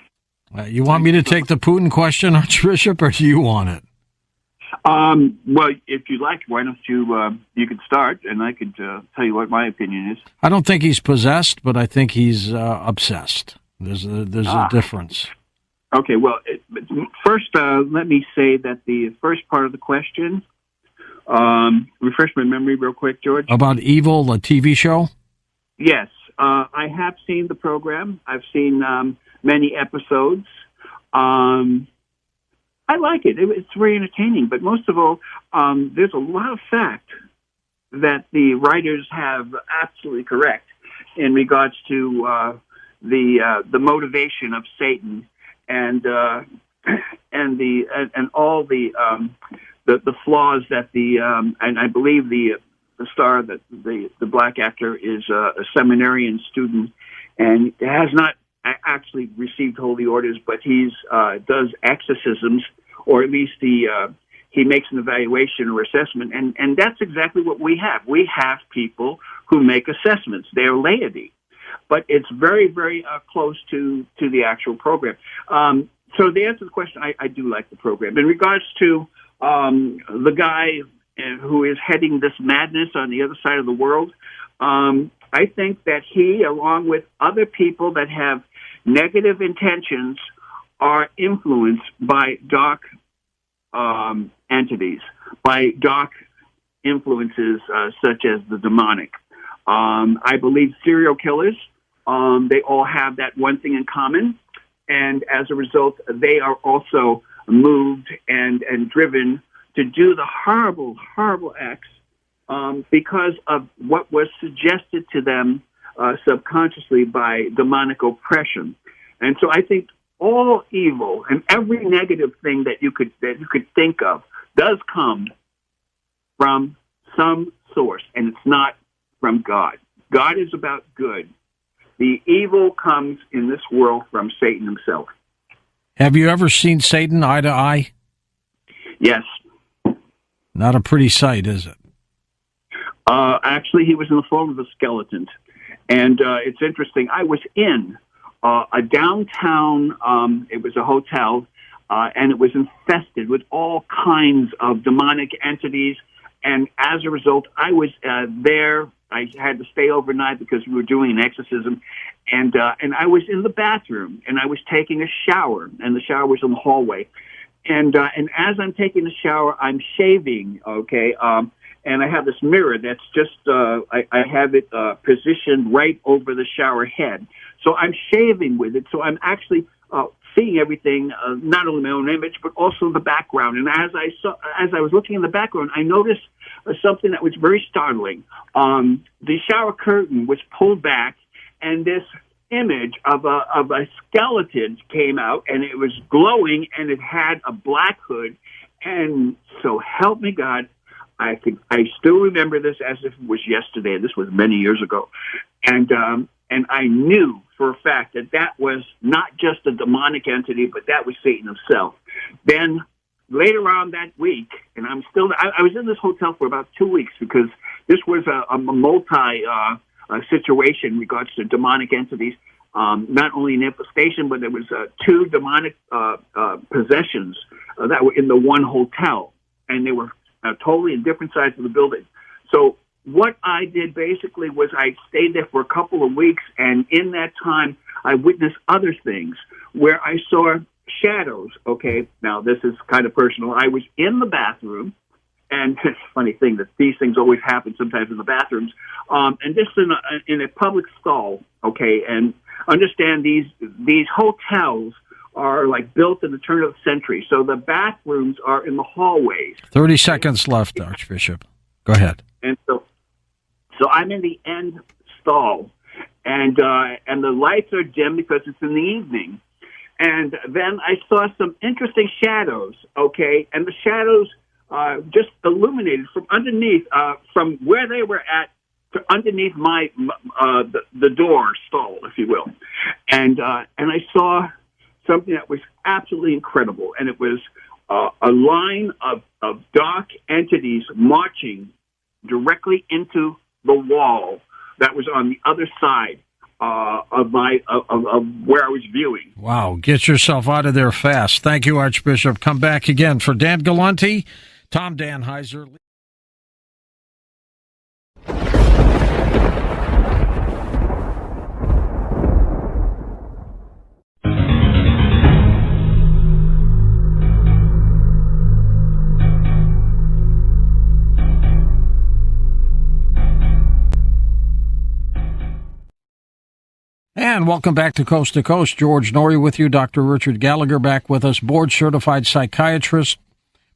You want me to take the Putin question, Archbishop, or do you want it? Well, if you like, why don't you could start, and I could tell you what my opinion is. I don't think he's possessed, but I think he's obsessed. There's a difference. Okay, well, first, let me say that the first part of the question, refresh my memory real quick, George. About Evil, the TV show? Yes, I have seen the program. I've seen many episodes. I like it. It's very entertaining, but most of all, there's a lot of fact that the writers have absolutely correct in regards to the motivation of Satan and all the flaws that and I believe the star, that the black actor, is a seminarian student and has not actually received holy orders, but he's does exorcisms, or at least he makes an evaluation or assessment, and that's exactly what we have. We have people who make assessments. They're laity, but it's very, very close to the actual program. So the answer to the question, I do like the program. In regards to the guy who is heading this madness on the other side of the world, I think that he, along with other people that have negative intentions, are influenced by dark entities, by dark influences such as the demonic. I believe serial killers, they all have that one thing in common, and as a result, they are also moved and driven to do the horrible, horrible acts because of what was suggested to them subconsciously by demonic oppression. And so I think all evil and every negative thing that you could think of does come from some source, and it's not from God. God is about good. The evil comes in this world from Satan himself. Have you ever seen Satan eye to eye? Yes. Not a pretty sight, is it? Actually, he was in the form of a skeleton. And it's interesting. I was in a downtown, it was a hotel, and it was infested with all kinds of demonic entities. And as a result, I was there. I had to stay overnight because we were doing an exorcism. And I was in the bathroom, and I was taking a shower, and the shower was in the hallway. And as I'm taking the shower, I'm shaving, okay? And I have this mirror that's just, I have it positioned right over the shower head. So I'm shaving with it. So I'm actually seeing everything, not only my own image, but also the background. And as I was looking in the background, I noticed something that was very startling. The shower curtain was pulled back, and this image of a skeleton came out, and it was glowing, and it had a black hood. And so help me God, I still remember this as if it was yesterday. This was many years ago. And and I knew for a fact that that was not just a demonic entity, but that was Satan himself. Then later on that week, and I was in this hotel for about 2 weeks because this was a multi situation in regards to demonic entities. Not only an infestation, but there was 2 demonic possessions that were in the one hotel, and they were totally in different sides of the building. So what I did basically was I stayed there for a couple of weeks, and in that time, I witnessed other things where I saw shadows. Okay, now this is kind of personal. I was in the bathroom, and it's a funny thing that these things always happen sometimes in the bathrooms, and this in a public stall. Okay, and understand these hotels are like built in the turn of the century, so the bathrooms are in the hallways. 30 seconds left, Archbishop. Go ahead. And so I'm in the end stall, and the lights are dim because it's in the evening. And then I saw some interesting shadows, okay? And the shadows just illuminated from underneath, from where they were at, to underneath my the door stall, if you will. And I saw something that was absolutely incredible, and it was a line of dark entities marching directly into the wall that was on the other side of where I was viewing. Wow, get yourself out of there fast. Thank you, Archbishop. Come back again. For Dan Galante, Tom Danheiser. And welcome back to Coast. George Norrie with you. Dr. Richard Gallagher back with us, board-certified psychiatrist,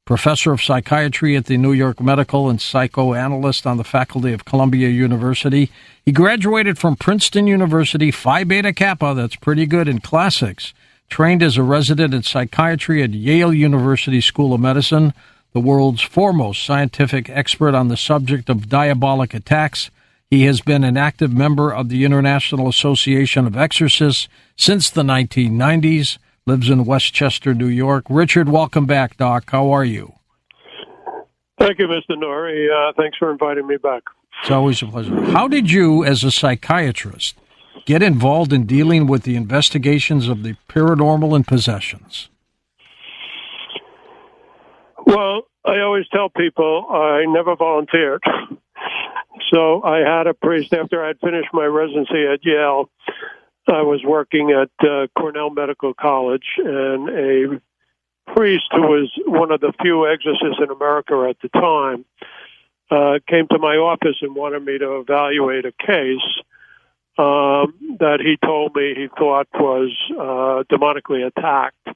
professor of psychiatry at the New York Medical and psychoanalyst on the faculty of Columbia University. He graduated from Princeton University, Phi Beta Kappa, that's pretty good, in classics. Trained as a resident in psychiatry at Yale University School of Medicine, the world's foremost scientific expert on the subject of diabolic attacks. He has been an active member of the International Association of Exorcists since the 1990s, lives in Westchester, New York. Richard, welcome back, Doc. How are you? Thank you, Mr. Norrie. Thanks for inviting me back. It's always a pleasure. How did you, as a psychiatrist, get involved in dealing with the investigations of the paranormal and possessions? Well, I always tell people I never volunteered. So I had a priest, after I'd finished my residency at Yale, I was working at Cornell Medical College, and a priest who was one of the few exorcists in America at the time came to my office and wanted me to evaluate a case that he told me he thought was demonically attacked.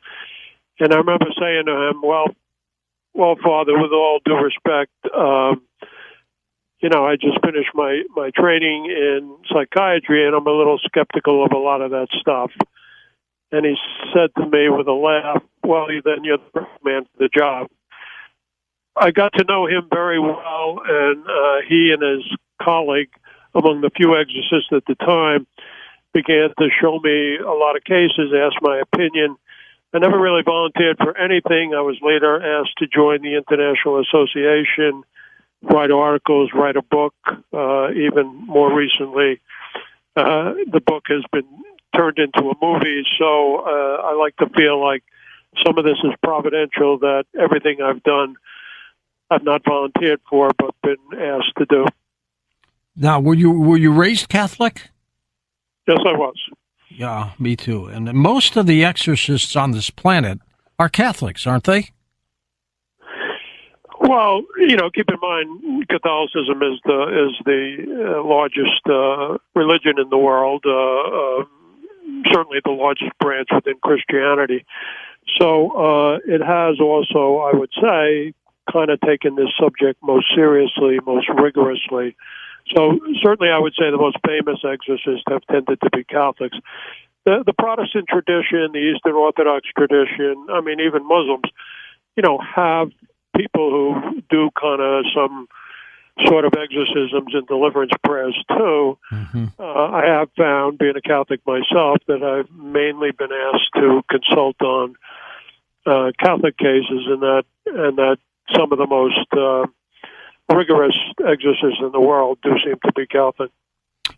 And I remember saying to him, well, Father, with all due respect, I just finished my training in psychiatry, and I'm a little skeptical of a lot of that stuff. And he said to me with a laugh, well, then you're the perfect man for the job. I got to know him very well, and he and his colleague, among the few exorcists at the time, began to show me a lot of cases, ask my opinion. I never really volunteered for anything. I was later asked to join the International Association, write articles, write a book. Even more recently, the book has been turned into a movie. So I like to feel like some of this is providential, that everything I've done, I've not volunteered for, but been asked to do. Now, were you raised Catholic? Yes, I was. Yeah, me too. And most of the exorcists on this planet are Catholics, aren't they? Well, keep in mind, Catholicism is the largest religion in the world, certainly the largest branch within Christianity. So it has also, I would say, kind of taken this subject most seriously, most rigorously. So certainly I would say the most famous exorcists have tended to be Catholics. The Protestant tradition, the Eastern Orthodox tradition, I mean, even Muslims, have people who do kind of some sort of exorcisms and deliverance prayers too. I have found, being a Catholic myself, that I've mainly been asked to consult on Catholic cases, and that some of the most rigorous exorcists in the world do seem to be Catholic.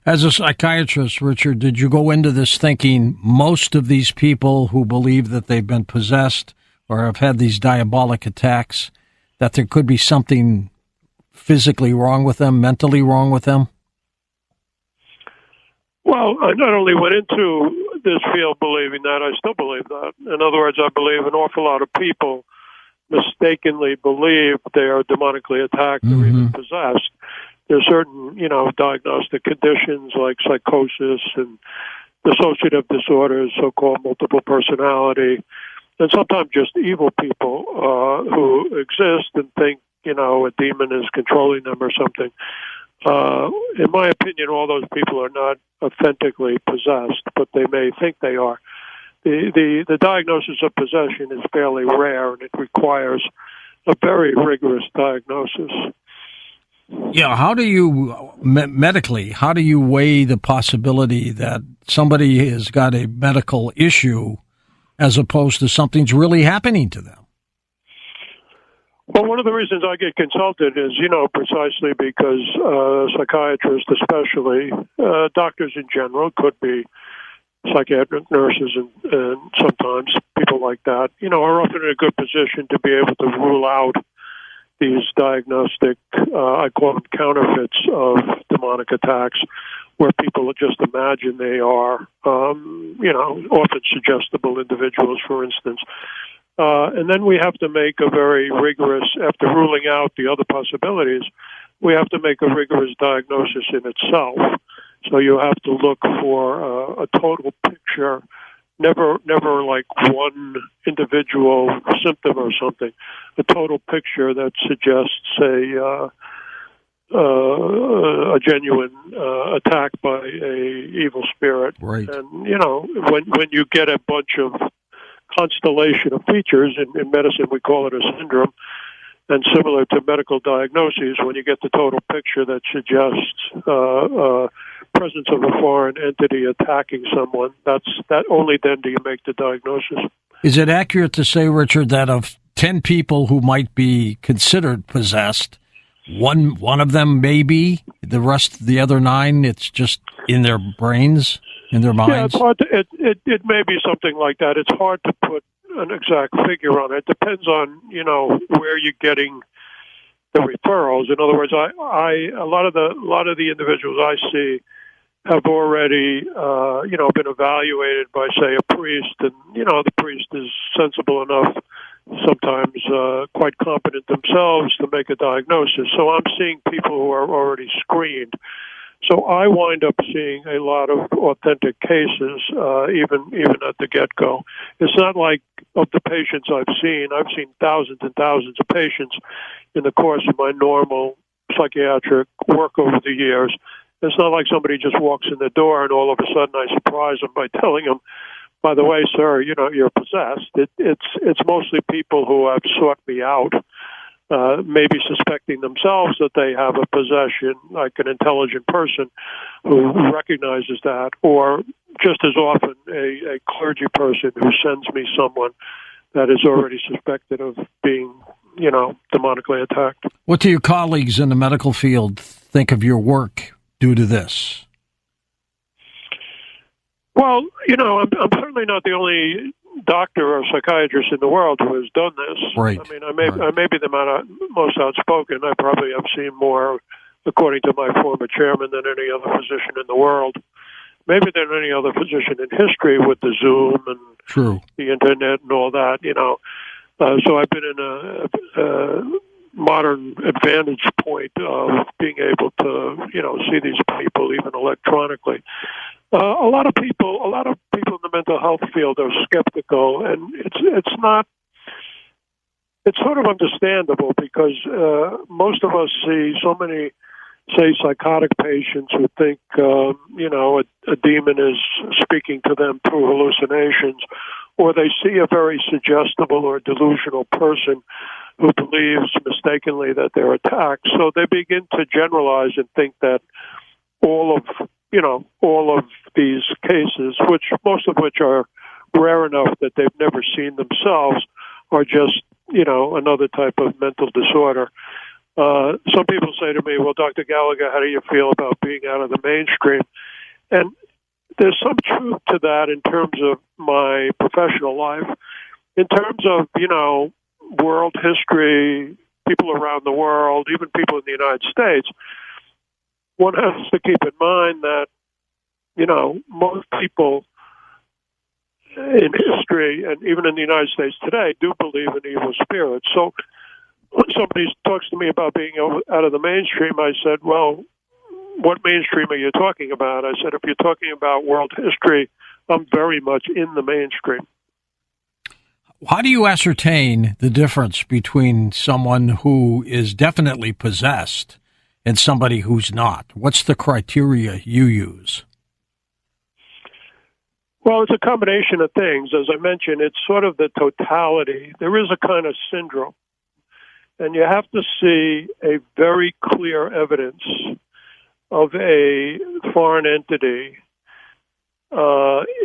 As a psychiatrist, Richard, did you go into this thinking most of these people who believe that they've been possessed or have had these diabolic attacks, that there could be something physically wrong with them, mentally wrong with them? Well, I not only went into this field believing that, I still believe that. In other words, I believe an awful lot of people mistakenly believe they are demonically attacked or even possessed. There's certain, diagnostic conditions like psychosis and dissociative disorders, so-called multiple personality, and sometimes just evil people who exist and think, a demon is controlling them or something. In my opinion, all those people are not authentically possessed, but they may think they are. The diagnosis of possession is fairly rare, and it requires a very rigorous diagnosis. Yeah, how do you, medically, how do you weigh the possibility that somebody has got a medical issue as opposed to something's really happening to them? Well, one of the reasons I get consulted is, precisely because psychiatrists especially, doctors in general, could be psychiatric nurses and sometimes people like that, are often in a good position to be able to rule out these diagnostic, I call them counterfeits of demonic attacks, where people just imagine they are, often suggestible individuals, for instance. And then we have to make a very rigorous, after ruling out the other possibilities, we have to make a rigorous diagnosis in itself. So you have to look for a total picture, never like one individual symptom or something, a total picture that suggests a genuine attack by a evil spirit. Right. And, when you get a bunch of constellation of features, in medicine we call it a syndrome, and similar to medical diagnoses, when you get the total picture that suggests presence of a foreign entity attacking someone, that only then do you make the diagnosis. Is it accurate to say, Richard, that of 10 people who might be considered possessed, one of them may be, the other 9, it's just in their brains, in their minds? Yeah, it's hard to, it may be something like that. It's hard to put an exact figure on it. It depends on, where you're getting the referrals. In other words, a lot of the individuals I see have already, been evaluated by, say, a priest, and, the priest is sensible enough, sometimes quite competent themselves to make a diagnosis. So I'm seeing people who are already screened. So I wind up seeing a lot of authentic cases, even at the get-go. It's not like of the patients I've seen thousands and thousands of patients in the course of my normal psychiatric work over the years. It's not like somebody just walks in the door and all of a sudden I surprise them by telling them, by the way, sir, you're possessed. It's mostly people who have sought me out, maybe suspecting themselves that they have a possession, like an intelligent person who recognizes that, or just as often a clergy person who sends me someone that is already suspected of being, demonically attacked. What do your colleagues in the medical field think of your work due to this? Well, I'm certainly not the only doctor or psychiatrist in the world who has done this. Right. I mean, I may be the most outspoken. I probably have seen more, according to my former chairman, than any other physician in the world. Maybe than any other physician in history with the Zoom and the internet and all that, So I've been in a modern advantage point of being able to, see these people even electronically. A lot of people in the mental health field are skeptical, and it's sort of understandable because most of us see so many say, psychotic patients who think, a demon is speaking to them through hallucinations, or they see a very suggestible or delusional person who believes mistakenly that they're attacked. So they begin to generalize and think that all of these cases, which most of which are rare enough that they've never seen themselves, are just, another type of mental disorder. Some people say to me, well, Dr. Gallagher, how do you feel about being out of the mainstream? And there's some truth to that in terms of my professional life. In terms of, world history, people around the world, even people in the United States, one has to keep in mind that, most people in history and even in the United States today do believe in evil spirits. So when somebody talks to me about being out of the mainstream, I said, well, what mainstream are you talking about? I said, if you're talking about world history, I'm very much in the mainstream. How do you ascertain the difference between someone who is definitely possessed and somebody who's not? What's the criteria you use? Well, it's a combination of things. As I mentioned, it's sort of the totality. There is a kind of syndrome, and you have to see a very clear evidence of a foreign entity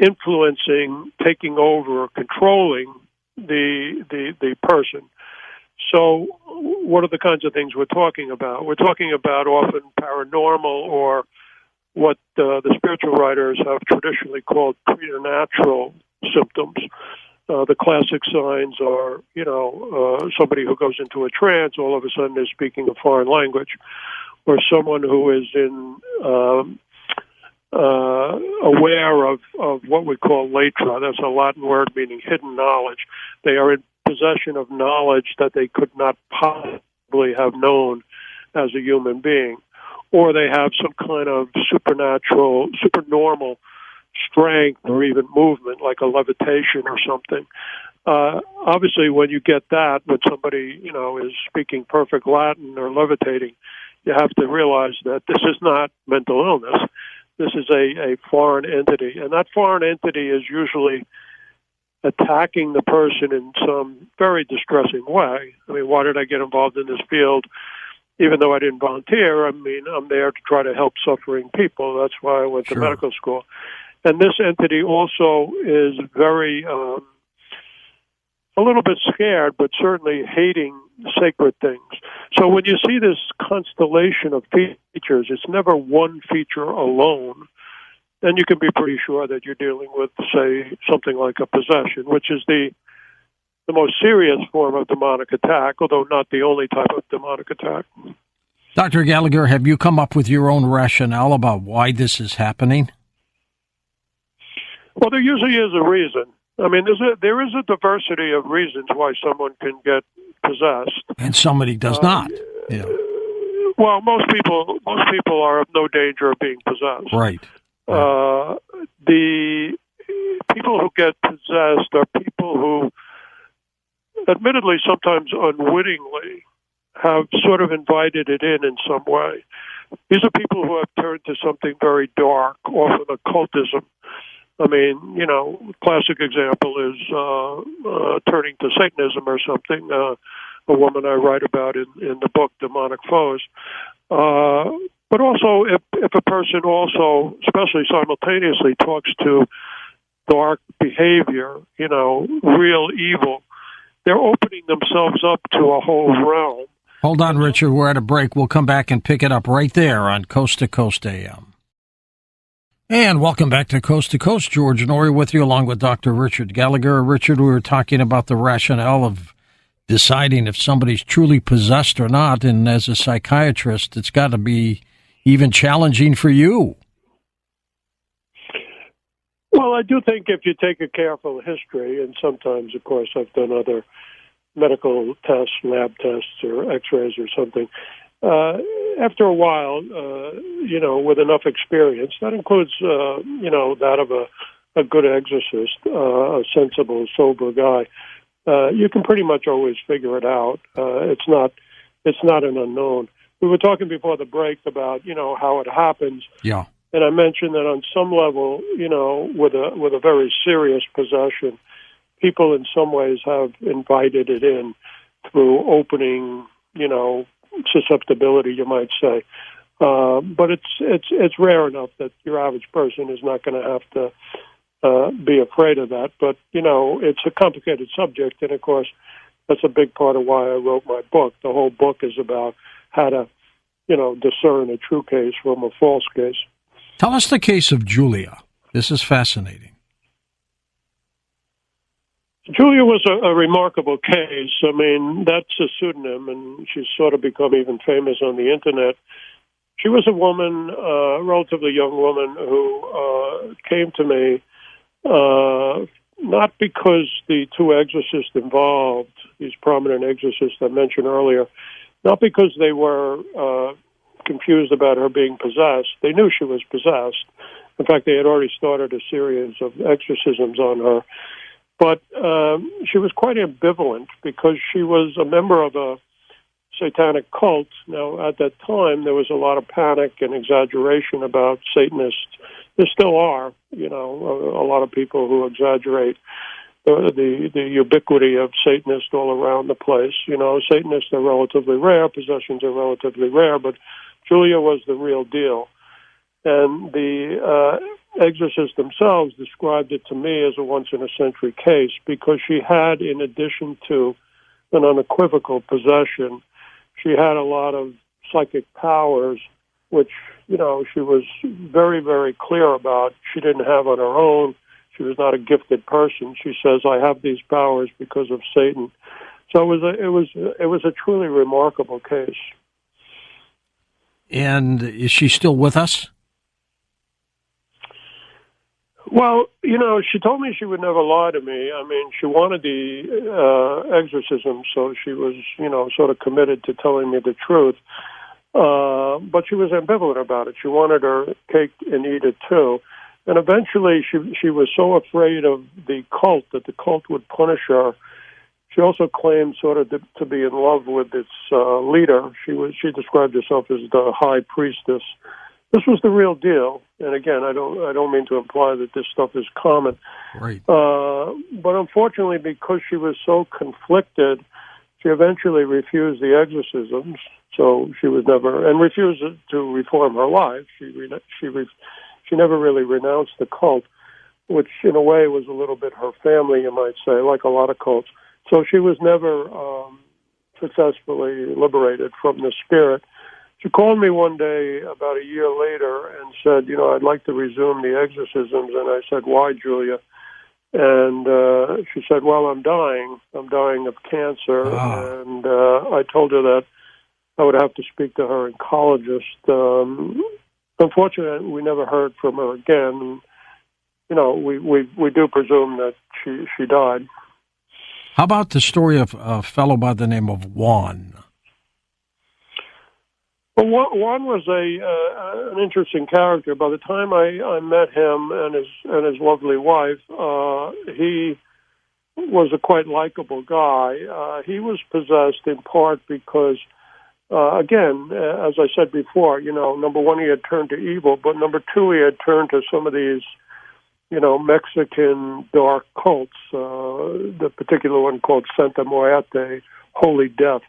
influencing, taking over, controlling the person. So what are the kinds of things we're talking about? We're talking about often paranormal, or what the spiritual writers have traditionally called preternatural symptoms. The classic signs are, somebody who goes into a trance, all of a sudden is speaking a foreign language, or someone who is aware of what we call latra. That's a Latin word meaning hidden knowledge. They are in possession of knowledge that they could not possibly have known as a human being. Or they have some kind of supernormal strength or even movement, like a levitation or something. Obviously, when you get that, when somebody, is speaking perfect Latin or levitating, you have to realize that this is not mental illness. This is a foreign entity. And that foreign entity is usually attacking the person in some very distressing way. I mean, why did I get involved in this field? Even though I didn't volunteer, I'm there to try to help suffering people. That's why I went to medical school. And this entity also is very, a little bit scared, but certainly hating sacred things. So when you see this constellation of features, it's never one feature alone. Then you can be pretty sure that you're dealing with, say, something like a possession, which is the most serious form of demonic attack, although not the only type of demonic attack. Dr. Gallagher, have you come up with your own rationale about why this is happening? Well, there usually is a reason. I mean, there is a diversity of reasons why someone can get possessed, and somebody does not. Yeah. Well, most people are of no danger of being possessed. Right. The people who get possessed are people who, admittedly, sometimes unwittingly, have sort of invited it in some way. These are people who have turned to something very dark, often occultism. I mean, classic example is turning to Satanism or something. A woman I write about in the book, Demonic Foes. But also, if a person also, especially simultaneously, talks to dark behavior, real evil, they're opening themselves up to a whole realm. Hold on, Richard. We're at a break. We'll come back and pick it up right there on Coast to Coast AM. And welcome back to Coast. George Norrie with you, along with Dr. Richard Gallagher. Richard, we were talking about the rationale of deciding if somebody's truly possessed or not. And as a psychiatrist, it's got to be even challenging for you. Well, I do think if you take a careful history, and sometimes, of course, I've done other medical tests, lab tests, or x-rays or something, after a while, with enough experience, that includes, that of a good exorcist, a sensible, sober guy, you can pretty much always figure it out. It's not an unknown. we were talking before the break about, how it happens. Yeah. And I mentioned that on some level, with a very serious possession, people in some ways have invited it in through opening, susceptibility, you might say. But it's rare enough that your average person is not going to have to be afraid of that. But, it's a complicated subject. And, of course, that's a big part of why I wrote my book. The whole book is about how to, discern a true case from a false case. Tell us the case of Julia. This is fascinating. Julia was a remarkable case. I mean, that's a pseudonym, and she's sort of become even famous on the Internet. She was a woman, a relatively young woman, who came to me not because the two exorcists involved, these prominent exorcists I mentioned earlier, not because they were confused about her being possessed. They knew she was possessed. In fact, they had already started a series of exorcisms on her. But she was quite ambivalent because she was a member of a satanic cult. Now, at that time, there was a lot of panic and exaggeration about Satanists. There still are, a lot of people who exaggerate the ubiquity of Satanists all around the place. Satanists are relatively rare, possessions are relatively rare, but Julia was the real deal. And the exorcists themselves described it to me as a once-in-a-century case because she had, in addition to an unequivocal possession, she had a lot of psychic powers, which, she was very, very clear about she didn't have on her own. She was not a gifted person. She says, I have these powers because of Satan. So it was a truly remarkable case. And is she still with us? Well, she told me she would never lie to me. I mean, she wanted the exorcism, so she was, sort of committed to telling me the truth. But she was ambivalent about it. She wanted her cake and eat it too. And eventually she was so afraid of the cult that the cult would punish her. She also claimed sort of to be in love with its leader. She described herself as the high priestess. This was the real deal. And again, I don't mean to imply that this stuff is common. Right. But unfortunately, because she was so conflicted, she eventually refused the exorcisms. So she was never, and refused to reform her life. She never really renounced the cult, which in a way was a little bit her family, you might say, like a lot of cults. So she was never successfully liberated from the spirit. She called me one day about a year later and said, I'd like to resume the exorcisms. And I said, why, Julia? And she said, well, I'm dying. I'm dying of cancer. Oh. And I told her that I would have to speak to her oncologist. Unfortunately, we never heard from her again. We do presume that she died. How about the story of a fellow by the name of Juan? Well, Juan was an interesting character. By the time I met him and his lovely wife, he was a quite likable guy. He was possessed in part because, again, as I said before, number one, he had turned to evil, but number two, he had turned to some of these, Mexican dark cults, the particular one called Santa Muerte, Holy Death.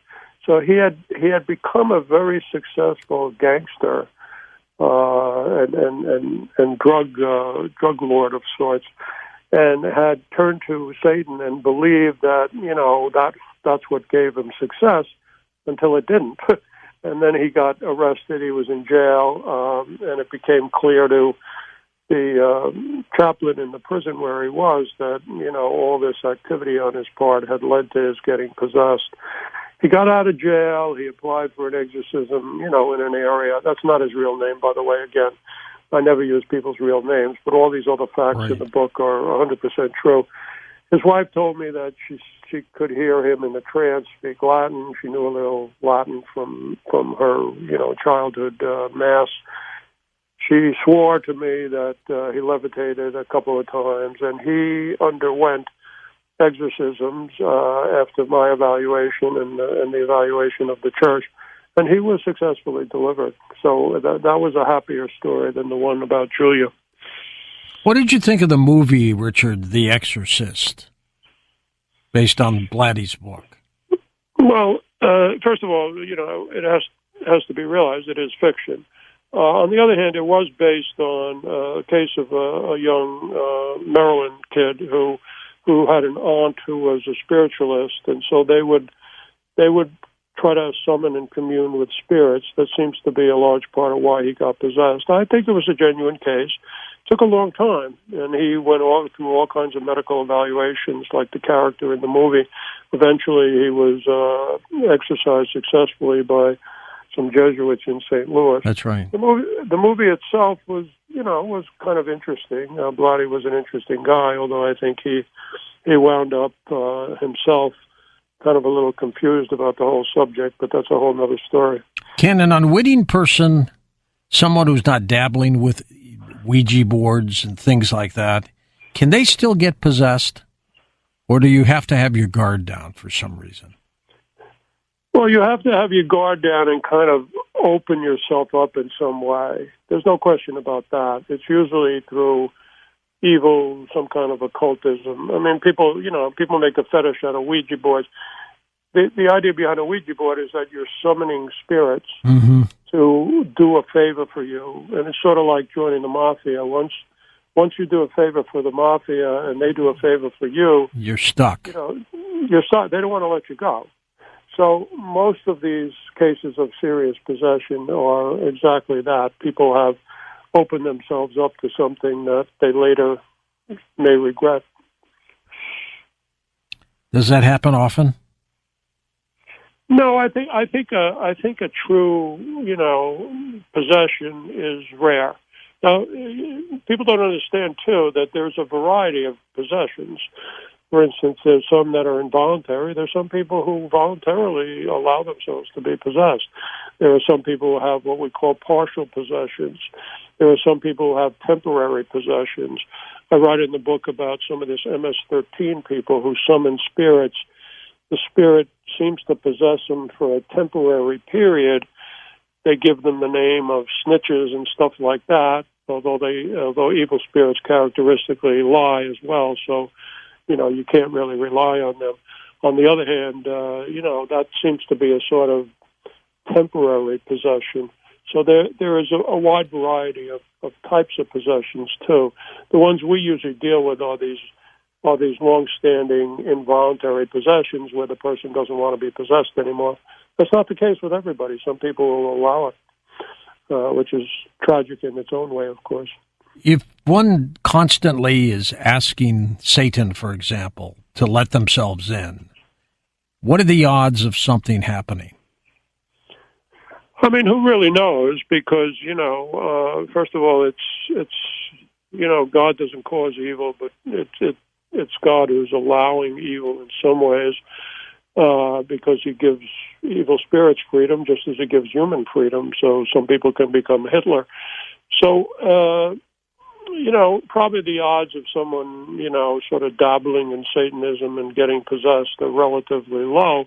So he had become a very successful gangster and drug lord of sorts, and had turned to Satan and believed that that's what gave him success until it didn't. And then he got arrested. He was in jail, and it became clear to the chaplain in the prison where he was that all this activity on his part had led to his getting possessed. He got out of jail. He applied for an exorcism, in an area. That's not his real name, by the way. Again, I never use people's real names, but all these other facts in the book are 100% true. His wife told me that she could hear him in the trance speak Latin. She knew a little Latin from her, childhood mass. She swore to me that he levitated a couple of times, and he underwent exorcisms after my evaluation and the evaluation of the church. And he was successfully delivered. So that was a happier story than the one about Julia. What did you think of the movie, Richard, The Exorcist, based on Blatty's book? Well, first of all, it has to be realized it is fiction. On the other hand, it was based on a case of a young Maryland kid who had an aunt who was a spiritualist, and so they would try to summon and commune with spirits. That seems to be a large part of why he got possessed. I think it was a genuine case. It took a long time, and he went through all kinds of medical evaluations, like the character in the movie. Eventually, he was exorcised successfully by some Jesuits in St. Louis. That's right. The movie itself was kind of interesting. Blatty was an interesting guy, although I think he wound up himself kind of a little confused about the whole subject, but that's a whole other story. Can an unwitting person, someone who's not dabbling with Ouija boards and things like that, can they still get possessed? Or do you have to have your guard down for some reason? Well, you have to have your guard down and kind of open yourself up in some way. There's no question about that. It's usually through evil, some kind of occultism. I mean, people make a fetish out of Ouija boards. The idea behind a Ouija board is that you're summoning spirits to do a favor for you, and it's sort of like joining the mafia. Once you do a favor for the mafia and they do a favor for you, you're stuck. You're stuck. They don't want to let you go. So most of these cases of serious possession are exactly that. People have opened themselves up to something that they later may regret. Does that happen often? No, I think a true, possession is rare. Now, people don't understand too that there's a variety of possessions. For instance, there's some that are involuntary. There's some people who voluntarily allow themselves to be possessed. There are some people who have what we call partial possessions. There are some people who have temporary possessions. I write in the book about some of this MS-13 people who summon spirits. The spirit seems to possess them for a temporary period. They give them the name of snitches and stuff like that, although evil spirits characteristically lie as well. So, you can't really rely on them. On the other hand, that seems to be a sort of temporary possession. So there is a wide variety of types of possessions too. The ones we usually deal with are these long-standing involuntary possessions where the person doesn't want to be possessed anymore. That's not the case with everybody. Some people will allow it, which is tragic in its own way, of course. If one constantly is asking Satan, for example, to let themselves in, what are the odds of something happening? I mean, who really knows? Because, first of all, it's God doesn't cause evil, but it's God who's allowing evil in some ways, because he gives evil spirits freedom just as he gives human freedom. So some people can become Hitler. So, probably the odds of someone, sort of dabbling in Satanism and getting possessed are relatively low.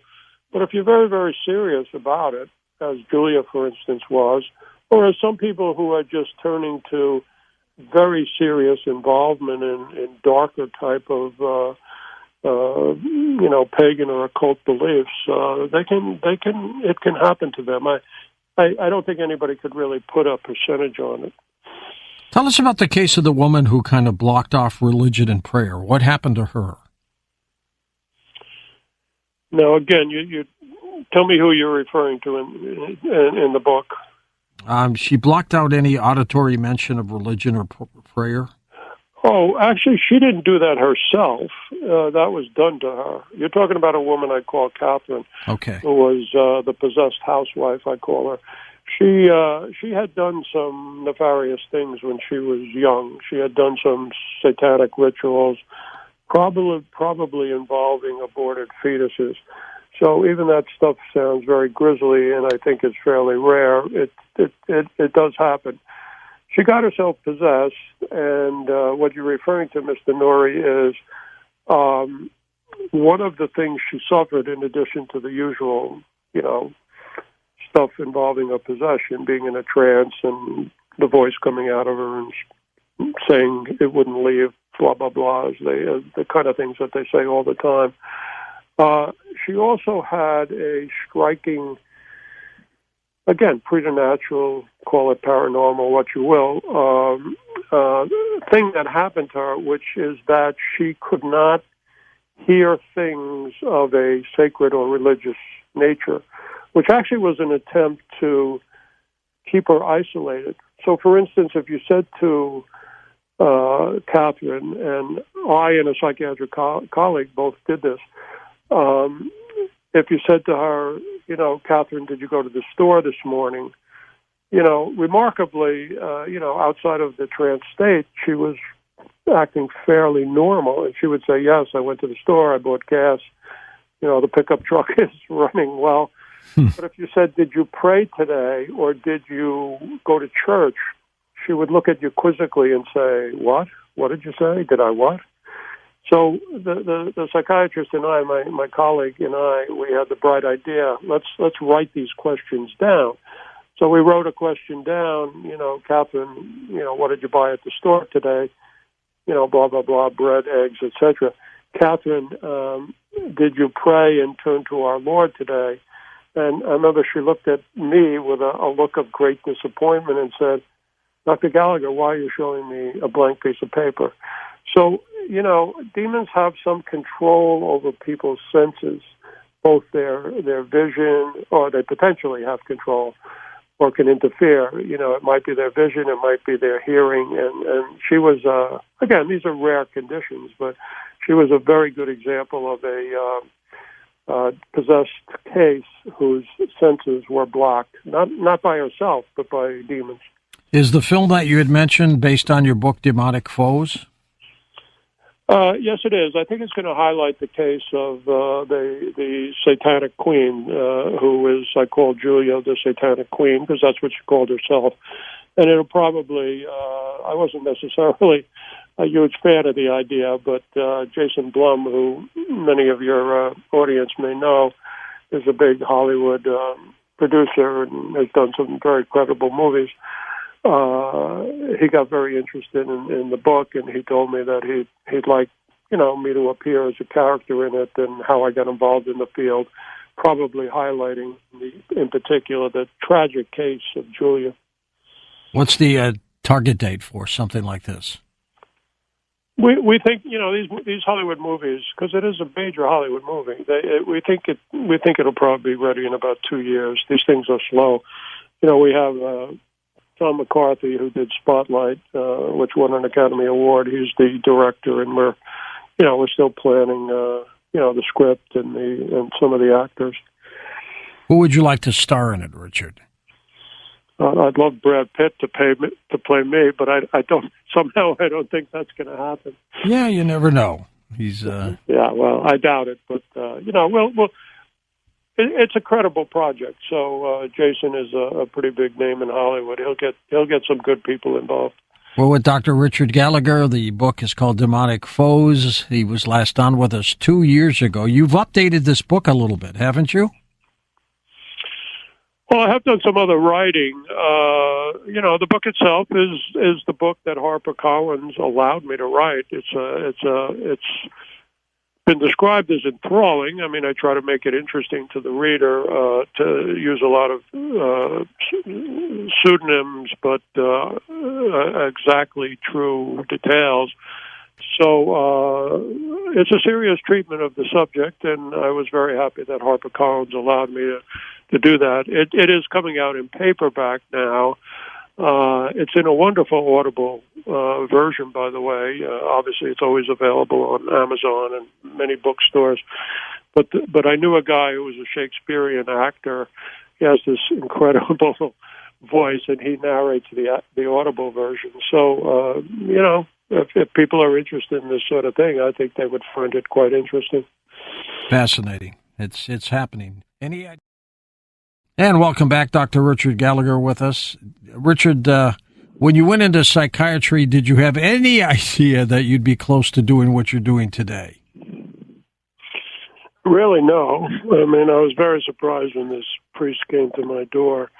But if you're very, very serious about it, as Julia, for instance, was, or as some people who are just turning to very serious involvement in darker type of, pagan or occult beliefs, it can happen to them. I don't think anybody could really put a percentage on it. Tell us about the case of the woman who kind of blocked off religion and prayer. What happened to her? Now, again, you tell me who you're referring to in the book. She blocked out any auditory mention of religion or prayer? Oh, actually, she didn't do that herself. That was done to her. You're talking about a woman I call Catherine, okay, who was the possessed housewife, I call her. She had done some nefarious things when she was young. She had done some satanic rituals, probably involving aborted fetuses. So even that stuff sounds very grisly, and I think it's fairly rare. It does happen. She got herself possessed, and what you're referring to, Mr. Norrie, is one of the things she suffered in addition to the usual, stuff involving a possession, being in a trance, and the voice coming out of her and saying it wouldn't leave, blah, blah, blah, the kind of things that they say all the time. She also had a striking, again, preternatural, call it paranormal, what you will, thing that happened to her, which is that she could not hear things of a sacred or religious nature, which actually was an attempt to keep her isolated. So, for instance, if you said to Catherine, and I and a psychiatric colleague both did this, if you said to her, Catherine, did you go to the store this morning? Remarkably, outside of the trance state, she was acting fairly normal. And she would say, yes, I went to the store, I bought gas, the pickup truck is running well. But if you said, did you pray today or did you go to church? She would look at you quizzically and say, what? What did you say? Did I what? So the psychiatrist and I, my colleague and I, we had the bright idea, let's write these questions down. So we wrote a question down, Catherine, what did you buy at the store today? Blah, blah, blah, bread, eggs, etc. Catherine, did you pray and turn to our Lord today? And I remember she looked at me with a look of great disappointment and said, Dr. Gallagher, why are you showing me a blank piece of paper? So, demons have some control over people's senses, both their vision, or they potentially have control, or can interfere. It might be their vision, it might be their hearing, and she was, again, these are rare conditions, but she was a very good example of a possessed case whose senses were blocked, not by herself, but by demons. Is the film that you had mentioned based on your book, Demonic Foes? Yes, it is. I think it's going to highlight the case of the Satanic Queen, who is, I call Julia the Satanic Queen, because that's what she called herself. And it'll probably, I wasn't necessarily a huge fan of the idea, but Jason Blum, who many of your audience may know, is a big Hollywood producer and has done some very credible movies. He got very interested in the book, and he told me that he'd like, me to appear as a character in it and how I got involved in the field, probably highlighting, in particular, the tragic case of Julia. What's the target date for something like this? We think these Hollywood movies, because it is a major Hollywood movie. We think it'll probably be ready in about 2 years. These things are slow. We have Tom McCarthy, who did Spotlight, which won an Academy Award. He's the director, and we're still planning, the script and some of the actors. Who would you like to star in it, Richard? I'd love Brad Pitt to play me, but I don't think that's going to happen. Yeah, you never know. He's yeah, well, I doubt it, but we'll. It's a credible project, so Jason is a pretty big name in Hollywood. He'll get some good people involved. Well, with Dr. Richard Gallagher, the book is called Demonic Foes. He was last on with us 2 years ago. You've updated this book a little bit, haven't you? Well, I have done some other writing. The book itself is the book that HarperCollins allowed me to write. It's been described as enthralling. I mean, I try to make it interesting to the reader, to use a lot of pseudonyms, but exactly true details. So it's a serious treatment of the subject, and I was very happy that HarperCollins allowed me to do that. It is coming out in paperback now. It's in a wonderful Audible version, by the way. Obviously, it's always available on Amazon and many bookstores. But I knew a guy who was a Shakespearean actor. He has this incredible voice, and he narrates the Audible version. So, if people are interested in this sort of thing, I think they would find it quite interesting. Fascinating. It's happening. Any idea? And welcome back, Dr. Richard Gallagher with us. Richard, when you went into psychiatry, did you have any idea that you'd be close to doing what you're doing today? Really, no. I mean, I was very surprised when this priest came to my door.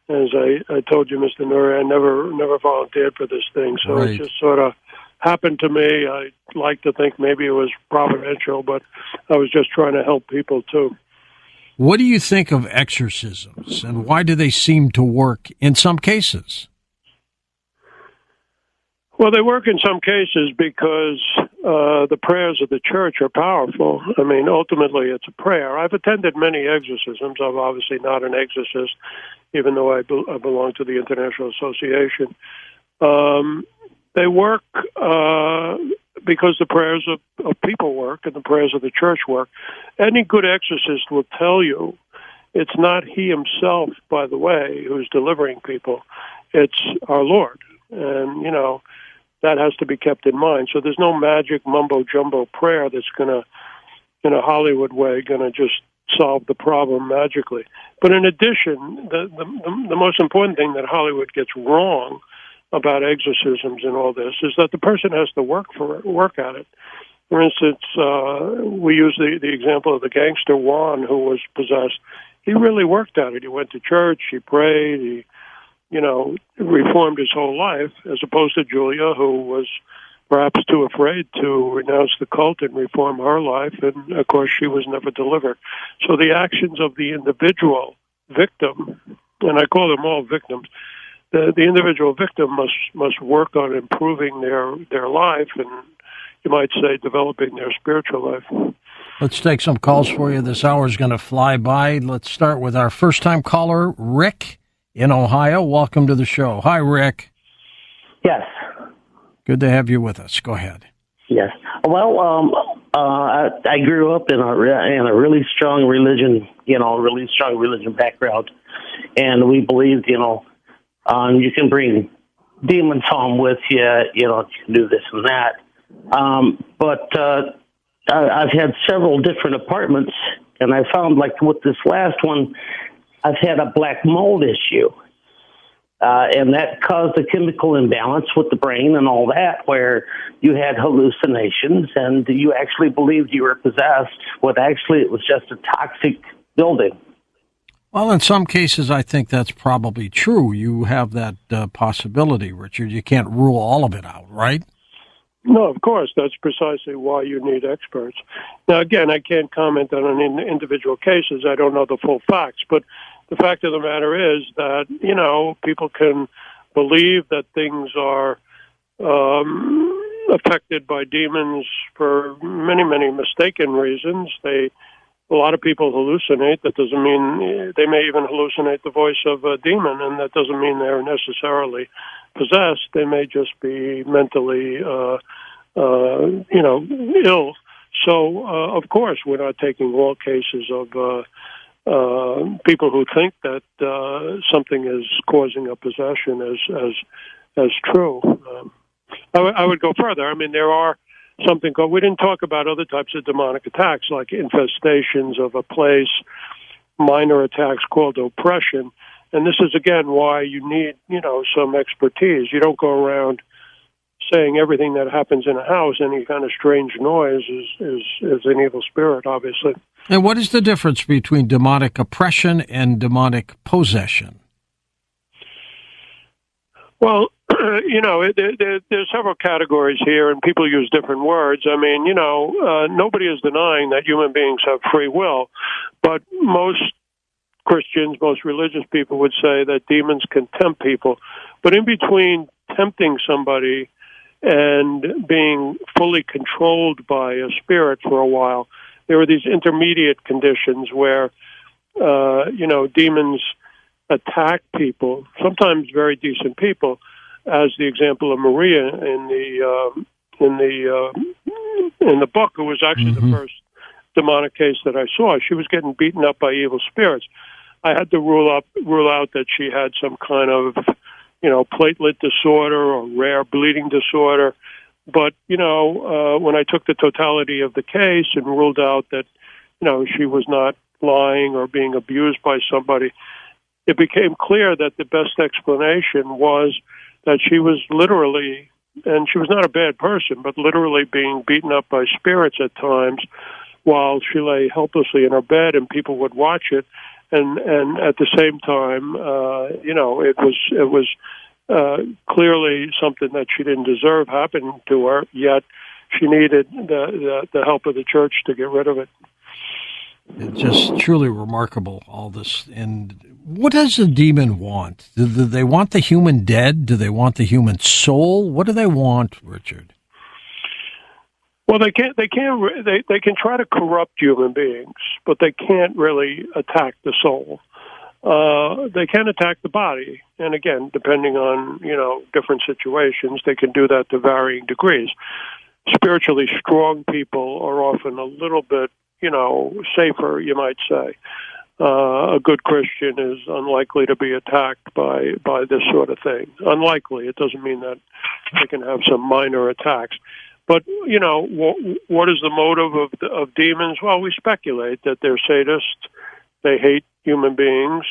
As I told you, Mr. Nuri, I never volunteered for this thing, so Right. it just sort of happened to me. I like to think maybe it was providential, but I was just trying to help people too. What do you think of exorcisms, and why do they seem to work in some cases? Well, they work in some cases because the prayers of the church are powerful. I mean, ultimately, it's a prayer. I've attended many exorcisms. I'm obviously not an exorcist, even though I belong to the International Association. They work because the prayers of people work and the prayers of the church work. Any good exorcist will tell you it's not he himself, by the way, who's delivering people. It's our Lord. And, that has to be kept in mind. So there's no magic mumbo-jumbo prayer that's going to, in a Hollywood way, going to just solve the problem magically. But in addition, the most important thing that Hollywood gets wrong about exorcisms and all this is that the person has to work at it. For instance, we use the example of the gangster Juan who was possessed. He really worked at it. He went to church, he prayed, he reformed his whole life, as opposed to Julia, who was perhaps too afraid to renounce the cult and reform her life, and of course she was never delivered. So the actions of the individual victim, and I call them all victims, the individual victim must work on improving their life, and you might say developing their spiritual life. Let's take some calls for you. This hour is going to fly by. Let's start with our first-time caller, Rick in Ohio. Welcome to the show. Hi, Rick. Yes. Good to have you with us. Go ahead. Yes. Well, I grew up in a really strong religion, really strong religion background, and we believed, you can bring demons home with you, you can do this and that. But I've had several different apartments, and I found, like with this last one, I've had a black mold issue, and that caused a chemical imbalance with the brain and all that, where you had hallucinations and you actually believed you were possessed, when actually it was just a toxic building. Well, in some cases, I think that's probably true. You have that possibility, Richard. You can't rule all of it out, right? No, of course. That's precisely why you need experts. Now, again, I can't comment on individual cases. I don't know the full facts. But the fact of the matter is that, people can believe that things are affected by demons for many, many mistaken reasons. A lot of people hallucinate. That doesn't mean they may even hallucinate the voice of a demon, and that doesn't mean they're necessarily possessed. They may just be mentally, ill. So, of course, we're not taking all cases of people who think that something is causing a possession as true. I would go further. I mean, there are something called, we didn't talk about other types of demonic attacks like infestations of a place, minor attacks called oppression. And this is, again, why you need, some expertise. You don't go around saying everything that happens in a house, any kind of strange noise is an evil spirit, obviously. And what is the difference between demonic oppression and demonic possession? Well, there's several categories here, and people use different words. I mean, nobody is denying that human beings have free will, but most Christians, most religious people would say that demons can tempt people. But in between tempting somebody and being fully controlled by a spirit for a while, there are these intermediate conditions where, demons attack people, sometimes very decent people, as the example of Maria in the book, who was actually the first demonic case that I saw. She was getting beaten up by evil spirits. I had to rule out that she had some kind of, platelet disorder or rare bleeding disorder. But, when I took the totality of the case and ruled out that, she was not lying or being abused by somebody, it became clear that the best explanation was that she was literally, and she was not a bad person, but literally being beaten up by spirits at times while she lay helplessly in her bed, and people would watch it. and at the same time, it was clearly something that she didn't deserve happened to her. Yet she needed the help of the church to get rid of it. It's just truly remarkable, all this. And what does a demon want? Do they want the human dead? Do they want the human soul? What do they want, Richard? Well, they can try to corrupt human beings, but they can't really attack the soul. They can attack the body, and again, depending on different situations, they can do that to varying degrees. Spiritually strong people are often a little bit safer, you might say. A good Christian is unlikely to be attacked by this sort of thing. Unlikely. It doesn't mean that they can have some minor attacks. But, what is the motive of demons? Well, we speculate that they're sadists. They hate human beings.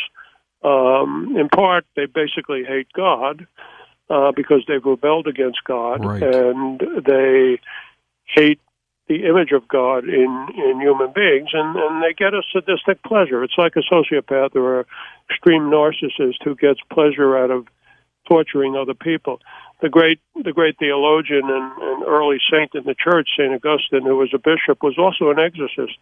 In part, they basically hate God because they've rebelled against God. Right. And they hate the image of God in human beings, and they get a sadistic pleasure. It's like a sociopath or an extreme narcissist who gets pleasure out of torturing other people. The great theologian and early saint in the church, St. Augustine, who was a bishop, was also an exorcist,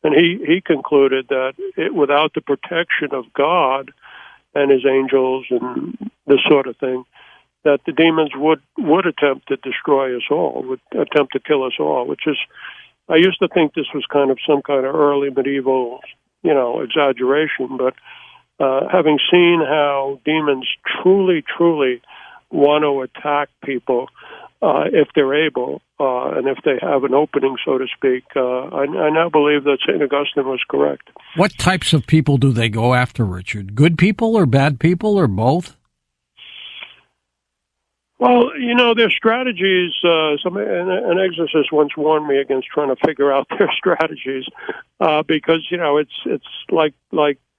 and he concluded that without the protection of God and his angels and this sort of thing, that the demons would attempt to destroy us all, would attempt to kill us all, which is, I used to think this was kind of some kind of early medieval, exaggeration, but having seen how demons truly want to attack people if they're able, and if they have an opening, so to speak, I now believe that St. Augustine was correct. What types of people do they go after, Richard? Good people or bad people or both? Well, their strategies, an exorcist once warned me against trying to figure out their strategies, because, it's like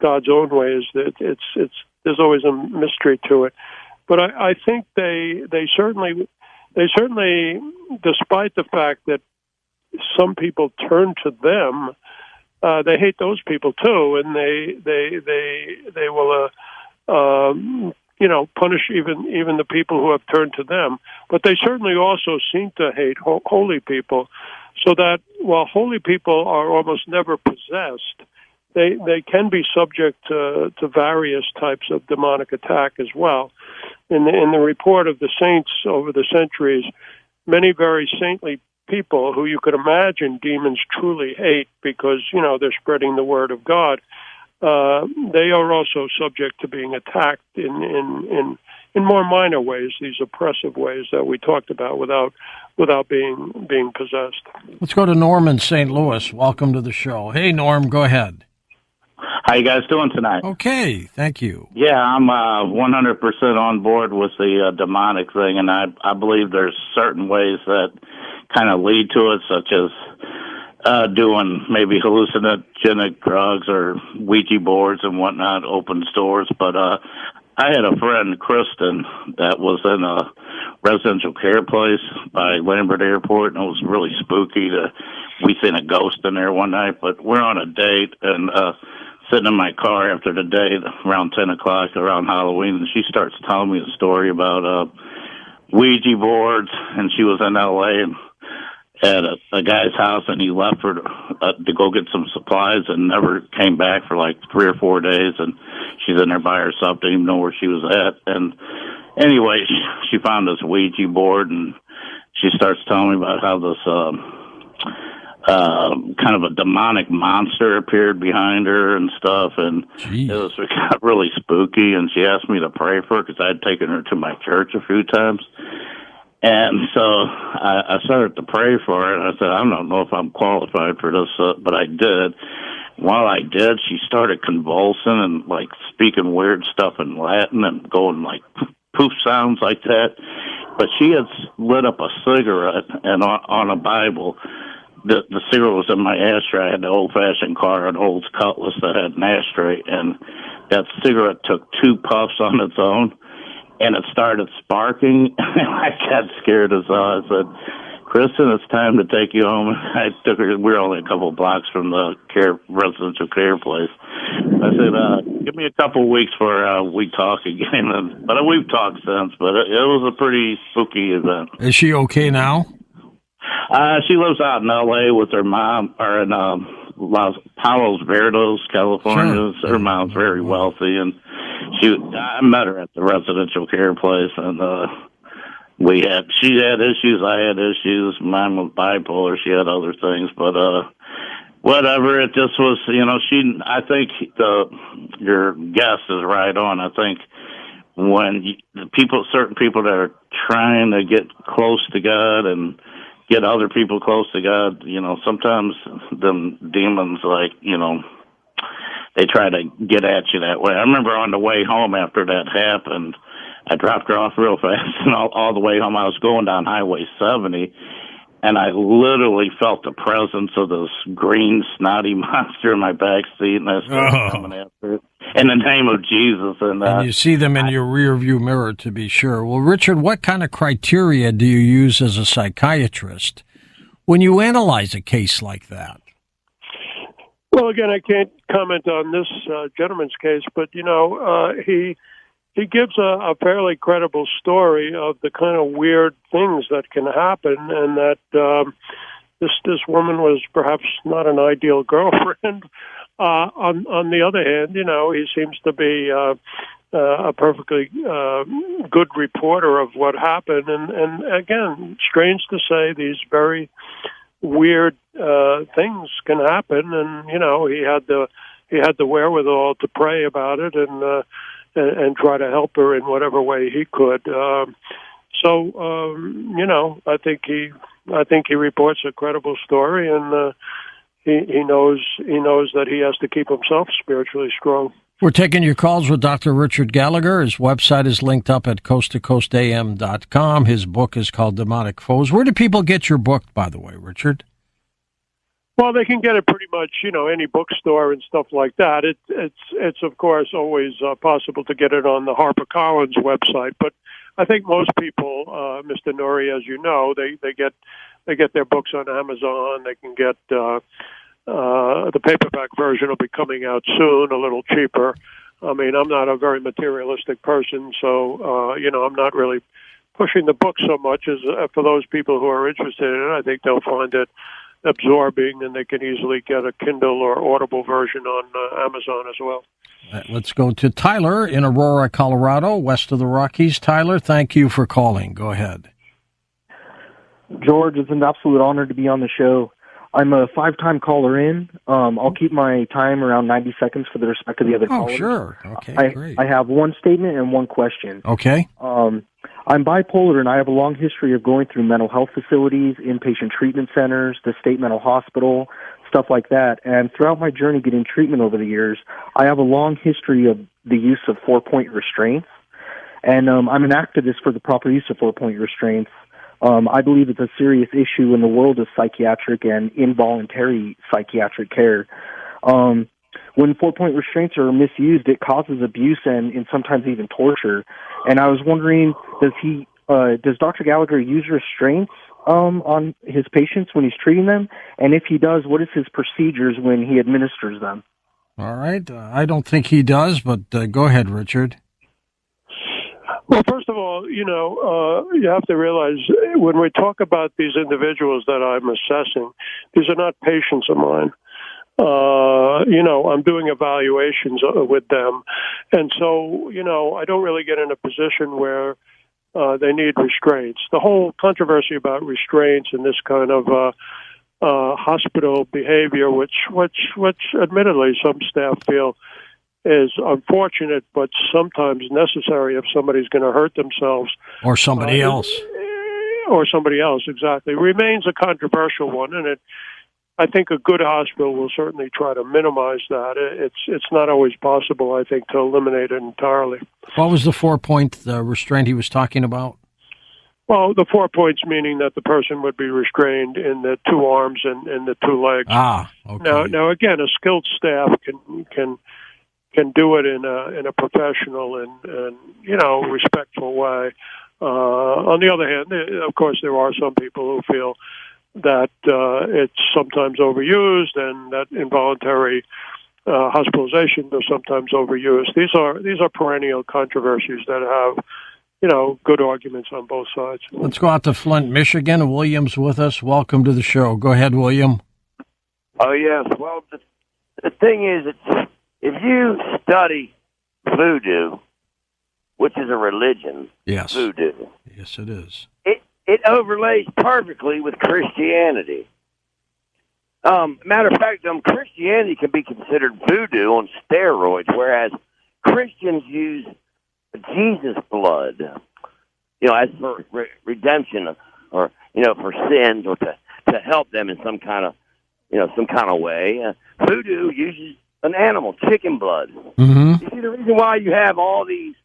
God's own ways, that there's always a mystery to it. But I think they certainly, despite the fact that some people turn to them, they hate those people too, and they will, punish even the people who have turned to them. But they certainly also seem to hate holy people, so that while holy people are almost never possessed, they can be subject to various types of demonic attack as well. In the report of the saints over the centuries, many very saintly people who you could imagine demons truly hate because, they're spreading the word of God, they are also subject to being attacked in more minor ways, these oppressive ways that we talked about without being possessed. Let's go to Norm in St. Louis. Welcome to the show. Hey, Norm, go ahead. How you guys doing tonight? Okay, thank you. Yeah, I'm 100% on board with the demonic thing, and I believe there's certain ways that kind of lead to it, such as doing maybe hallucinogenic drugs or Ouija boards and whatnot, opens doors. But I had a friend, Kristen, that was in a residential care place by Lambert Airport, and it was really spooky. We seen a ghost in there one night, but we're on a date, and sitting in my car after the date around 10 o'clock around Halloween, and she starts telling me a story about Ouija boards, and she was in L.A. and at a guy's house, and he left her to go get some supplies and never came back for like 3 or 4 days, and she's in there by herself, didn't even know where she was at. And anyway, she found this Ouija board, and she starts telling me about how this kind of a demonic monster appeared behind her and stuff, and it got really spooky, and she asked me to pray for her because I had taken her to my church a few times. And so I started to pray for her, and I said, I don't know if I'm qualified for this, but I did. While I did, she started convulsing and, like, speaking weird stuff in Latin and going, like, poof sounds like that. But she had lit up a cigarette and on a Bible. The cigarette was in my ashtray. I had the old-fashioned car, an old Cutlass that had an ashtray, and that cigarette took 2 puffs on its own, and it started sparking. I got scared as hell. I said, Kristen, it's time to take you home. I took her. We're only a couple blocks from the residential care place. I said, give me a couple weeks for we talk again. But we've talked since. But it was a pretty spooky event. Is she okay now? She lives out in L.A. with her mom, or in Los Palos Verdes, California. Sure. Her mom's very wealthy, and I met her at the residential care place, and she had issues, I had issues. Mine was bipolar. She had other things, but whatever. It just was, I think your guest is right on. I think when certain people that are trying to get close to God and get other people close to God, sometimes them demons, they try to get at you that way. I remember on the way home after that happened, I dropped her off real fast, and all the way home I was going down Highway 70, and I literally felt the presence of this green, snotty monster in my back seat, and I started coming after it in the name of Jesus. And you see them in your rear view mirror, to be sure. Well, Richard, what kind of criteria do you use as a psychiatrist when you analyze a case like that? Well, again, I can't comment on this gentleman's case, but, he gives a fairly credible story of the kind of weird things that can happen, and that this woman was perhaps not an ideal girlfriend. On the other hand, he seems to be a perfectly good reporter of what happened, and again, strange to say, these very weird things can happen, and he had the wherewithal to pray about it and try to help her in whatever way he could. I think he reports a credible story, and he knows that he has to keep himself spiritually strong. We're taking your calls with Dr. Richard Gallagher. His website is linked up at coasttocoastam.com. His book is called Demonic Foes. Where do people get your book, by the way, Richard? Well, they can get it pretty much, any bookstore and stuff like that. It's of course always possible to get it on the HarperCollins website, but I think most people, Mr. Nuri, as you know, they get their books on Amazon. They can get the paperback version will be coming out soon, a little cheaper. I mean, I'm not a very materialistic person, so I'm not really pushing the book so much as for those people who are interested in it. I think they'll find it absorbing, and they can easily get a Kindle or Audible version on Amazon as well. Let's go to Tyler in Aurora, Colorado, west of the Rockies. Tyler, thank you for calling. Go ahead. George, it's an absolute honor to be on the show. I'm a 5-time caller in. I'll keep my time around 90 seconds for the respect of the other callers. Oh, sure. Okay, great. I have one statement and one question. Okay. I'm bipolar, and I have a long history of going through mental health facilities, inpatient treatment centers, the state mental hospital, stuff like that. And throughout my journey getting treatment over the years, I have a long history of the use of 4-point restraints. And I'm an activist for the proper use of 4-point restraints. I believe it's a serious issue in the world of psychiatric and involuntary psychiatric care. When 4-point restraints are misused, it causes abuse and sometimes even torture. And I was wondering, does Dr. Gallagher use restraints on his patients when he's treating them? And if he does, what is his procedures when he administers them? All right. I don't think he does, but go ahead, Richard. Well, first of all, you have to realize when we talk about these individuals that I'm assessing, these are not patients of mine. I'm doing evaluations with them. And so, I don't really get in a position where they need restraints. The whole controversy about restraints and this kind of hospital behavior, which admittedly some staff feel is unfortunate, but sometimes necessary if somebody's going to hurt themselves. Or somebody else. Or somebody else, exactly. Remains a controversial one, and I think a good hospital will certainly try to minimize that. It's not always possible, I think, to eliminate it entirely. What was the 4-point restraint he was talking about? Well, the 4 points meaning that the person would be restrained in the 2 arms and the 2 legs. Ah, okay. Now again, a skilled staff can do it in a professional and respectful way. On the other hand, of course, there are some people who feel that it's sometimes overused and that involuntary hospitalizations are sometimes overused. These are perennial controversies that have, good arguments on both sides. Let's go out to Flint, Michigan. William's with us. Welcome to the show. Go ahead, William. Oh, yes. Well, the thing is, if you study voodoo, which is a religion, yes, voodoo. Yes, it is. It overlays perfectly with Christianity. Matter of fact, Christianity can be considered voodoo on steroids, whereas Christians use Jesus' blood, as for redemption or, for sins or to help them in some kind of way. Voodoo uses an animal, chicken blood. Mm-hmm. You see, the reason why you have all these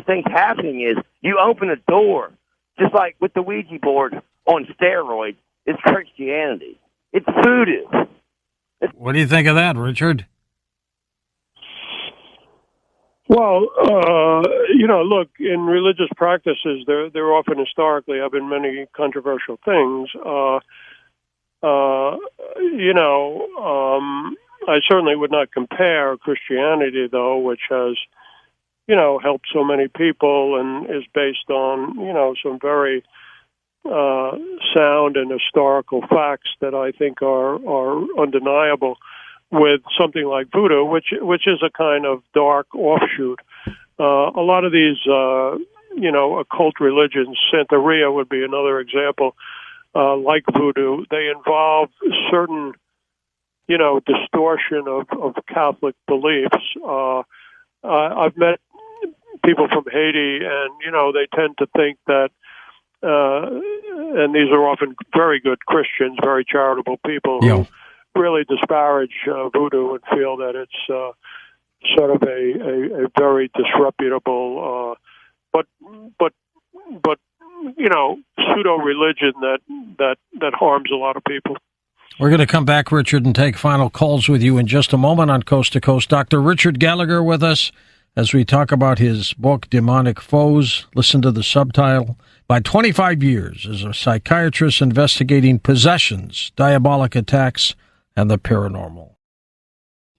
things happening is you open a door, just like with the Ouija board on steroids. It's Christianity. It's voodoo. What do you think of that, Richard? Well, look, in religious practices, there often historically have been many controversial things. I certainly would not compare Christianity, though, which has, helped so many people and is based on, some very sound and historical facts that I think are undeniable, with something like voodoo, which is a kind of dark offshoot. A lot of these, occult religions, Santeria would be another example, like voodoo. They involve certain, distortion of Catholic beliefs. I've met people from Haiti, and, they tend to think that, and these are often very good Christians, very charitable people who really disparage voodoo and feel that it's sort of a very disreputable, but pseudo religion that harms a lot of people. We're going to come back, Richard, and take final calls with you in just a moment on Coast to Coast. Dr. Richard Gallagher with us as we talk about his book, Demonic Foes. Listen to the subtitle. By 25 years as a psychiatrist investigating possessions, diabolic attacks, and the paranormal.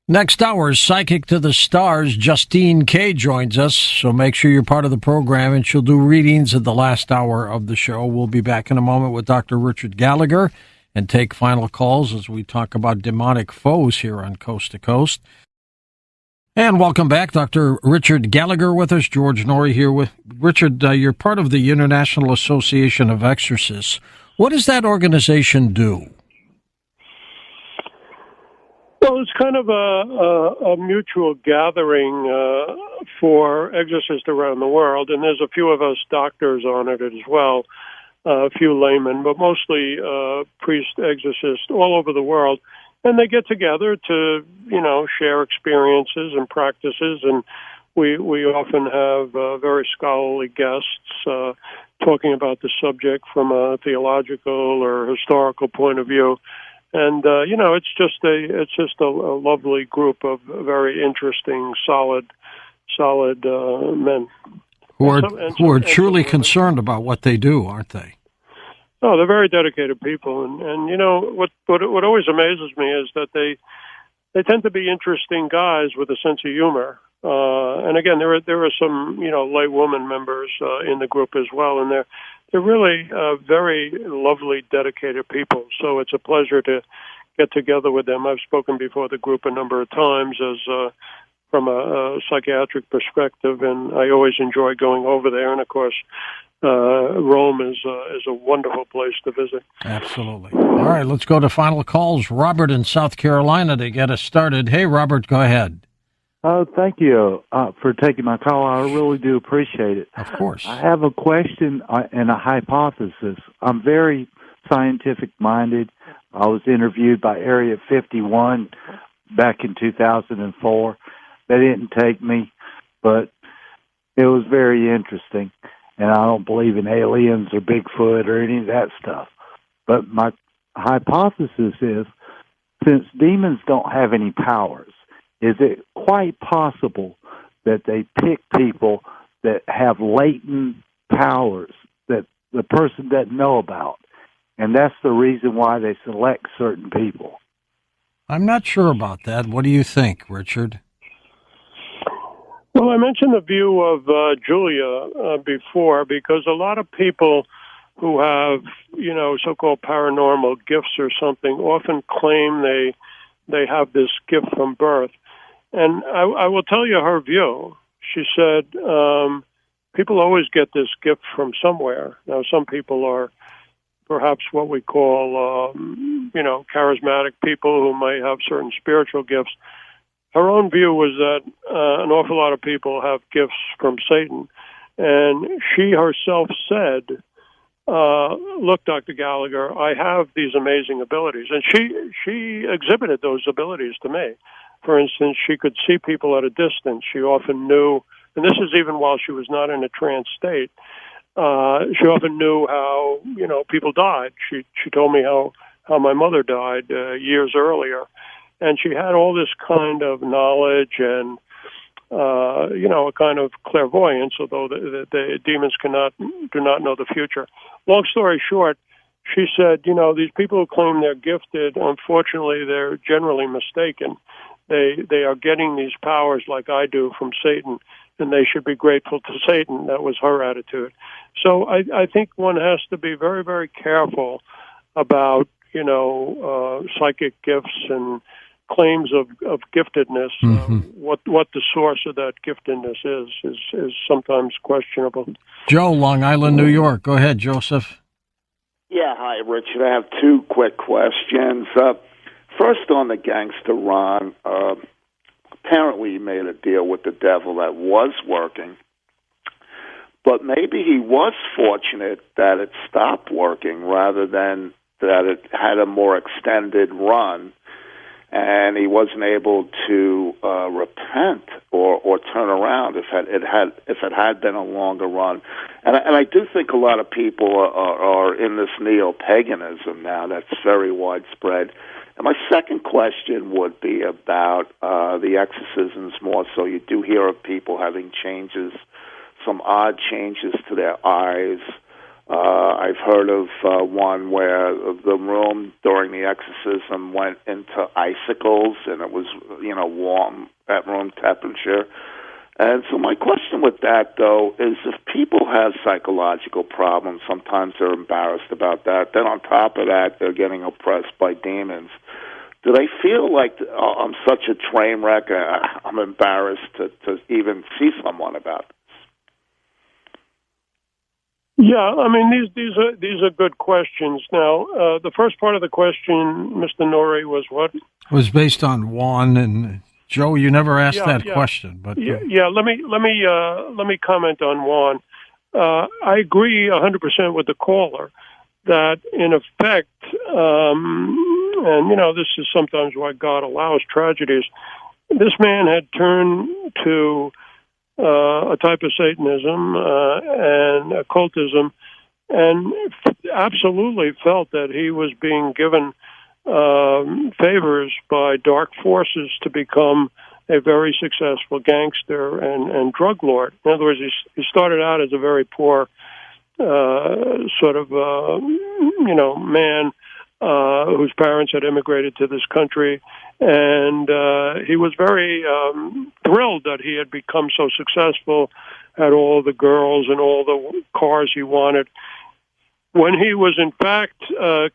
Next hour, Psychic to the Stars, Justine Kay joins us, so make sure you're part of the program, and she'll do readings at the last hour of the show. We'll be back in a moment with Dr. Richard Gallagher and take final calls as we talk about demonic foes here on Coast to Coast. And welcome back, Dr. Richard Gallagher with us. George Norrie here with Richard. You're part of the International Association of Exorcists. What does that organization do? Well, it's kind of a mutual gathering for exorcists around the world, and there's a few of us doctors on it as well, a few laymen, but mostly priest exorcists all over the world. And they get together to, share experiences and practices, and we often have very scholarly guests talking about the subject from a theological or historical point of view. And it's just a lovely group of very interesting, solid men who are truly concerned about what they do, aren't they? Oh, they're very dedicated people, and what always amazes me is that they tend to be interesting guys with a sense of humor. And again, there are some lay woman members in the group as well, and they're really very lovely, dedicated people. So it's a pleasure to get together with them. I've spoken before the group a number of times as from a psychiatric perspective, and I always enjoy going over there. And of course, Rome is a wonderful place to visit. Absolutely. All right, let's go to final calls. Robert in South Carolina to get us started. Hey, Robert, go ahead. Oh, thank you for taking my call. I really do appreciate it. Of course. I have a question and a hypothesis. I'm very scientific-minded. I was interviewed by Area 51 back in 2004. They didn't take me, but it was very interesting. And I don't believe in aliens or Bigfoot or any of that stuff. But my hypothesis is, since demons don't have any powers, is it quite possible that they pick people that have latent powers that the person doesn't know about. And that's the reason why they select certain people. I'm not sure about that. What do you think, Richard? Well, I mentioned the view of Julia before, because a lot of people who have, so-called paranormal gifts or something often claim they have this gift from birth. And I will tell you her view. She said, people always get this gift from somewhere. Now, some people are perhaps what we call, charismatic people who may have certain spiritual gifts. Her own view was that an awful lot of people have gifts from Satan. And she herself said, look, Dr. Gallagher, I have these amazing abilities. And she exhibited those abilities to me. For instance, she could see people at a distance. She often knew, and this is even while she was not in a trance state, she often knew how, people died. She told me how my mother died years earlier. And she had all this kind of knowledge and, a kind of clairvoyance, although the demons do not know the future. Long story short, she said, these people who claim they're gifted, unfortunately, they're generally mistaken. They are getting these powers like I do from Satan, and they should be grateful to Satan. That was her attitude. So I think one has to be very, very careful about, psychic gifts and claims of giftedness. Mm-hmm. What the source of that giftedness is sometimes questionable. Joe, Long Island, New York. Go ahead, Joseph. Yeah, hi, Richard. I have two quick questions. First, on the gangster Ron, apparently he made a deal with the devil that was working, but maybe he was fortunate that it stopped working rather than that it had a more extended run, and he wasn't able to repent or turn around if it had been a longer run. And I do think a lot of people are in this neo-paganism now that's very widespread. And my second question would be about the exorcisms more so. You do hear of people having changes, some odd changes to their eyes. I've heard of one where the room during the exorcism went into icicles and it was, warm at room temperature. And so my question with that, though, is if people have psychological problems, sometimes they're embarrassed about that. Then on top of that, they're getting oppressed by demons. Do they feel like I'm such a train wreck, I'm embarrassed to even see someone about it? Yeah, I mean these are good questions. Now, the first part of the question, Mr. Norrie, was what? Was based on Juan and Joe. You never asked that question, but yeah. Let me comment on Juan. I agree 100% with the caller that in effect, and this is sometimes why God allows tragedies. This man had turned to a type of Satanism and occultism, and absolutely felt that he was being given favors by dark forces to become a very successful gangster and drug lord. In other words, he started out as a very poor sort of man whose parents had immigrated to this country, and he was very thrilled that he had become so successful, had all the girls and all the cars he wanted. When he was in fact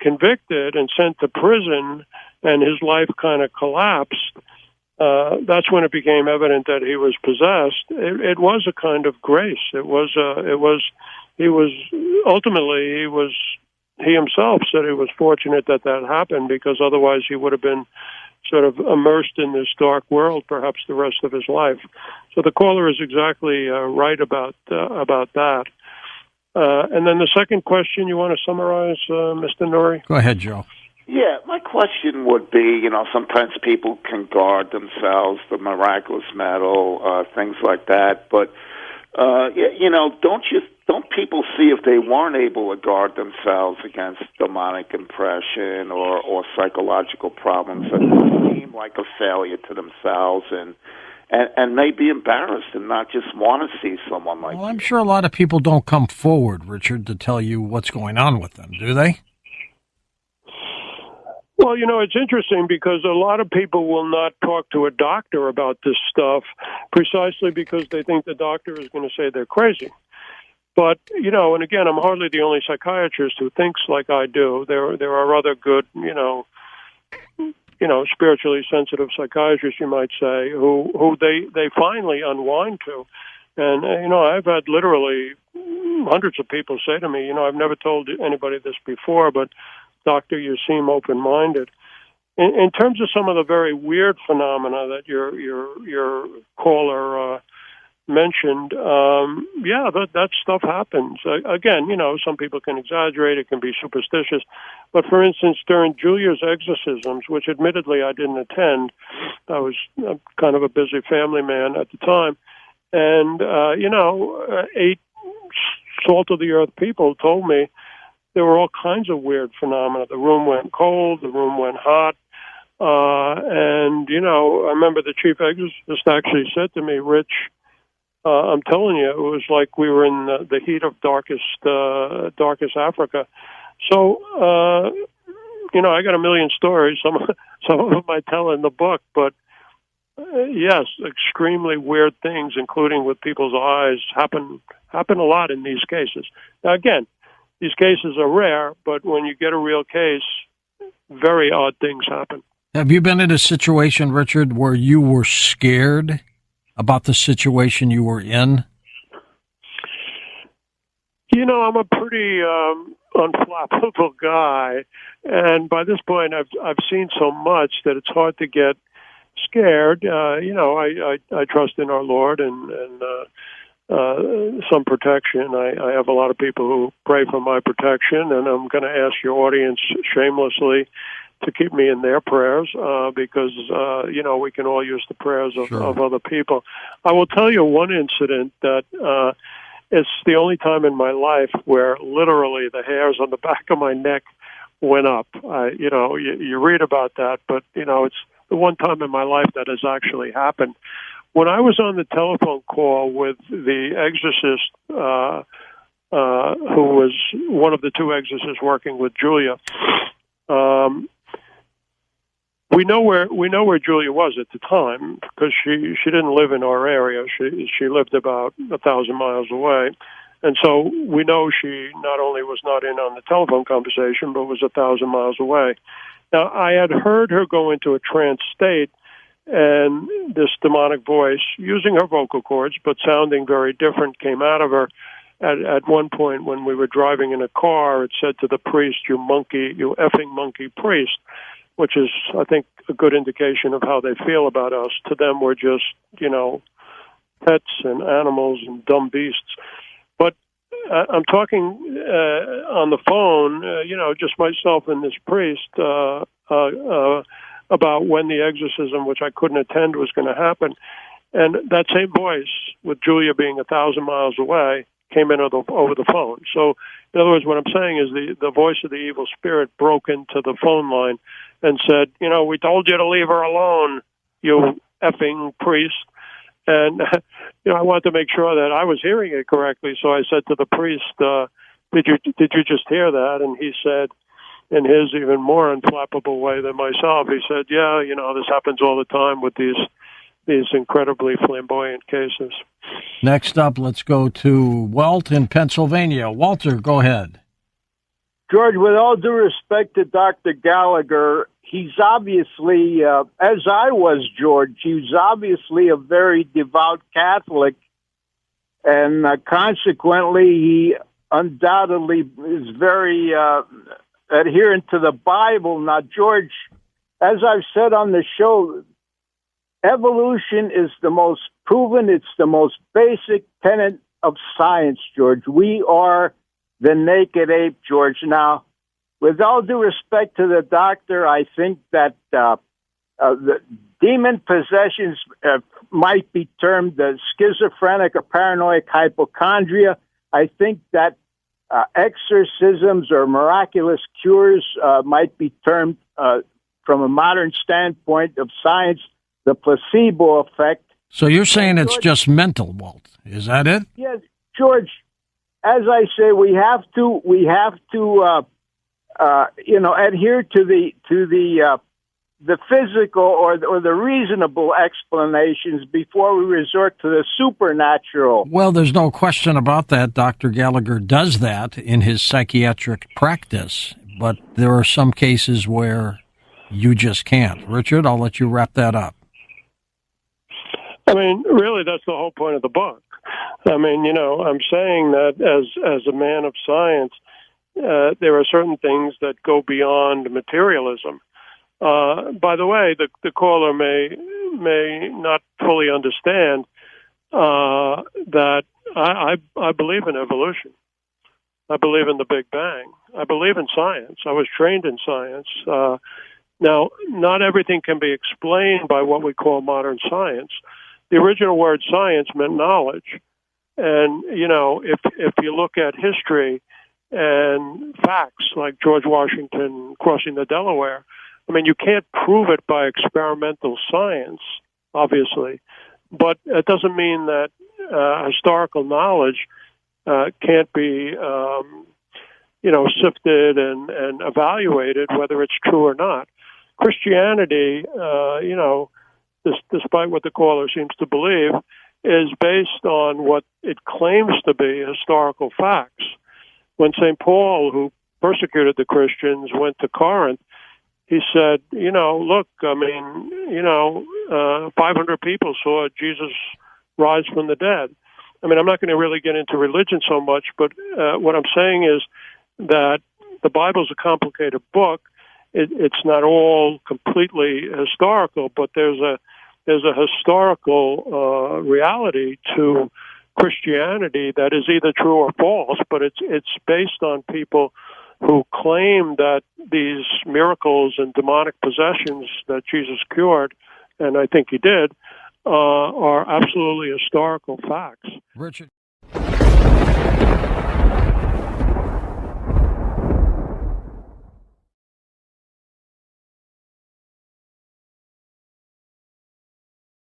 convicted and sent to prison and his life kind of collapsed, that's when it became evident that he was possessed. It was a kind of grace. He himself said he was fortunate that happened, because otherwise he would have been sort of immersed in this dark world perhaps the rest of his life. So the caller is exactly right about that. And then the second question, you want to summarize, Mr. Norrie? Go ahead, Joe. Yeah, my question would be, sometimes people can guard themselves, the miraculous metal, things like that, but don't people see if they weren't able to guard themselves against demonic impression or psychological problems that seem like a failure to themselves, and and may be embarrassed and not just want to see someone like Well, I'm sure a lot of people don't come forward, Richard, to tell you what's going on with them, do they? Well, it's interesting because a lot of people will not talk to a doctor about this stuff precisely because they think the doctor is going to say they're crazy. But, and again, I'm hardly the only psychiatrist who thinks like I do. There are other good, spiritually sensitive psychiatrists, you might say, who they finally unwind to. And, I've had literally hundreds of people say to me, I've never told anybody this before, but doctor, you seem open-minded. In terms of some of the very weird phenomena that your caller mentioned, that stuff happens. Again, some people can exaggerate, it can be superstitious. But for instance, during Julia's exorcisms, which admittedly I didn't attend, I was kind of a busy family man at the time, and, 8 salt-of-the-earth people told me there were all kinds of weird phenomena. The room went cold, the room went hot, and, I remember the chief exorcist actually said to me, Rich, I'm telling you, it was like we were in the heat of darkest Africa. So, I got a million stories. Some of them I tell in the book, but yes, extremely weird things, including with people's eyes, happen a lot in these cases. Now, again, these cases are rare, but when you get a real case, very odd things happen. Have you been in a situation, Richard, where you were scared about the situation you were in? I'm a pretty unflappable guy, and by this point, I've seen so much that it's hard to get scared. I trust in our Lord and some protection. I have a lot of people who pray for my protection, and I'm going to ask your audience shamelessly to keep me in their prayers because, we can all use the prayers of other people. I will tell you one incident that it's the only time in my life where literally the hairs on the back of my neck went up. You read about that, but, it's the one time in my life that has actually happened. When I was on the telephone call with the exorcist, who was one of the 2 exorcists working with Julia, we know where Julia was at the time because she didn't live in our area. She lived about 1,000 miles away, and so we know she not only was not in on the telephone conversation, but was 1,000 miles away. Now, I had heard her go into a trance state, and this demonic voice, using her vocal cords but sounding very different, came out of her. At one point, when we were driving in a car, it said to the priest, "You monkey, you effing monkey priest," which is, I think, a good indication of how they feel about us. To them, we're just, pets and animals and dumb beasts. But I'm talking on the phone, just myself and this priest, about when the exorcism, which I couldn't attend, was going to happen. And that same voice, with Julia being 1,000 miles away, came in over the phone. So, in other words, what I'm saying is the voice of the evil spirit broke into the phone line and said, "We told you to leave her alone, you effing priest." And, I wanted to make sure that I was hearing it correctly. So I said to the priest, did you just hear that? And he said, in his even more unflappable way than myself, he said, "Yeah, this happens all the time with these incredibly flamboyant cases." Next up, let's go to Walt in Pennsylvania. Walter, go ahead. George, with all due respect to Dr. Gallagher, he's obviously, as I was, George, he's obviously a very devout Catholic, and consequently, he undoubtedly is very adherent to the Bible. Now, George, as I've said on the show, evolution is the most proven, it's the most basic tenet of science, George. We are the naked ape, George. Now, with all due respect to the doctor, I think that the demon possessions might be termed schizophrenic or paranoid hypochondria. I think that exorcisms or miraculous cures might be termed, from a modern standpoint of science, the placebo effect. So you're saying it's just mental, Walt? Is that it? Yes, George. As I say, we have to adhere to the physical or the reasonable explanations before we resort to the supernatural. Well, there's no question about that. Dr. Gallagher does that in his psychiatric practice, but there are some cases where you just can't. Richard, I'll let you wrap that up. I mean, really, that's the whole point of the book. I mean, I'm saying that as a man of science, there are certain things that go beyond materialism. By the way, the caller may not fully understand that I believe in evolution. I believe in the Big Bang. I believe in science. I was trained in science. Now, not everything can be explained by what we call modern science. The original word science meant knowledge. And, if you look at history and facts like George Washington crossing the Delaware, I mean, you can't prove it by experimental science, obviously, but it doesn't mean that historical knowledge can't be, sifted and evaluated, whether it's true or not. Christianity, despite what the caller seems to believe, is based on what it claims to be historical facts. When St. Paul, who persecuted the Christians, went to Corinth, he said, look, 500 people saw Jesus rise from the dead. I mean, I'm not going to really get into religion so much, but what I'm saying is that the Bible's a complicated book. It's not all completely historical, but there's a historical reality to Christianity that is either true or false, but it's based on people who claim that these miracles and demonic possessions that Jesus cured, and I think he did, are absolutely historical facts. Richard.